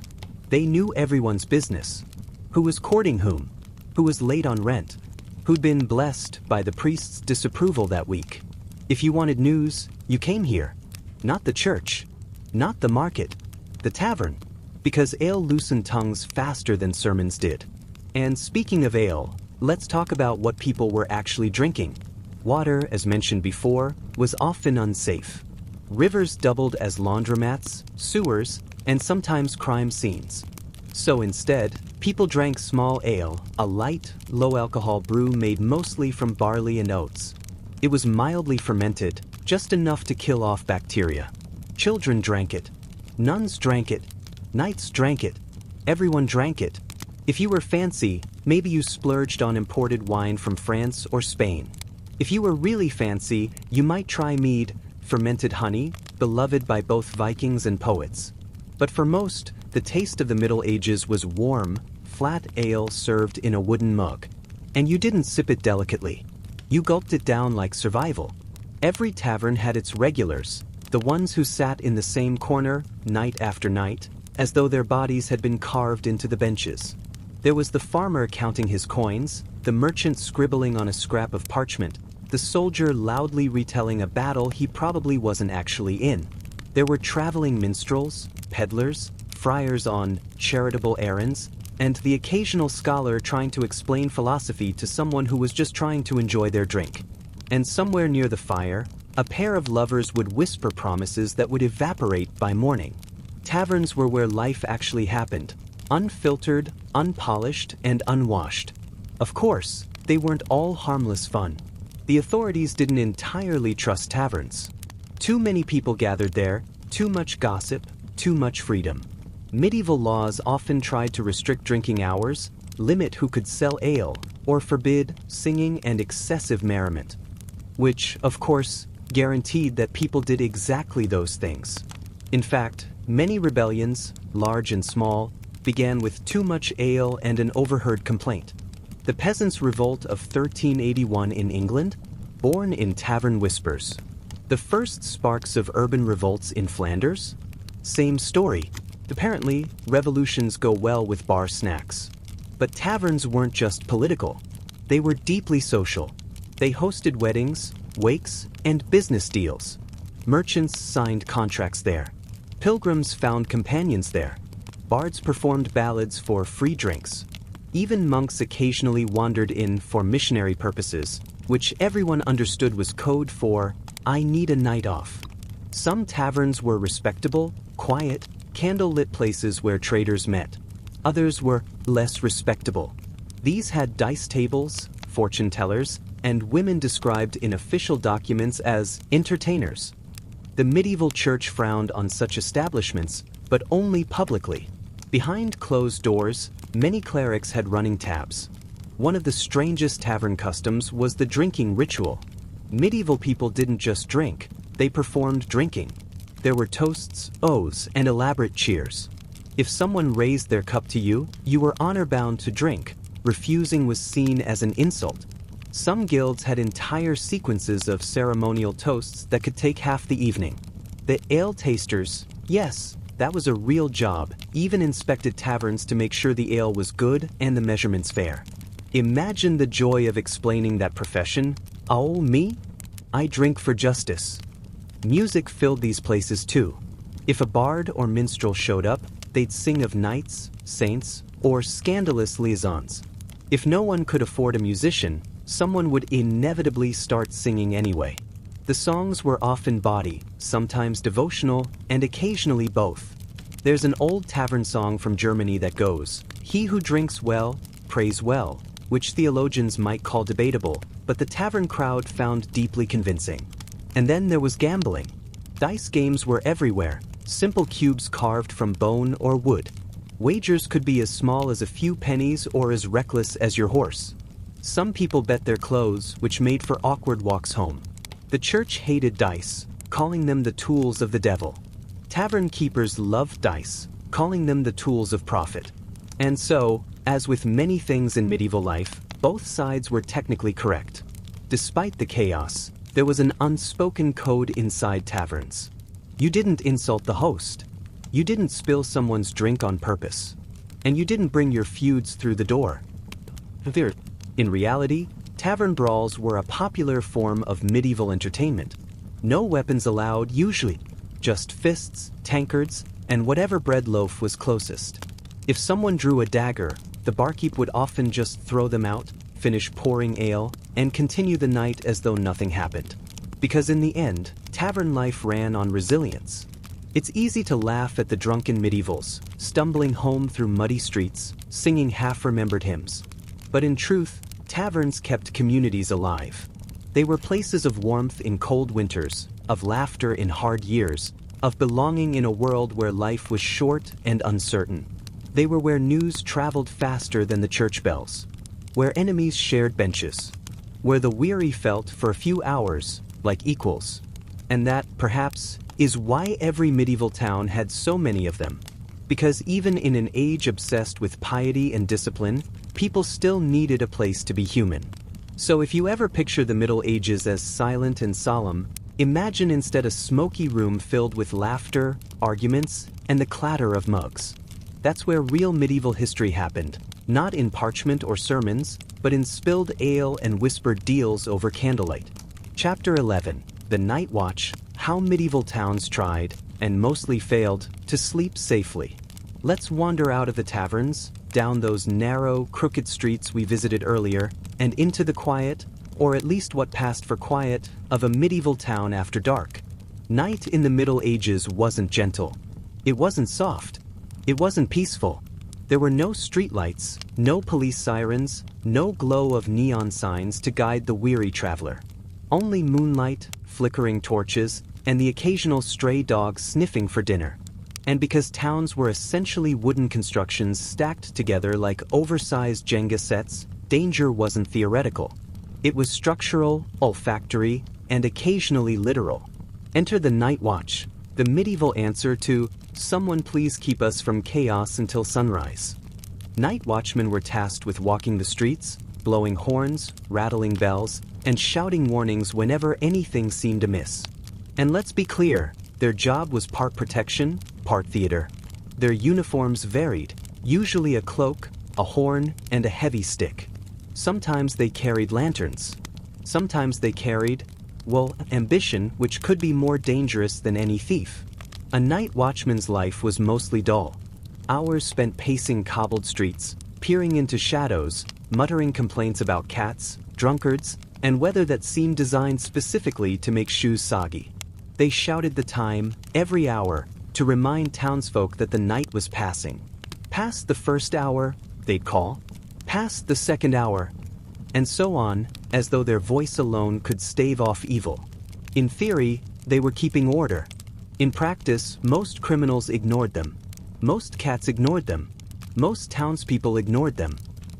They knew everyone's business. Who was courting whom? Who was late on rent? Who'd been blessed by the priest's disapproval that week? If you wanted news, you came here. Not the church. Not the market. The tavern. Because ale loosened tongues faster than sermons did. And speaking of ale, let's talk about what people were actually drinking. Water, as mentioned before, was often unsafe. Rivers doubled as laundromats, sewers, and sometimes crime scenes. So instead, people drank small ale, a light, low-alcohol brew made mostly from barley and oats. It was mildly fermented, just enough to kill off bacteria. Children drank it. Nuns drank it. Knights drank it. Everyone drank it. If you were fancy, maybe you splurged on imported wine from France or Spain. If you were really fancy, you might try mead, fermented honey, beloved by both Vikings and poets. But for most, the taste of the Middle Ages was warm, flat ale served in a wooden mug. And you didn't sip it delicately. You gulped it down like survival. Every tavern had its regulars, the ones who sat in the same corner, night after night, as though their bodies had been carved into the benches. There was the farmer counting his coins, the merchant scribbling on a scrap of parchment, the soldier loudly retelling a battle he probably wasn't actually in. There were traveling minstrels, peddlers, friars on charitable errands, and the occasional scholar trying to explain philosophy to someone who was just trying to enjoy their drink. And somewhere near the fire, a pair of lovers would whisper promises that would evaporate by morning. Taverns were where life actually happened, unfiltered, unpolished, and unwashed. Of course, they weren't all harmless fun. The authorities didn't entirely trust taverns. Too many people gathered there, too much gossip, too much freedom. Medieval laws often tried to restrict drinking hours, limit who could sell ale, or forbid singing and excessive merriment. Which, of course, guaranteed that people did exactly those things. In fact, many rebellions, large and small, began with too much ale and an overheard complaint. The Peasants' Revolt of 1381 in England, born in tavern whispers. The first sparks of urban revolts in Flanders? Same story. Apparently, revolutions go well with bar snacks. But taverns weren't just political. They were deeply social. They hosted weddings, wakes, and business deals. Merchants signed contracts there. Pilgrims found companions there. Bards performed ballads for free drinks. Even monks occasionally wandered in for missionary purposes, which everyone understood was code for, "I need a night off." Some taverns were respectable, quiet, candle-lit places where traders met. Others were less respectable. These had dice tables, fortune tellers, and women described in official documents as entertainers. The medieval church frowned on such establishments, but only publicly. Behind closed doors, many clerics had running tabs. One of the strangest tavern customs was the drinking ritual. Medieval people didn't just drink, they performed drinking. There were toasts, oaths, and elaborate cheers. If someone raised their cup to you, you were honor-bound to drink. Refusing was seen as an insult. Some guilds had entire sequences of ceremonial toasts that could take half the evening. The ale tasters, yes, That was a real job, even inspected taverns to make sure the ale was good and the measurements fair. Imagine the joy of explaining that profession. Oh, me? I drink for justice. Music filled these places too. If a bard or minstrel showed up, they'd sing of knights, saints, or scandalous liaisons. If no one could afford a musician, someone would inevitably start singing anyway. The songs were often bawdy, sometimes devotional, and occasionally both. There's an old tavern song from Germany that goes, "He who drinks well, prays well," which theologians might call debatable, but the tavern crowd found deeply convincing. And then there was gambling. Dice games were everywhere, simple cubes carved from bone or wood. Wagers could be as small as a few pennies or as reckless as your horse. Some people bet their clothes, which made for awkward walks home. The church hated dice, calling them the tools of the devil. Tavern keepers loved dice, calling them the tools of profit. And so, as with many things in medieval life, both sides were technically correct. Despite the chaos, there was an unspoken code inside taverns. You didn't insult the host. You didn't spill someone's drink on purpose. And you didn't bring your feuds through the door. In reality, tavern brawls were a popular form of medieval entertainment. No weapons allowed usually, just fists, tankards, and whatever bread loaf was closest. If someone drew a dagger, the barkeep would often just throw them out, finish pouring ale, and continue the night as though nothing happened. Because in the end, tavern life ran on resilience. It's easy to laugh at the drunken medievals, stumbling home through muddy streets, singing half-remembered hymns. But in truth, taverns kept communities alive. They were places of warmth in cold winters, of laughter in hard years, of belonging in a world where life was short and uncertain. They were where news traveled faster than the church bells, where enemies shared benches, where the weary felt for a few hours like equals. And that, perhaps, is why every medieval town had so many of them. Because even in an age obsessed with piety and discipline, people still needed a place to be human. So if you ever picture the Middle Ages as silent and solemn, imagine instead a smoky room filled with laughter, arguments, and the clatter of mugs. That's where real medieval history happened, not in parchment or sermons, but in spilled ale and whispered deals over candlelight. Chapter 11, The Night Watch, How Medieval Towns Tried, and Mostly Failed, to Sleep Safely. Let's wander out of the taverns, down those narrow, crooked streets we visited earlier, and into the quiet, or at least what passed for quiet, of a medieval town after dark. Night in the Middle Ages wasn't gentle. It wasn't soft. It wasn't peaceful. There were no streetlights, no police sirens, no glow of neon signs to guide the weary traveler. Only moonlight, flickering torches, and the occasional stray dog sniffing for dinner. And because towns were essentially wooden constructions stacked together like oversized Jenga sets, danger wasn't theoretical. It was structural, olfactory, and occasionally literal. Enter the Night Watch, the medieval answer to "Someone please keep us from chaos until sunrise." Night watchmen were tasked with walking the streets, blowing horns, rattling bells, and shouting warnings whenever anything seemed amiss. And let's be clear, their job was part protection, part theater. Their uniforms varied, usually a cloak, a horn, and a heavy stick. Sometimes they carried lanterns. Sometimes they carried, well, ambition, which could be more dangerous than any thief. A night watchman's life was mostly dull. Hours spent pacing cobbled streets, peering into shadows, muttering complaints about cats, drunkards, and weather that seemed designed specifically to make shoes soggy. They shouted the time, every hour, to remind townsfolk that the night was passing. Past the first hour, they'd call. Past the second hour. And so on, as though their voice alone could stave off evil. In theory, they were keeping order. In practice, most criminals ignored them. Most cats ignored them. Most townspeople ignored them.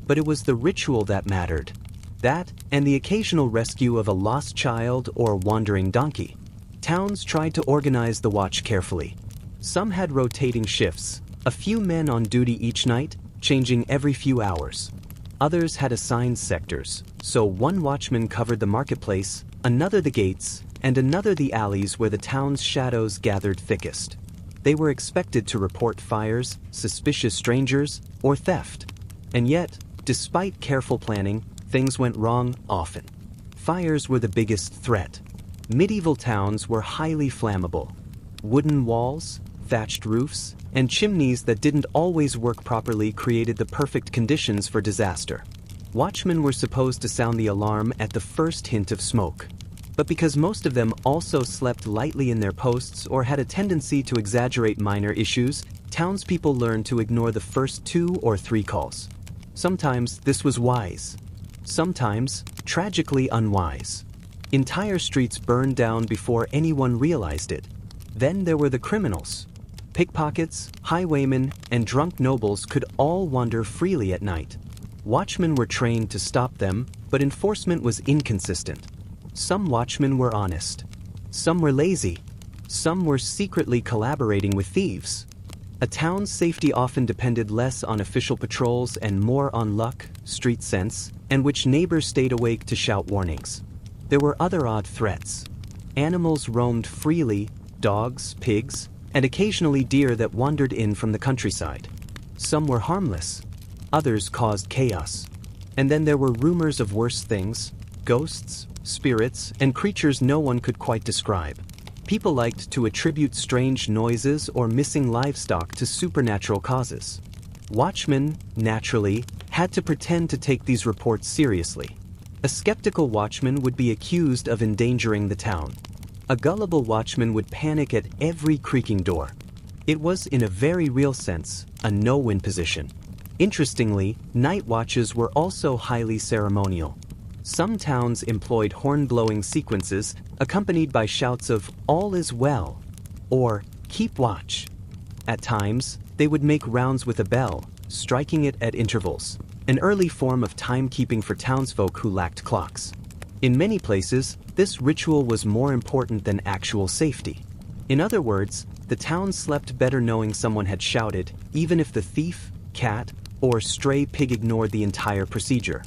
But it was the ritual that mattered. That, and the occasional rescue of a lost child or wandering donkey. Towns tried to organize the watch carefully. Some had rotating shifts, a few men on duty each night, changing every few hours. Others had assigned sectors, so one watchman covered the marketplace, another the gates, and another the alleys where the town's shadows gathered thickest. They were expected to report fires, suspicious strangers, or theft. And yet, despite careful planning, things went wrong often. Fires were the biggest threat. Medieval towns were highly flammable. Wooden walls, thatched roofs, and chimneys that didn't always work properly created the perfect conditions for disaster. Watchmen were supposed to sound the alarm at the first hint of smoke. But because most of them also slept lightly in their posts or had a tendency to exaggerate minor issues, townspeople learned to ignore the first 2 or 3 calls. Sometimes this was wise. Sometimes, tragically unwise. Entire streets burned down before anyone realized it. Then there were the criminals. Pickpockets, highwaymen, and drunk nobles could all wander freely at night. Watchmen were trained to stop them, but enforcement was inconsistent. Some watchmen were honest. Some were lazy. Some were secretly collaborating with thieves. A town's safety often depended less on official patrols and more on luck, street sense, and which neighbors stayed awake to shout warnings. There were other odd threats. Animals roamed freely, dogs, pigs, and occasionally deer that wandered in from the countryside. Some were harmless. Others caused chaos. And then there were rumors of worse things, ghosts, spirits, and creatures no one could quite describe. People liked to attribute strange noises or missing livestock to supernatural causes. Watchmen, naturally, had to pretend to take these reports seriously. A skeptical watchman would be accused of endangering the town. A gullible watchman would panic at every creaking door. It was, in a very real sense, a no-win position. Interestingly, night watches were also highly ceremonial. Some towns employed horn-blowing sequences accompanied by shouts of "all is well" or "keep watch." At times, they would make rounds with a bell, striking it at intervals, an early form of timekeeping for townsfolk who lacked clocks. In many places, this ritual was more important than actual safety. In other words, the town slept better knowing someone had shouted, even if the thief, cat, or stray pig ignored the entire procedure.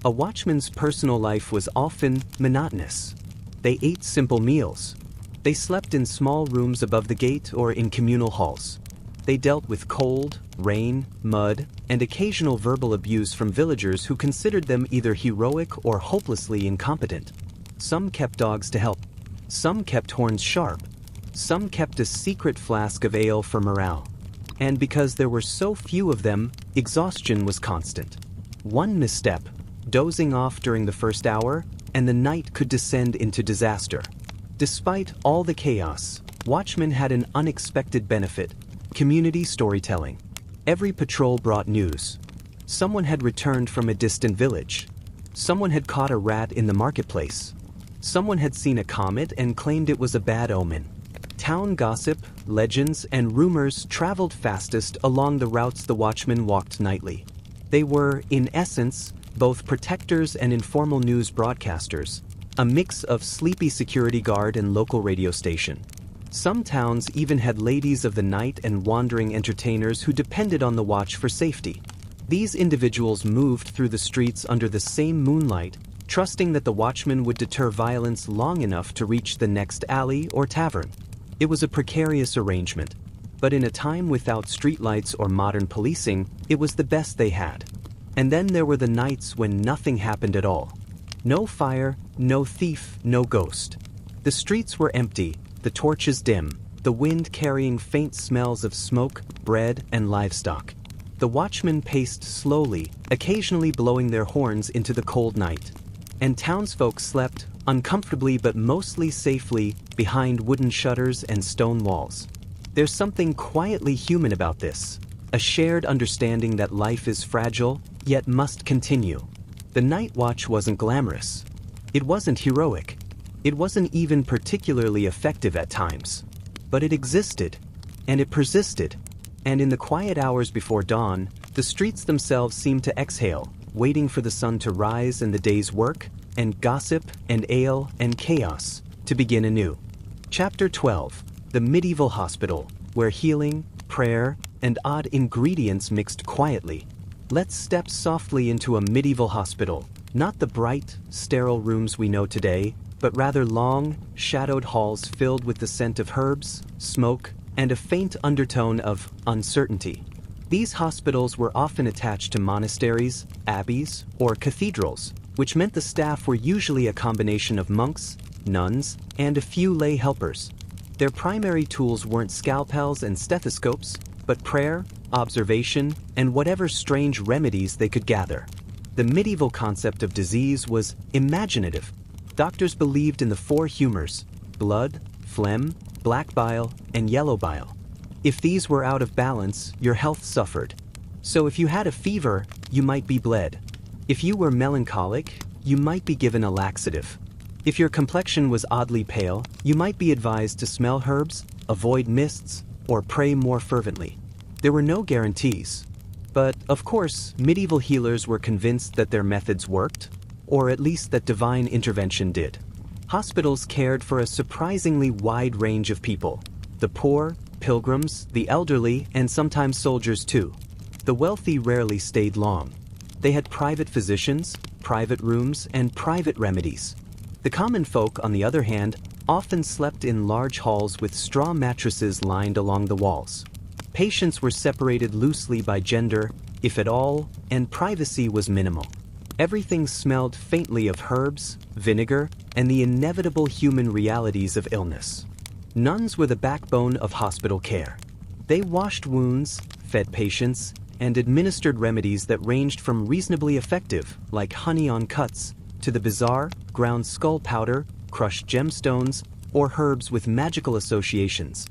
A watchman's personal life was often monotonous. They ate simple meals. They slept in small rooms above the gate or in communal halls. They dealt with cold, rain, mud, and occasional verbal abuse from villagers who considered them either heroic or hopelessly incompetent. Some kept dogs to help. Some kept horns sharp. Some kept a secret flask of ale for morale. And because there were so few of them, exhaustion was constant. One misstep, dozing off during the first hour, and the night could descend into disaster. Despite all the chaos, watchmen had an unexpected benefit: community storytelling. Every patrol brought news. Someone had returned from a distant village. Someone had caught a rat in the marketplace. Someone had seen a comet and claimed it was a bad omen. Town gossip, legends, and rumors traveled fastest along the routes the watchmen walked nightly. They were, in essence, both protectors and informal news broadcasters, a mix of sleepy security guard and local radio station. Some towns even had ladies of the night and wandering entertainers who depended on the watch for safety. These individuals moved through the streets under the same moonlight, trusting that the watchman would deter violence long enough to reach the next alley or tavern. It was a precarious arrangement, but in a time without streetlights or modern policing, it was the best they had. And then there were the nights when nothing happened at all. No fire, no thief, no ghost. The streets were empty, the torches dim, the wind carrying faint smells of smoke, bread, and livestock. The watchmen paced slowly, occasionally blowing their horns into the cold night. And townsfolk slept, uncomfortably but mostly safely, behind wooden shutters and stone walls. There's something quietly human about this, a shared understanding that life is fragile, yet must continue. The night watch wasn't glamorous. It wasn't heroic. It wasn't even particularly effective at times. But it existed, and it persisted. And in the quiet hours before dawn, the streets themselves seemed to exhale, waiting for the sun to rise and the day's work, and gossip, and ale, and chaos to begin anew. Chapter 12. The Medieval Hospital, where healing, prayer, and odd ingredients mixed quietly. Let's step softly into a medieval hospital, not the bright, sterile rooms we know today, but rather long, shadowed halls filled with the scent of herbs, smoke, and a faint undertone of uncertainty. These hospitals were often attached to monasteries, abbeys, or cathedrals, which meant the staff were usually a combination of monks, nuns, and a few lay helpers. Their primary tools weren't scalpels and stethoscopes, but prayer, observation, and whatever strange remedies they could gather. The medieval concept of disease was imaginative. Doctors believed in the four humors: blood, phlegm, black bile, and yellow bile. If these were out of balance, your health suffered. So if you had a fever, you might be bled. If you were melancholic, you might be given a laxative. If your complexion was oddly pale, you might be advised to smell herbs, avoid mists, or pray more fervently. There were no guarantees. But, of course, medieval healers were convinced that their methods worked, or at least that divine intervention did. Hospitals cared for a surprisingly wide range of people: the poor, pilgrims, the elderly, and sometimes soldiers too. The wealthy rarely stayed long. They had private physicians, private rooms, and private remedies. The common folk, on the other hand, often slept in large halls with straw mattresses lined along the walls. Patients were separated loosely by gender, if at all, and privacy was minimal. Everything smelled faintly of herbs, vinegar, and the inevitable human realities of illness. Nuns were the backbone of hospital care. They washed wounds, fed patients, and administered remedies that ranged from reasonably effective, like honey on cuts, to the bizarre, ground skull powder, crushed gemstones, or herbs with magical associations.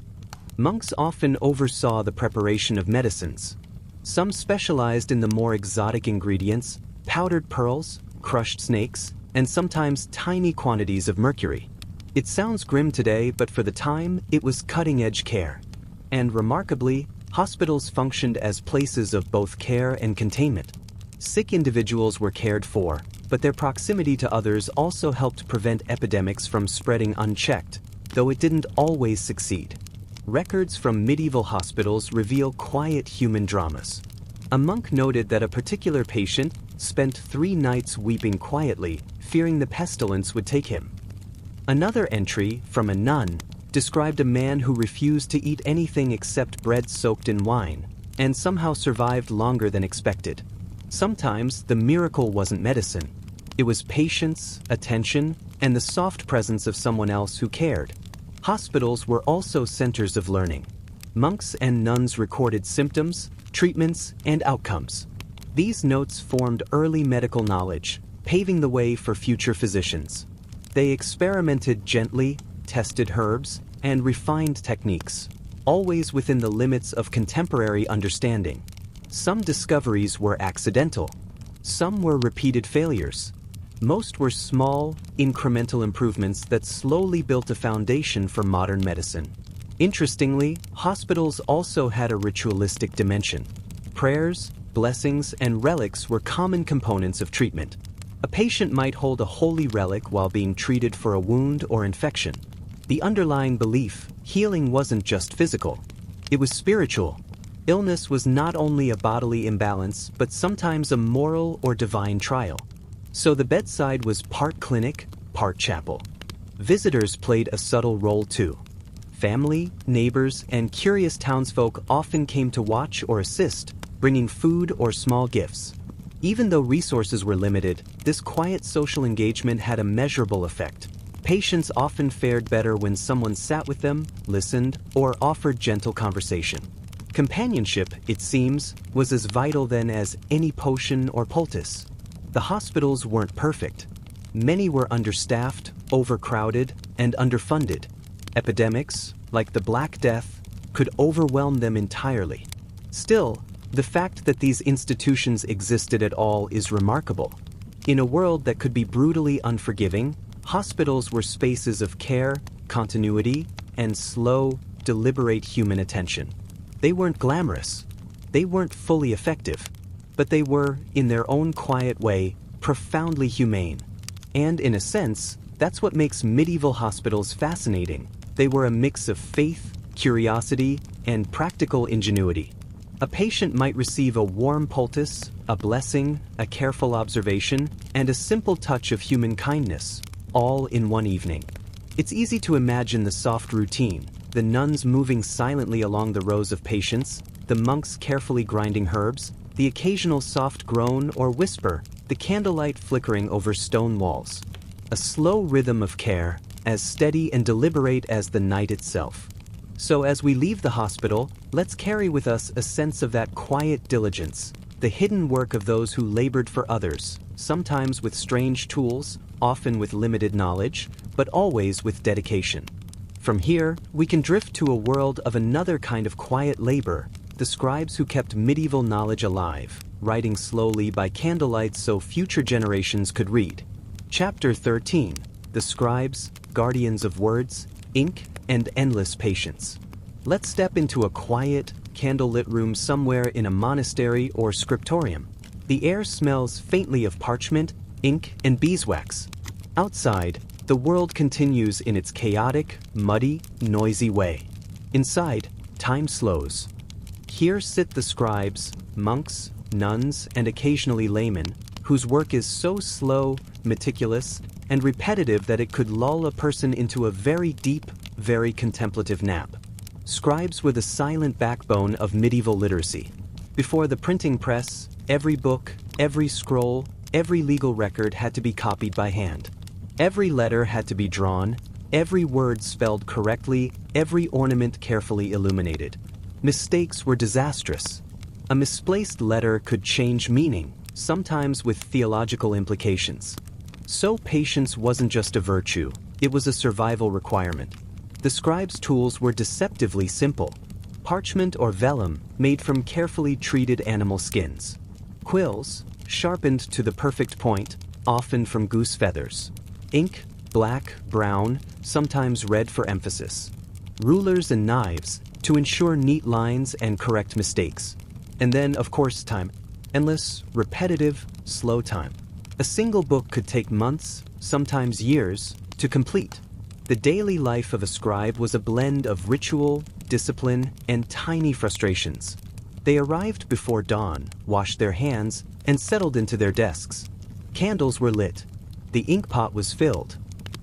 Monks often oversaw the preparation of medicines. Some specialized in the more exotic ingredients: powdered pearls, crushed snakes, and sometimes tiny quantities of mercury. It sounds grim today, but for the time, it was cutting-edge care. And remarkably, hospitals functioned as places of both care and containment. Sick individuals were cared for, but their proximity to others also helped prevent epidemics from spreading unchecked, though it didn't always succeed. Records from medieval hospitals reveal quiet human dramas. A monk noted that a particular patient spent 3 nights weeping quietly, fearing the pestilence would take him. Another entry, from a nun, described a man who refused to eat anything except bread soaked in wine, and somehow survived longer than expected. Sometimes the miracle wasn't medicine. It was patience, attention, and the soft presence of someone else who cared. Hospitals were also centers of learning. Monks and nuns recorded symptoms, treatments, and outcomes. These notes formed early medical knowledge, paving the way for future physicians. They experimented gently, tested herbs, and refined techniques, always within the limits of contemporary understanding. Some discoveries were accidental. Some were repeated failures. Most were small, incremental improvements that slowly built a foundation for modern medicine. Interestingly, hospitals also had a ritualistic dimension. Prayers, blessings, and relics were common components of treatment. A patient might hold a holy relic while being treated for a wound or infection. The underlying belief: healing wasn't just physical. It was spiritual. Illness was not only a bodily imbalance, but sometimes a moral or divine trial. So the bedside was part clinic, part chapel. Visitors played a subtle role too. Family, neighbors, and curious townsfolk often came to watch or assist, bringing food or small gifts. Even though resources were limited, this quiet social engagement had a measurable effect. Patients often fared better when someone sat with them, listened, or offered gentle conversation. Companionship, it seems, was as vital then as any potion or poultice. The hospitals weren't perfect. Many were understaffed, overcrowded, and underfunded. Epidemics, like the Black Death, could overwhelm them entirely. Still, the fact that these institutions existed at all is remarkable. In a world that could be brutally unforgiving, hospitals were spaces of care, continuity, and slow, deliberate human attention. They weren't glamorous. They weren't fully effective. But they were, in their own quiet way, profoundly humane. And in a sense, that's what makes medieval hospitals fascinating. They were a mix of faith, curiosity, and practical ingenuity. A patient might receive a warm poultice, a blessing, a careful observation, and a simple touch of human kindness, all in one evening. It's easy to imagine the soft routine, the nuns moving silently along the rows of patients, the monks carefully grinding herbs, the occasional soft groan or whisper, the candlelight flickering over stone walls. A slow rhythm of care, as steady and deliberate as the night itself. So as we leave the hospital, let's carry with us a sense of that quiet diligence, the hidden work of those who labored for others, sometimes with strange tools, often with limited knowledge, but always with dedication. From here, we can drift to a world of another kind of quiet labor, the scribes who kept medieval knowledge alive, writing slowly by candlelight so future generations could read. Chapter 13. The Scribes, Guardians of Words, Ink, and Endless Patience. Let's step into a quiet, candlelit room somewhere in a monastery or scriptorium. The air smells faintly of parchment, ink, and beeswax. Outside, the world continues in its chaotic, muddy, noisy way. Inside, time slows. Here sit the scribes, monks, nuns, and occasionally laymen, whose work is so slow, meticulous, and repetitive that it could lull a person into a very deep, very contemplative nap. Scribes were the silent backbone of medieval literacy. Before the printing press, every book, every scroll, every legal record had to be copied by hand. Every letter had to be drawn, every word spelled correctly, every ornament carefully illuminated. Mistakes were disastrous. A misplaced letter could change meaning, sometimes with theological implications. So patience wasn't just a virtue, it was a survival requirement. The scribes' tools were deceptively simple. Parchment or vellum made from carefully treated animal skins. Quills, sharpened to the perfect point, often from goose feathers. Ink, black, brown, sometimes red for emphasis. Rulers and knives, to ensure neat lines and correct mistakes. And then, of course, time. Endless, repetitive, slow time. A single book could take months, sometimes years, to complete. The daily life of a scribe was a blend of ritual, discipline, and tiny frustrations. They arrived before dawn, washed their hands, and settled into their desks. Candles were lit. The ink pot was filled.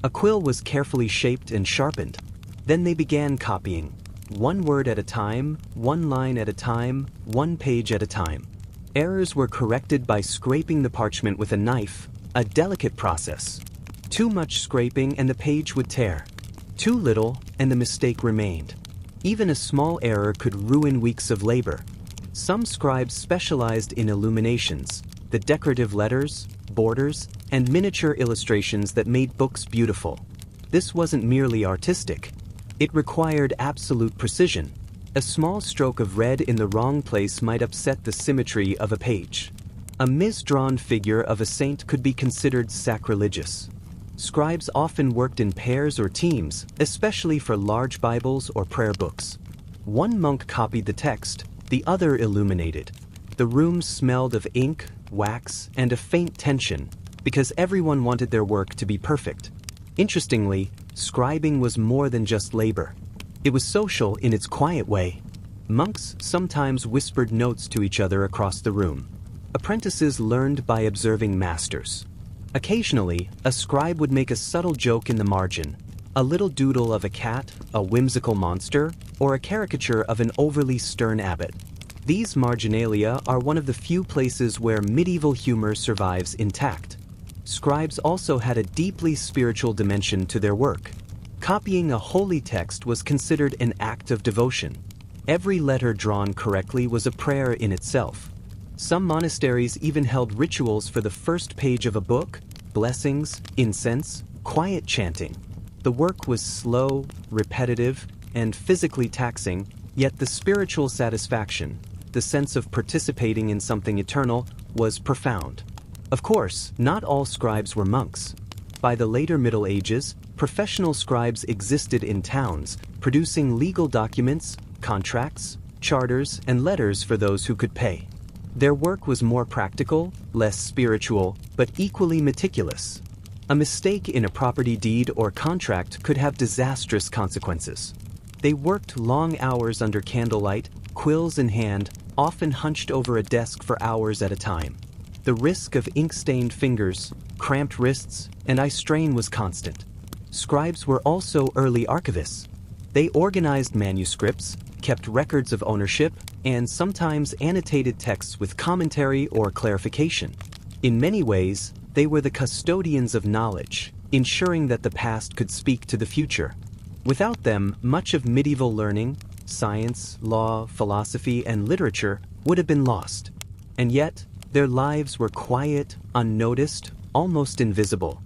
A quill was carefully shaped and sharpened. Then they began copying. One word at a time, one line at a time, one page at a time. Errors were corrected by scraping the parchment with a knife, a delicate process. Too much scraping and the page would tear. Too little and the mistake remained. Even a small error could ruin weeks of labor. Some scribes specialized in illuminations, the decorative letters, borders, and miniature illustrations that made books beautiful. This wasn't merely artistic. It required absolute precision. A small stroke of red in the wrong place might upset the symmetry of a page. A misdrawn figure of a saint could be considered sacrilegious. Scribes often worked in pairs or teams, especially for large Bibles or prayer books. One monk copied the text, the other illuminated. The room smelled of ink, wax, and a faint tension, because everyone wanted their work to be perfect. Interestingly, scribing was more than just labor. It was social in its quiet way. Monks sometimes whispered notes to each other across the room. Apprentices learned by observing masters. Occasionally, a scribe would make a subtle joke in the margin, a little doodle of a cat, a whimsical monster, or a caricature of an overly stern abbot. These marginalia are one of the few places where medieval humor survives intact. Scribes also had a deeply spiritual dimension to their work. Copying a holy text was considered an act of devotion. Every letter drawn correctly was a prayer in itself. Some monasteries even held rituals for the first page of a book, blessings, incense, quiet chanting. The work was slow, repetitive, and physically taxing, yet the spiritual satisfaction, the sense of participating in something eternal, was profound. Of course, not all scribes were monks. By the later Middle Ages, professional scribes existed in towns, producing legal documents, contracts, charters, and letters for those who could pay. Their work was more practical, less spiritual, but equally meticulous. A mistake in a property deed or contract could have disastrous consequences. They worked long hours under candlelight, quills in hand, often hunched over a desk for hours at a time. The risk of ink-stained fingers, cramped wrists, and eye strain was constant. Scribes were also early archivists. They organized manuscripts, kept records of ownership, and sometimes annotated texts with commentary or clarification. In many ways, they were the custodians of knowledge, ensuring that the past could speak to the future. Without them, much of medieval learning, science, law, philosophy, and literature would have been lost. And yet, their lives were quiet, unnoticed, almost invisible.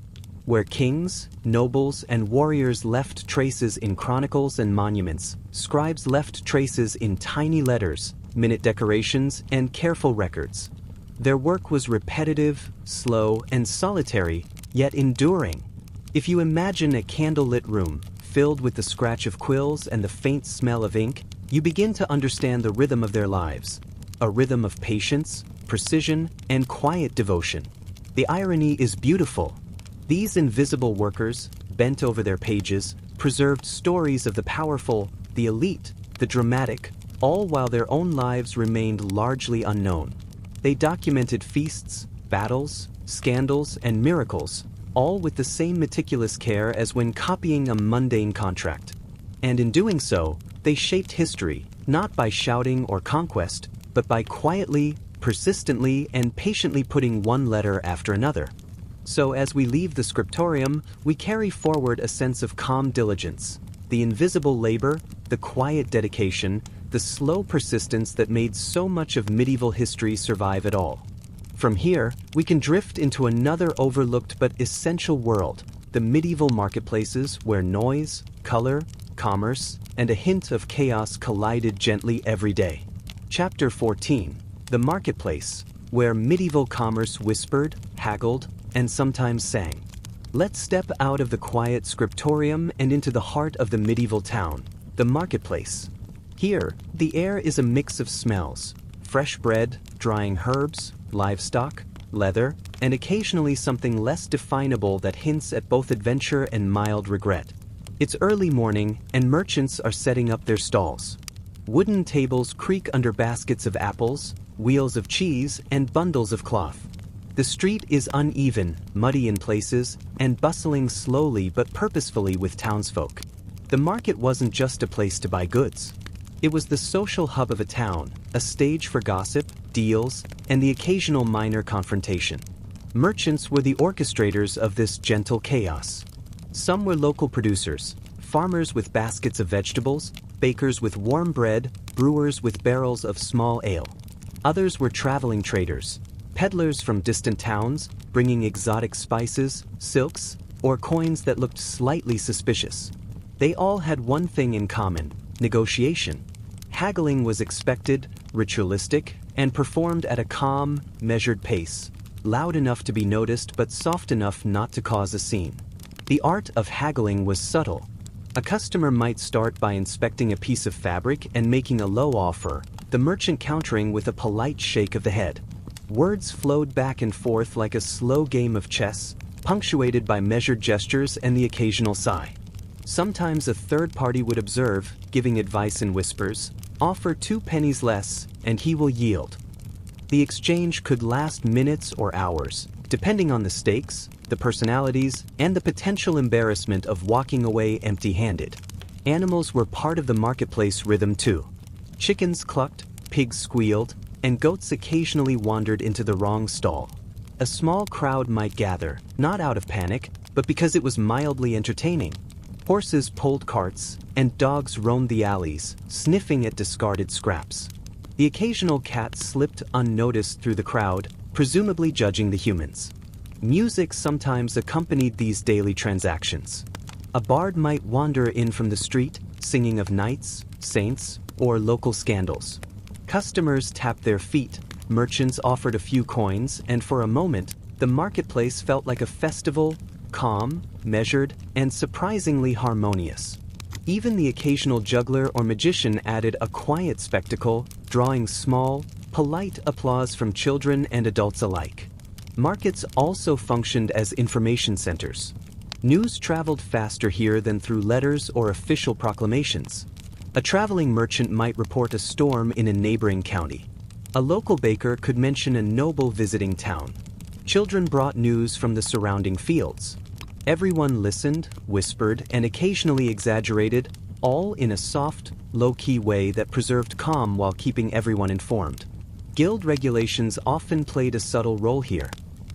Where kings, nobles, and warriors left traces in chronicles and monuments, scribes left traces in tiny letters, minute decorations, and careful records. Their work was repetitive, slow, and solitary, yet enduring. If you imagine a candlelit room, filled with the scratch of quills and the faint smell of ink, you begin to understand the rhythm of their lives. A rhythm of patience, precision, and quiet devotion. The irony is beautiful. These invisible workers, bent over their pages, preserved stories of the powerful, the elite, the dramatic, all while their own lives remained largely unknown. They documented feasts, battles, scandals, and miracles, all with the same meticulous care as when copying a mundane contract. And in doing so, they shaped history, not by shouting or conquest, but by quietly, persistently, and patiently putting one letter after another. So as we leave the scriptorium, we carry forward a sense of calm diligence, the invisible labor, the quiet dedication, the slow persistence that made so much of medieval history survive at all. From here, we can drift into another overlooked but essential world, the medieval marketplaces where noise, color, commerce, and a hint of chaos collided gently every day. Chapter 14, The Marketplace, where medieval commerce whispered, haggled, and sometimes sang. Let's step out of the quiet scriptorium and into the heart of the medieval town, the marketplace. Here, the air is a mix of smells: fresh bread, drying herbs, livestock, leather, and occasionally something less definable that hints at both adventure and mild regret. It's early morning, and merchants are setting up their stalls. Wooden tables creak under baskets of apples, wheels of cheese, and bundles of cloth. The street is uneven, muddy in places, and bustling slowly but purposefully with townsfolk. The market wasn't just a place to buy goods. It was the social hub of a town, a stage for gossip, deals, and the occasional minor confrontation. Merchants were the orchestrators of this gentle chaos. Some were local producers, farmers with baskets of vegetables, bakers with warm bread, brewers with barrels of small ale. Others were traveling traders, peddlers from distant towns, bringing exotic spices, silks, or coins that looked slightly suspicious. They all had one thing in common: negotiation. Haggling was expected, ritualistic, and performed at a calm, measured pace, loud enough to be noticed but soft enough not to cause a scene. The art of haggling was subtle. A customer might start by inspecting a piece of fabric and making a low offer, the merchant countering with a polite shake of the head. Words flowed back and forth like a slow game of chess, punctuated by measured gestures and the occasional sigh. Sometimes a third party would observe, giving advice in whispers, offer 2 pennies less, and he will yield. The exchange could last minutes or hours, depending on the stakes, the personalities, and the potential embarrassment of walking away empty-handed. Animals were part of the marketplace rhythm too. Chickens clucked, pigs squealed, and goats occasionally wandered into the wrong stall. A small crowd might gather, not out of panic, but because it was mildly entertaining. Horses pulled carts, and dogs roamed the alleys, sniffing at discarded scraps. The occasional cat slipped unnoticed through the crowd, presumably judging the humans. Music sometimes accompanied these daily transactions. A bard might wander in from the street, singing of knights, saints, or local scandals. Customers tapped their feet, merchants offered a few coins, and for a moment, the marketplace felt like a festival, calm, measured, and surprisingly harmonious. Even the occasional juggler or magician added a quiet spectacle, drawing small, polite applause from children and adults alike. Markets also functioned as information centers. News traveled faster here than through letters or official proclamations. A traveling merchant might report a storm in a neighboring county. A local baker could mention a noble visiting town. Children brought news from the surrounding fields. Everyone listened, whispered, and occasionally exaggerated, all in a soft, low-key way that preserved calm while keeping everyone informed. Guild regulations often played a subtle role here.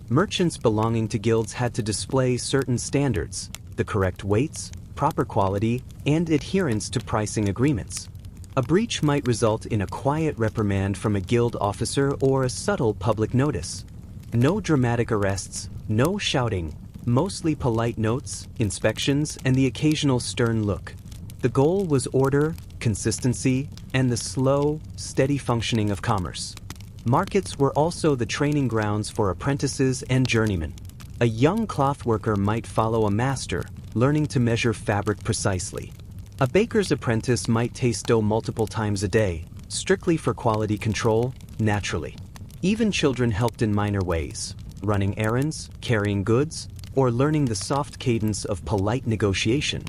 Merchants belonging to guilds had to display certain standards, the correct weights, proper quality, and adherence to pricing agreements. A breach might result in a quiet reprimand from a guild officer or a subtle public notice. No dramatic arrests, no shouting, mostly polite notes, inspections, and the occasional stern look. The goal was order, consistency, and the slow, steady functioning of commerce. Markets were also the training grounds for apprentices and journeymen. A young cloth worker might follow a master, learning to measure fabric precisely. A baker's apprentice might taste dough multiple times a day, strictly for quality control, naturally. Even children helped in minor ways, running errands, carrying goods, or learning the soft cadence of polite negotiation.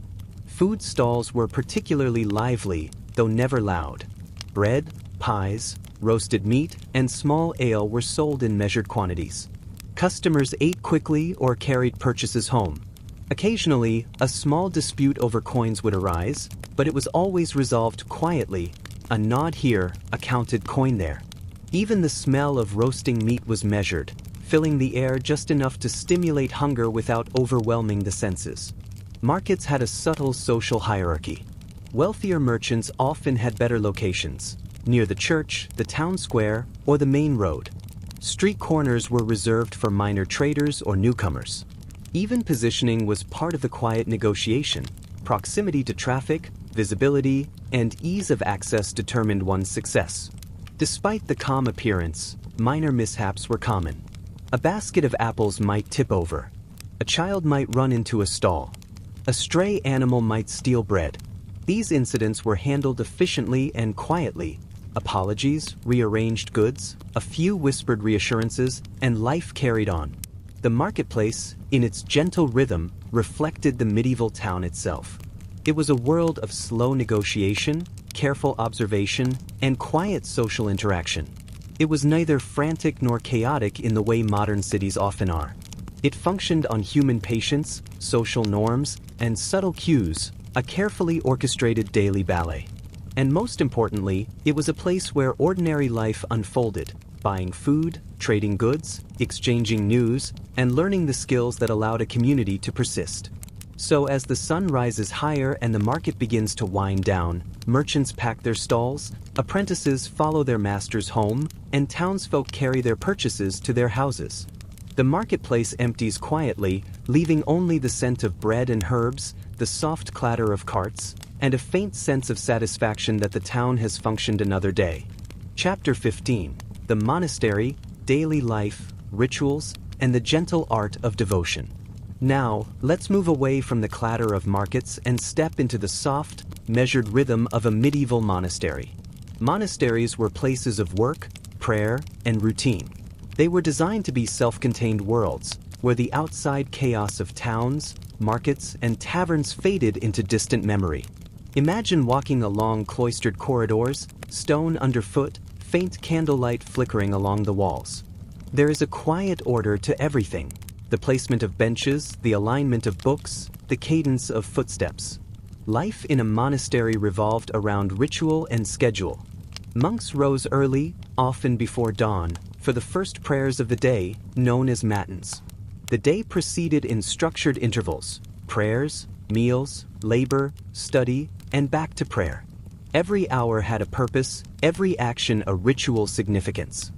Food stalls were particularly lively, though never loud. Bread, pies, roasted meat, and small ale were sold in measured quantities. Customers ate quickly or carried purchases home. Occasionally, a small dispute over coins would arise, but it was always resolved quietly, a nod here, a counted coin there. Even the smell of roasting meat was measured, filling the air just enough to stimulate hunger without overwhelming the senses. Markets had a subtle social hierarchy. Wealthier merchants often had better locations, near the church, the town square, or the main road. Street corners were reserved for minor traders or newcomers. Even positioning was part of the quiet negotiation. Proximity to traffic, visibility, and ease of access determined one's success. Despite the calm appearance, minor mishaps were common. A basket of apples might tip over. A child might run into a stall. A stray animal might steal bread. These incidents were handled efficiently and quietly. Apologies, rearranged goods, a few whispered reassurances, and life carried on. The marketplace, in its gentle rhythm, reflected the medieval town itself. It was a world of slow negotiation, careful observation, and quiet social interaction. It was neither frantic nor chaotic in the way modern cities often are. It functioned on human patience, social norms, and subtle cues, a carefully orchestrated daily ballet. And most importantly, it was a place where ordinary life unfolded, buying food, trading goods, exchanging news, and learning the skills that allowed a community to persist. So as the sun rises higher and the market begins to wind down, merchants pack their stalls, apprentices follow their masters home, and townsfolk carry their purchases to their houses. The marketplace empties quietly, leaving only the scent of bread and herbs, the soft clatter of carts, and a faint sense of satisfaction that the town has functioned another day. Chapter 15: The Monastery, Daily Life, Rituals, and the Gentle Art of Devotion. Now, let's move away from the clatter of markets and step into the soft, measured rhythm of a medieval monastery. Monasteries were places of work, prayer, and routine. They were designed to be self-contained worlds, where the outside chaos of towns, markets, and taverns faded into distant memory. Imagine walking along cloistered corridors, stone underfoot, faint candlelight flickering along the walls. There is a quiet order to everything. The placement of benches, the alignment of books, the cadence of footsteps. Life in a monastery revolved around ritual and schedule. Monks rose early, often before dawn, for the first prayers of the day, known as matins. The day proceeded in structured intervals: prayers, meals, labor, study, and back to prayer. Every hour had a purpose, every action a ritual significance.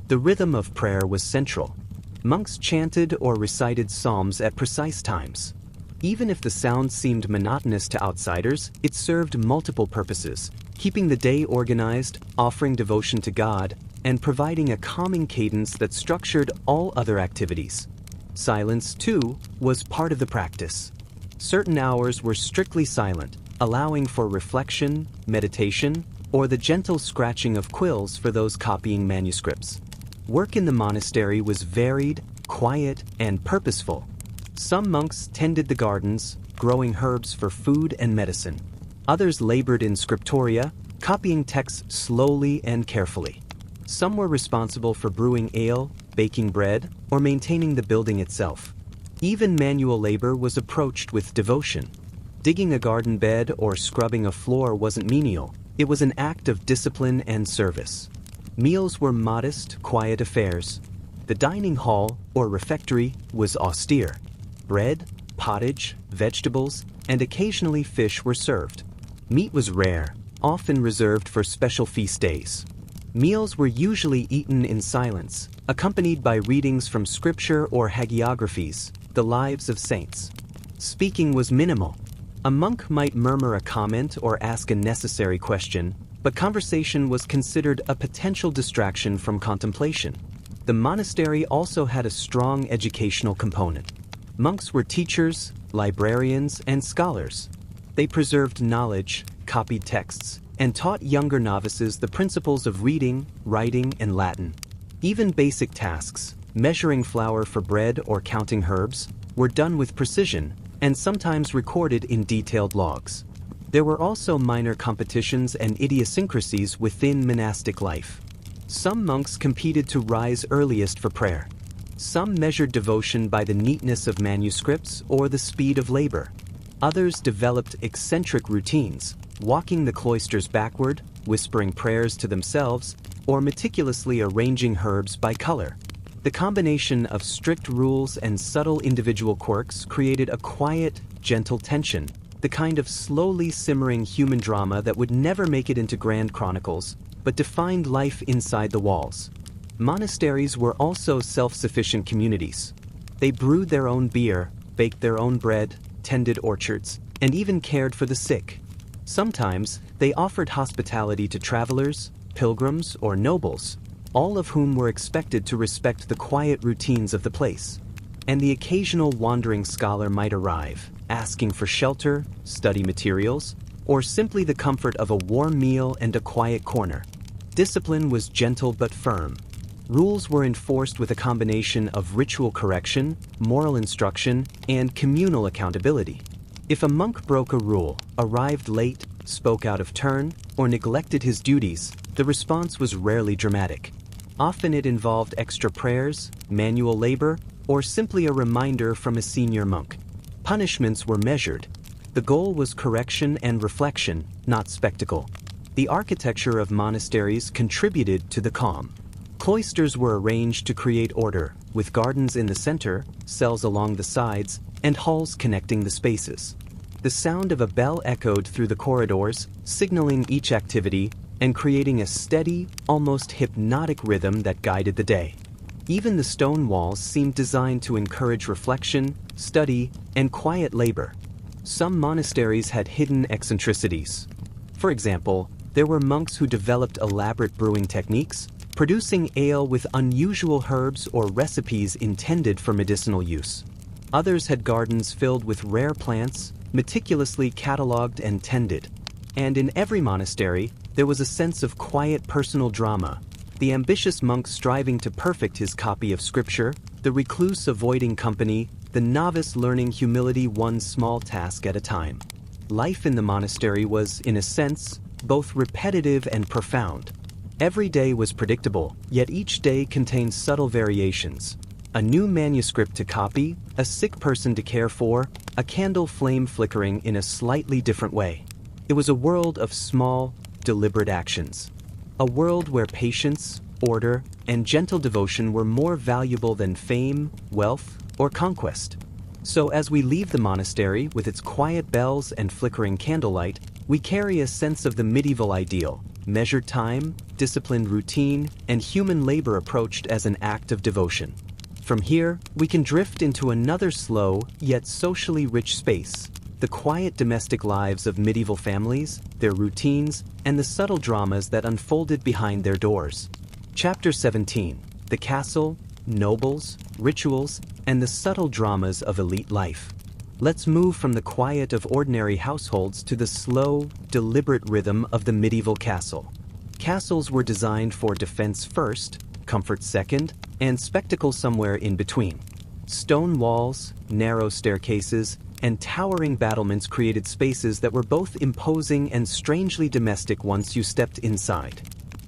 The rhythm of prayer was central. Monks chanted or recited psalms at precise times. Even if the sound seemed monotonous to outsiders, it served multiple purposes, keeping the day organized, offering devotion to God, and providing a calming cadence that structured all other activities. Silence, too, was part of the practice. Certain hours were strictly silent, allowing for reflection, meditation, or the gentle scratching of quills for those copying manuscripts. Work in the monastery was varied, quiet, and purposeful. Some monks tended the gardens, growing herbs for food and medicine. Others labored in scriptoria, copying texts slowly and carefully. Some were responsible for brewing ale, baking bread, or maintaining the building itself. Even manual labor was approached with devotion. Digging a garden bed or scrubbing a floor wasn't menial, it was an act of discipline and service. Meals were modest, quiet affairs. The dining hall, or refectory, was austere. Bread, pottage, vegetables, and occasionally fish were served. Meat was rare, often reserved for special feast days. Meals were usually eaten in silence, accompanied by readings from scripture or hagiographies, the lives of saints. Speaking was minimal. A monk might murmur a comment or ask a necessary question, but conversation was considered a potential distraction from contemplation. The monastery also had a strong educational component. Monks were teachers, librarians, and scholars. They preserved knowledge, copied texts, and taught younger novices the principles of reading, writing, and Latin. Even basic tasks, measuring flour for bread or counting herbs, were done with precision and sometimes recorded in detailed logs. There were also minor competitions and idiosyncrasies within monastic life. Some monks competed to rise earliest for prayer. Some measured devotion by the neatness of manuscripts or the speed of labor. Others developed eccentric routines, walking the cloisters backward, whispering prayers to themselves, or meticulously arranging herbs by color. The combination of strict rules and subtle individual quirks created a quiet, gentle tension, the kind of slowly simmering human drama that would never make it into grand chronicles, but defined life inside the walls. Monasteries were also self-sufficient communities. They brewed their own beer, baked their own bread, tended orchards, and even cared for the sick. Sometimes, they offered hospitality to travelers, pilgrims, or nobles, all of whom were expected to respect the quiet routines of the place. And the occasional wandering scholar might arrive, asking for shelter, study materials, or simply the comfort of a warm meal and a quiet corner. Discipline was gentle but firm. Rules were enforced with a combination of ritual correction, moral instruction, and communal accountability. If a monk broke a rule, arrived late, spoke out of turn, or neglected his duties, the response was rarely dramatic. Often it involved extra prayers, manual labor, or simply a reminder from a senior monk. Punishments were measured. The goal was correction and reflection, not spectacle. The architecture of monasteries contributed to the calm. Cloisters were arranged to create order, with gardens in the center, cells along the sides, and halls connecting the spaces. The sound of a bell echoed through the corridors, signaling each activity and creating a steady, almost hypnotic rhythm that guided the day. Even the stone walls seemed designed to encourage reflection, study, and quiet labor. Some monasteries had hidden eccentricities. For example, there were monks who developed elaborate brewing techniques, producing ale with unusual herbs or recipes intended for medicinal use. Others had gardens filled with rare plants, meticulously catalogued and tended. And in every monastery, there was a sense of quiet personal drama, the ambitious monk striving to perfect his copy of scripture, the recluse avoiding company, the novice learning humility one small task at a time. Life in the monastery was, in a sense, both repetitive and profound. Every day was predictable, yet each day contained subtle variations. A new manuscript to copy, a sick person to care for, a candle flame flickering in a slightly different way. It was a world of small, deliberate actions. A world where patience, order, and gentle devotion were more valuable than fame, wealth, or conquest. So as we leave the monastery with its quiet bells and flickering candlelight, we carry a sense of the medieval ideal, measured time, disciplined routine, and human labor approached as an act of devotion. From here, we can drift into another slow, yet socially rich space, the quiet domestic lives of medieval families, their routines, and the subtle dramas that unfolded behind their doors. Chapter 17: The Castle, Nobles, Rituals, and the Subtle Dramas of Elite Life. Let's move from the quiet of ordinary households to the slow, deliberate rhythm of the medieval castle. Castles were designed for defense first, comfort second, and spectacle somewhere in between. Stone walls, narrow staircases, and towering battlements created spaces that were both imposing and strangely domestic once you stepped inside.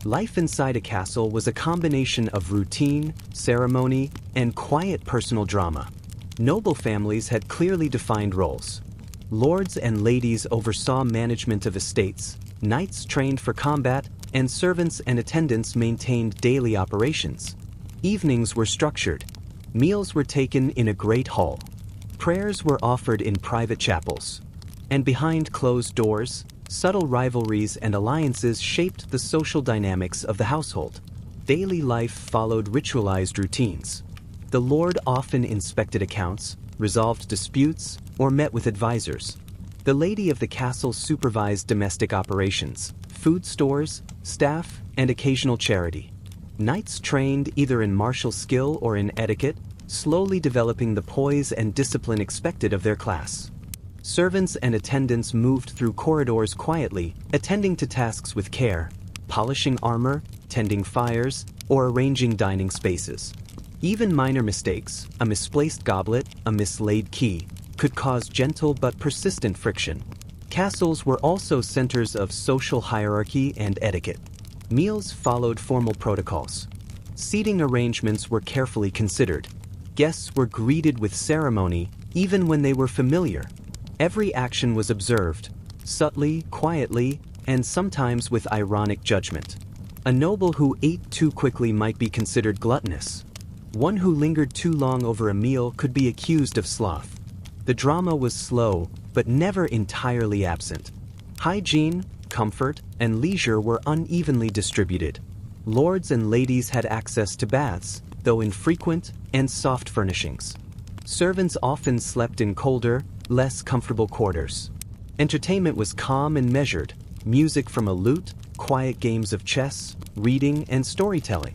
Life inside a castle was a combination of routine, ceremony, and quiet personal drama. Noble families had clearly defined roles. Lords and ladies oversaw management of estates, knights trained for combat, and servants and attendants maintained daily operations. Evenings were structured. Meals were taken in a great hall. Prayers were offered in private chapels. And behind closed doors, subtle rivalries and alliances shaped the social dynamics of the household. Daily life followed ritualized routines. The lord often inspected accounts, resolved disputes, or met with advisors. The lady of the castle supervised domestic operations, food stores, staff, and occasional charity. Knights trained either in martial skill or in etiquette, slowly developing the poise and discipline expected of their class. Servants and attendants moved through corridors quietly, attending to tasks with care, polishing armor, tending fires, or arranging dining spaces. Even minor mistakes, a misplaced goblet, a mislaid key, could cause gentle but persistent friction. Castles were also centers of social hierarchy and etiquette. Meals followed formal protocols. Seating arrangements were carefully considered. Guests were greeted with ceremony, even when they were familiar. Every action was observed, subtly, quietly, and sometimes with ironic judgment. A noble who ate too quickly might be considered gluttonous. One who lingered too long over a meal could be accused of sloth. The drama was slow, but never entirely absent. Hygiene, comfort, and leisure were unevenly distributed. Lords and ladies had access to baths, though infrequent, and soft furnishings. Servants often slept in colder, less comfortable quarters. Entertainment was calm and measured, music from a lute, quiet games of chess, reading, and storytelling.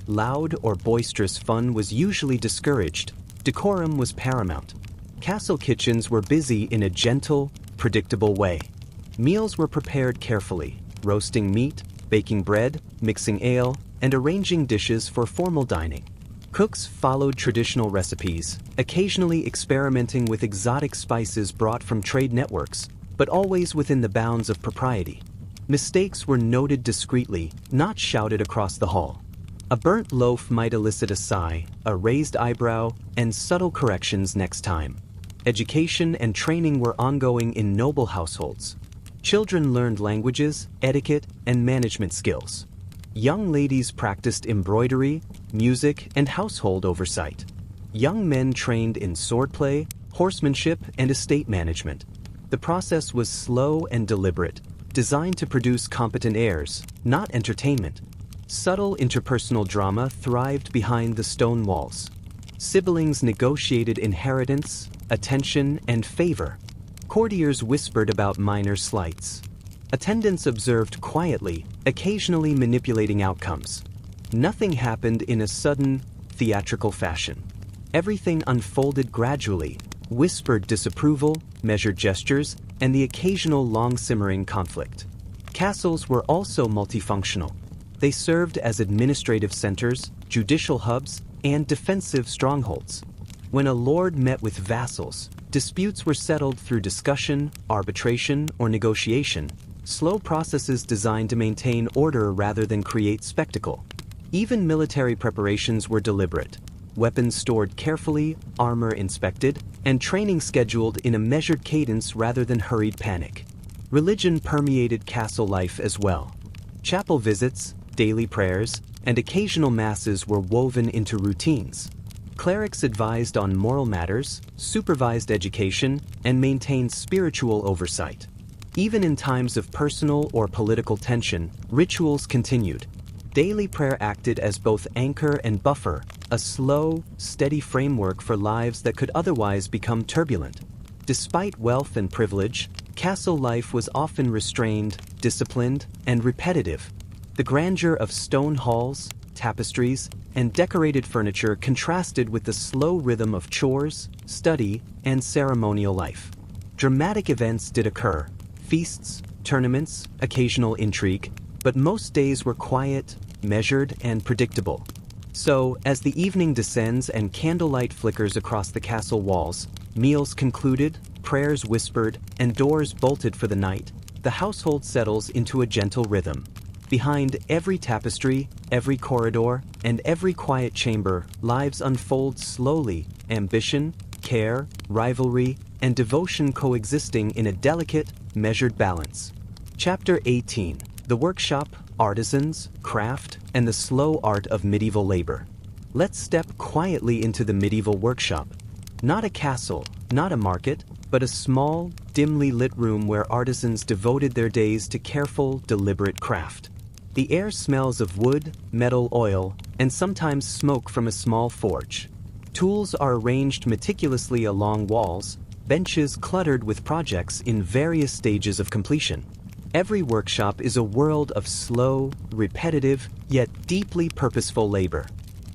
Loud or boisterous fun was usually discouraged. Decorum was paramount. Castle kitchens were busy in a gentle, predictable way. Meals were prepared carefully, roasting meat, baking bread, mixing ale, and arranging dishes for formal dining. Cooks followed traditional recipes, occasionally experimenting with exotic spices brought from trade networks, but always within the bounds of propriety. Mistakes were noted discreetly, not shouted across the hall. A burnt loaf might elicit a sigh, a raised eyebrow, and subtle corrections next time. Education and training were ongoing in noble households. Children learned languages, etiquette, and management skills. Young ladies practiced embroidery, music, and household oversight. Young men trained in swordplay, horsemanship, and estate management. The process was slow and deliberate, designed to produce competent heirs, not entertainment. Subtle interpersonal drama thrived behind the stone walls. Siblings negotiated inheritance, attention, and favor. Courtiers whispered about minor slights. Attendants observed quietly, occasionally manipulating outcomes. Nothing happened in a sudden, theatrical fashion. Everything unfolded gradually, whispered disapproval, measured gestures, and the occasional long-simmering conflict. Castles were also multifunctional. They served as administrative centers, judicial hubs, and defensive strongholds. When a lord met with vassals, disputes were settled through discussion, arbitration, or negotiation, slow processes designed to maintain order rather than create spectacle. Even military preparations were deliberate. Weapons stored carefully, armor inspected, and training scheduled in a measured cadence rather than hurried panic. Religion permeated castle life as well. Chapel visits, daily prayers, and occasional masses were woven into routines. Clerics advised on moral matters, supervised education, and maintained spiritual oversight. Even in times of personal or political tension, rituals continued. Daily prayer acted as both anchor and buffer, a slow, steady framework for lives that could otherwise become turbulent. Despite wealth and privilege, castle life was often restrained, disciplined, and repetitive. The grandeur of stone halls, tapestries, and decorated furniture contrasted with the slow rhythm of chores, study, and ceremonial life. Dramatic events did occur: feasts, tournaments, occasional intrigue, but most days were quiet, measured, and predictable. So, as the evening descends and candlelight flickers across the castle walls, meals concluded, prayers whispered, and doors bolted for the night, the household settles into a gentle rhythm. Behind every tapestry, every corridor, and every quiet chamber, lives unfold slowly: ambition, care, rivalry, and devotion coexisting in a delicate, measured balance. Chapter 18: The Workshop, Artisans, Craft, and the Slow Art of Medieval Labor. Let's step quietly into the medieval workshop. Not a castle, not a market, but a small, dimly lit room where artisans devoted their days to careful, deliberate craft. The air smells of wood, metal, oil, and sometimes smoke from a small forge. Tools are arranged meticulously along walls, benches cluttered with projects in various stages of completion. Every workshop is a world of slow, repetitive, yet deeply purposeful labor.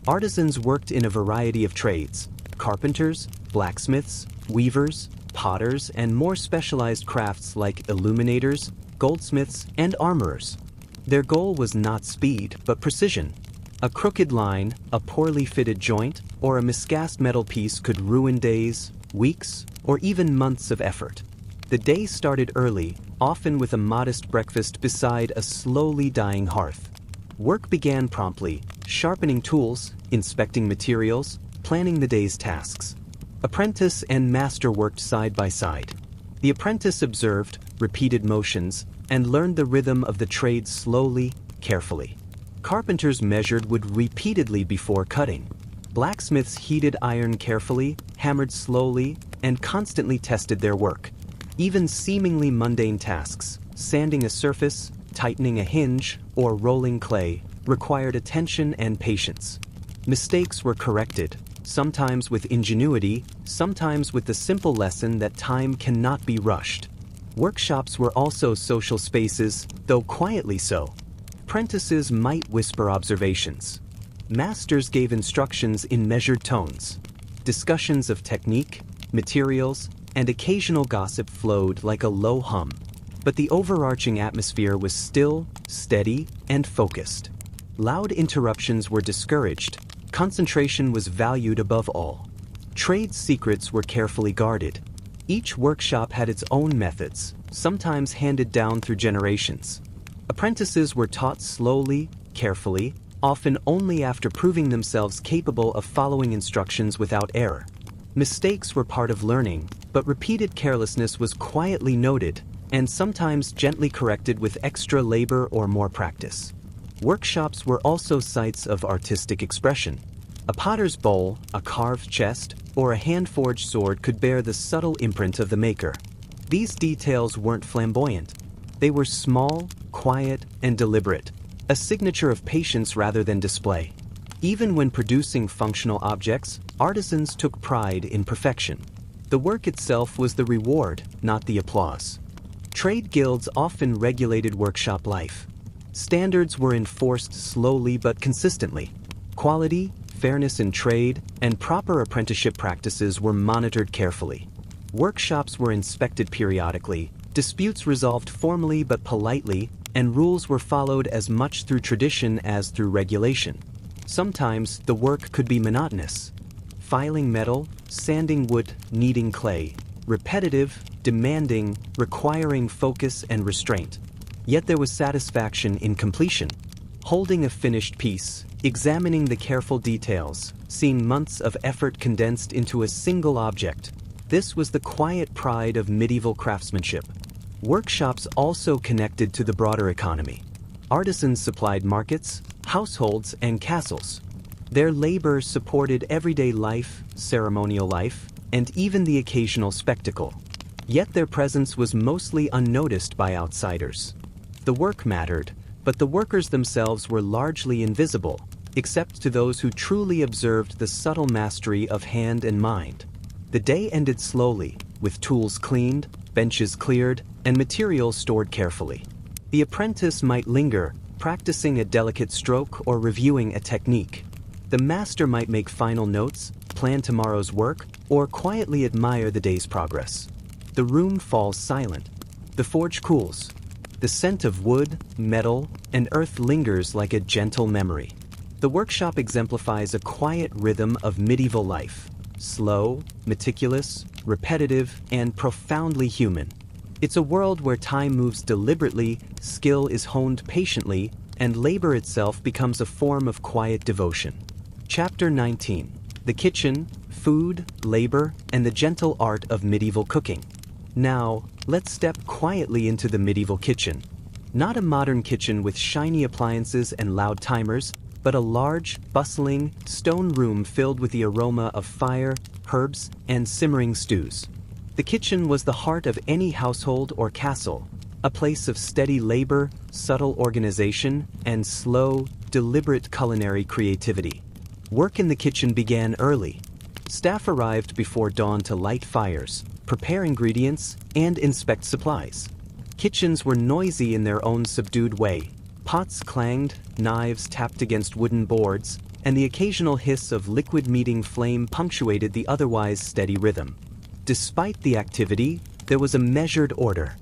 Artisans worked in a variety of trades: carpenters, blacksmiths, weavers, potters, and more specialized crafts like illuminators, goldsmiths, and armorers. Their goal was not speed, but precision. A crooked line, a poorly fitted joint, or a miscast metal piece could ruin days, weeks, or even months of effort. The day started early, often with a modest breakfast beside a slowly dying hearth. Work began promptly, sharpening tools, inspecting materials, planning the day's tasks. Apprentice and master worked side by side. The apprentice observed, repeated motions, and learned the rhythm of the trade slowly, carefully. Carpenters measured wood repeatedly before cutting. Blacksmiths heated iron carefully, hammered slowly, and constantly tested their work. Even seemingly mundane tasks, sanding a surface, tightening a hinge, or rolling clay, required attention and patience. Mistakes were corrected, sometimes with ingenuity, sometimes with the simple lesson that time cannot be rushed. Workshops were also social spaces, though quietly so. Apprentices might whisper observations. Masters gave instructions in measured tones. Discussions of technique, materials, and occasional gossip flowed like a low hum. But the overarching atmosphere was still, steady, and focused. Loud interruptions were discouraged. Concentration was valued above all. Trade secrets were carefully guarded. Each workshop had its own methods, sometimes handed down through generations. Apprentices were taught slowly, carefully, often only after proving themselves capable of following instructions without error. Mistakes were part of learning, but repeated carelessness was quietly noted, and sometimes gently corrected with extra labor or more practice. Workshops were also sites of artistic expression. A potter's bowl, a carved chest, or a hand-forged sword could bear the subtle imprint of the maker. These details weren't flamboyant. They were small, quiet, and deliberate, a signature of patience rather than display. Even when producing functional objects, artisans took pride in perfection. The work itself was the reward, not the applause. Trade guilds often regulated workshop life. Standards were enforced slowly but consistently. Quality, fairness in trade, and proper apprenticeship practices were monitored carefully. Workshops were inspected periodically, disputes resolved formally but politely, and rules were followed as much through tradition as through regulation. Sometimes the work could be monotonous. Filing metal, sanding wood, kneading clay. Repetitive, demanding, requiring focus and restraint. Yet there was satisfaction in completion. Holding a finished piece, examining the careful details, seeing months of effort condensed into a single object. This was the quiet pride of medieval craftsmanship. Workshops also connected to the broader economy. Artisans supplied markets, households, and castles. Their labor supported everyday life, ceremonial life, and even the occasional spectacle. Yet their presence was mostly unnoticed by outsiders. The work mattered, but the workers themselves were largely invisible, except to those who truly observed the subtle mastery of hand and mind. The day ended slowly, with tools cleaned, benches cleared, and materials stored carefully. The apprentice might linger, practicing a delicate stroke or reviewing a technique. The master might make final notes, plan tomorrow's work, or quietly admire the day's progress. The room falls silent. The forge cools. The scent of wood, metal, and earth lingers like a gentle memory. The workshop exemplifies a quiet rhythm of medieval life. Slow, meticulous, repetitive, and profoundly human. It's a world where time moves deliberately, skill is honed patiently, and labor itself becomes a form of quiet devotion. Chapter 19. The kitchen, food, labor, and the gentle art of medieval cooking. Now, let's step quietly into the medieval kitchen. Not a modern kitchen with shiny appliances and loud timers, but a large, bustling, stone room filled with the aroma of fire, herbs, and simmering stews. The kitchen was the heart of any household or castle, a place of steady labor, subtle organization, and slow, deliberate culinary creativity. Work in the kitchen began early. Staff arrived before dawn to light fires, prepare ingredients, and inspect supplies. Kitchens were noisy in their own subdued way. Pots clanged, knives tapped against wooden boards, and the occasional hiss of liquid meeting flame punctuated the otherwise steady rhythm. Despite the activity, there was a measured order.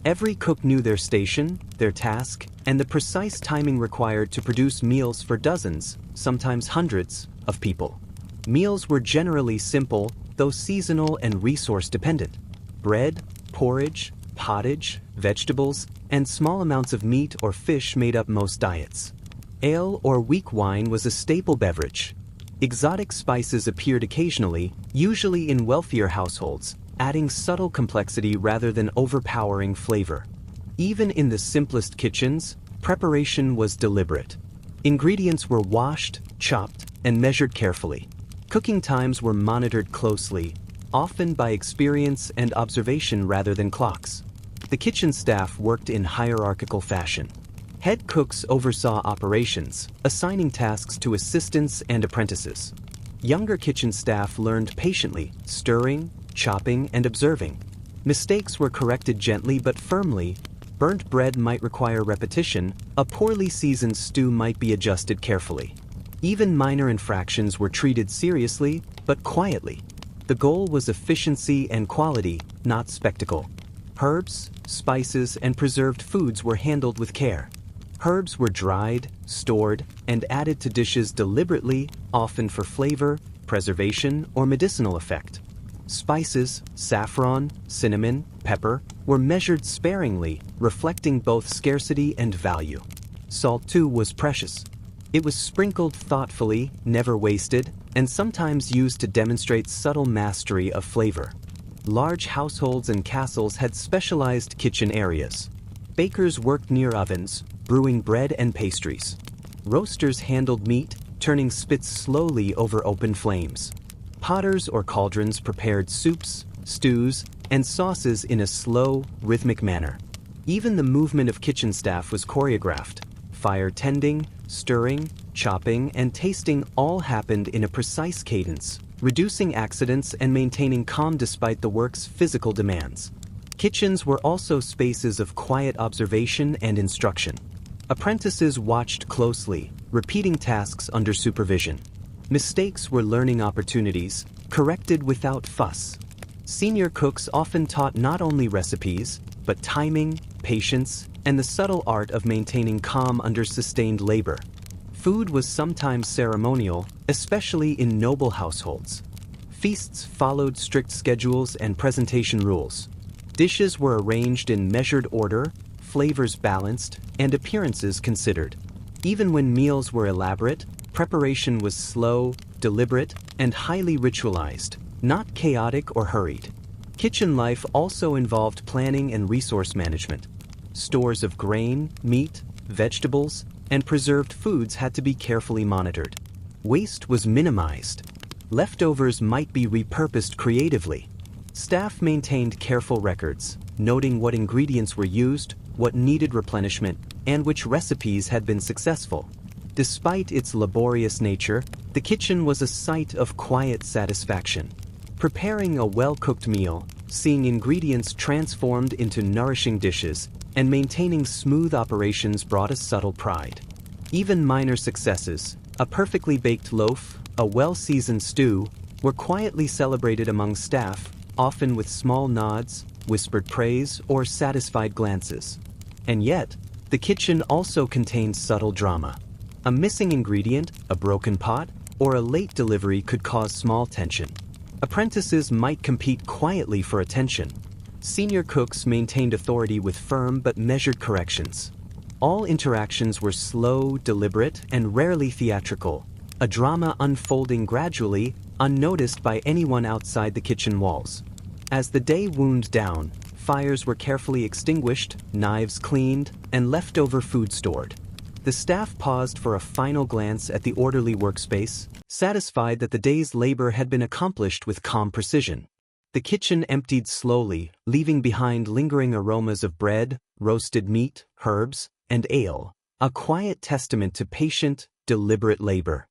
Every cook knew their station, their task, and the precise timing required to produce meals for dozens, sometimes hundreds, of people. Meals were generally simple, though seasonal and resource-dependent. Bread, porridge, pottage, vegetables, and small amounts of meat or fish made up most diets. Ale or weak wine was a staple beverage. Exotic spices appeared occasionally, usually in wealthier households, adding subtle complexity rather than overpowering flavor. Even in the simplest kitchens, preparation was deliberate. Ingredients were washed, chopped, and measured carefully. Cooking times were monitored closely, often by experience and observation rather than clocks. The kitchen staff worked in hierarchical fashion. Head cooks oversaw operations, assigning tasks to assistants and apprentices. Younger kitchen staff learned patiently, stirring, chopping, and observing. Mistakes were corrected gently but firmly. Burnt bread might require repetition, a poorly seasoned stew might be adjusted carefully. Even minor infractions were treated seriously, but quietly. The goal was efficiency and quality, not spectacle. Herbs, spices, and preserved foods were handled with care. Herbs were dried, stored, and added to dishes deliberately, often for flavor, preservation, or medicinal effect. Spices, saffron, cinnamon, pepper, were measured sparingly, reflecting both scarcity and value. Salt, too, was precious. It was sprinkled thoughtfully, never wasted, and sometimes used to demonstrate subtle mastery of flavor. Large households and castles had specialized kitchen areas. Bakers worked near ovens, brewing bread and pastries. Roasters handled meat, turning spits slowly over open flames. Potters or cauldrons prepared soups, stews, and sauces in a slow, rhythmic manner. Even the movement of kitchen staff was choreographed. Fire tending, stirring, chopping, and tasting all happened in a precise cadence, reducing accidents and maintaining calm despite the work's physical demands. Kitchens were also spaces of quiet observation and instruction. Apprentices watched closely, repeating tasks under supervision. Mistakes were learning opportunities, corrected without fuss. Senior cooks often taught not only recipes, but timing, patience, and the subtle art of maintaining calm under sustained labor. Food was sometimes ceremonial, especially in noble households. Feasts followed strict schedules and presentation rules. Dishes were arranged in measured order, flavors balanced, and appearances considered. Even when meals were elaborate, preparation was slow, deliberate, and highly ritualized, not chaotic or hurried. Kitchen life also involved planning and resource management. Stores of grain, meat, vegetables, and preserved foods had to be carefully monitored. Waste was minimized. Leftovers might be repurposed creatively. Staff maintained careful records, noting what ingredients were used, what needed replenishment, and which recipes had been successful. Despite its laborious nature, the kitchen was a site of quiet satisfaction. Preparing a well-cooked meal, seeing ingredients transformed into nourishing dishes, and maintaining smooth operations brought a subtle pride. Even minor successes, a perfectly baked loaf, a well-seasoned stew, were quietly celebrated among staff, often with small nods, whispered praise, or satisfied glances. And yet, the kitchen also contained subtle drama. A missing ingredient, a broken pot, or a late delivery could cause small tension. Apprentices might compete quietly for attention. Senior cooks maintained authority with firm but measured corrections. All interactions were slow, deliberate, and rarely theatrical, a drama unfolding gradually, unnoticed by anyone outside the kitchen walls. As the day wound down, fires were carefully extinguished, knives cleaned, and leftover food stored. The staff paused for a final glance at the orderly workspace, satisfied that the day's labor had been accomplished with calm precision. The kitchen emptied slowly, leaving behind lingering aromas of bread, roasted meat, herbs, and ale, a quiet testament to patient, deliberate labor.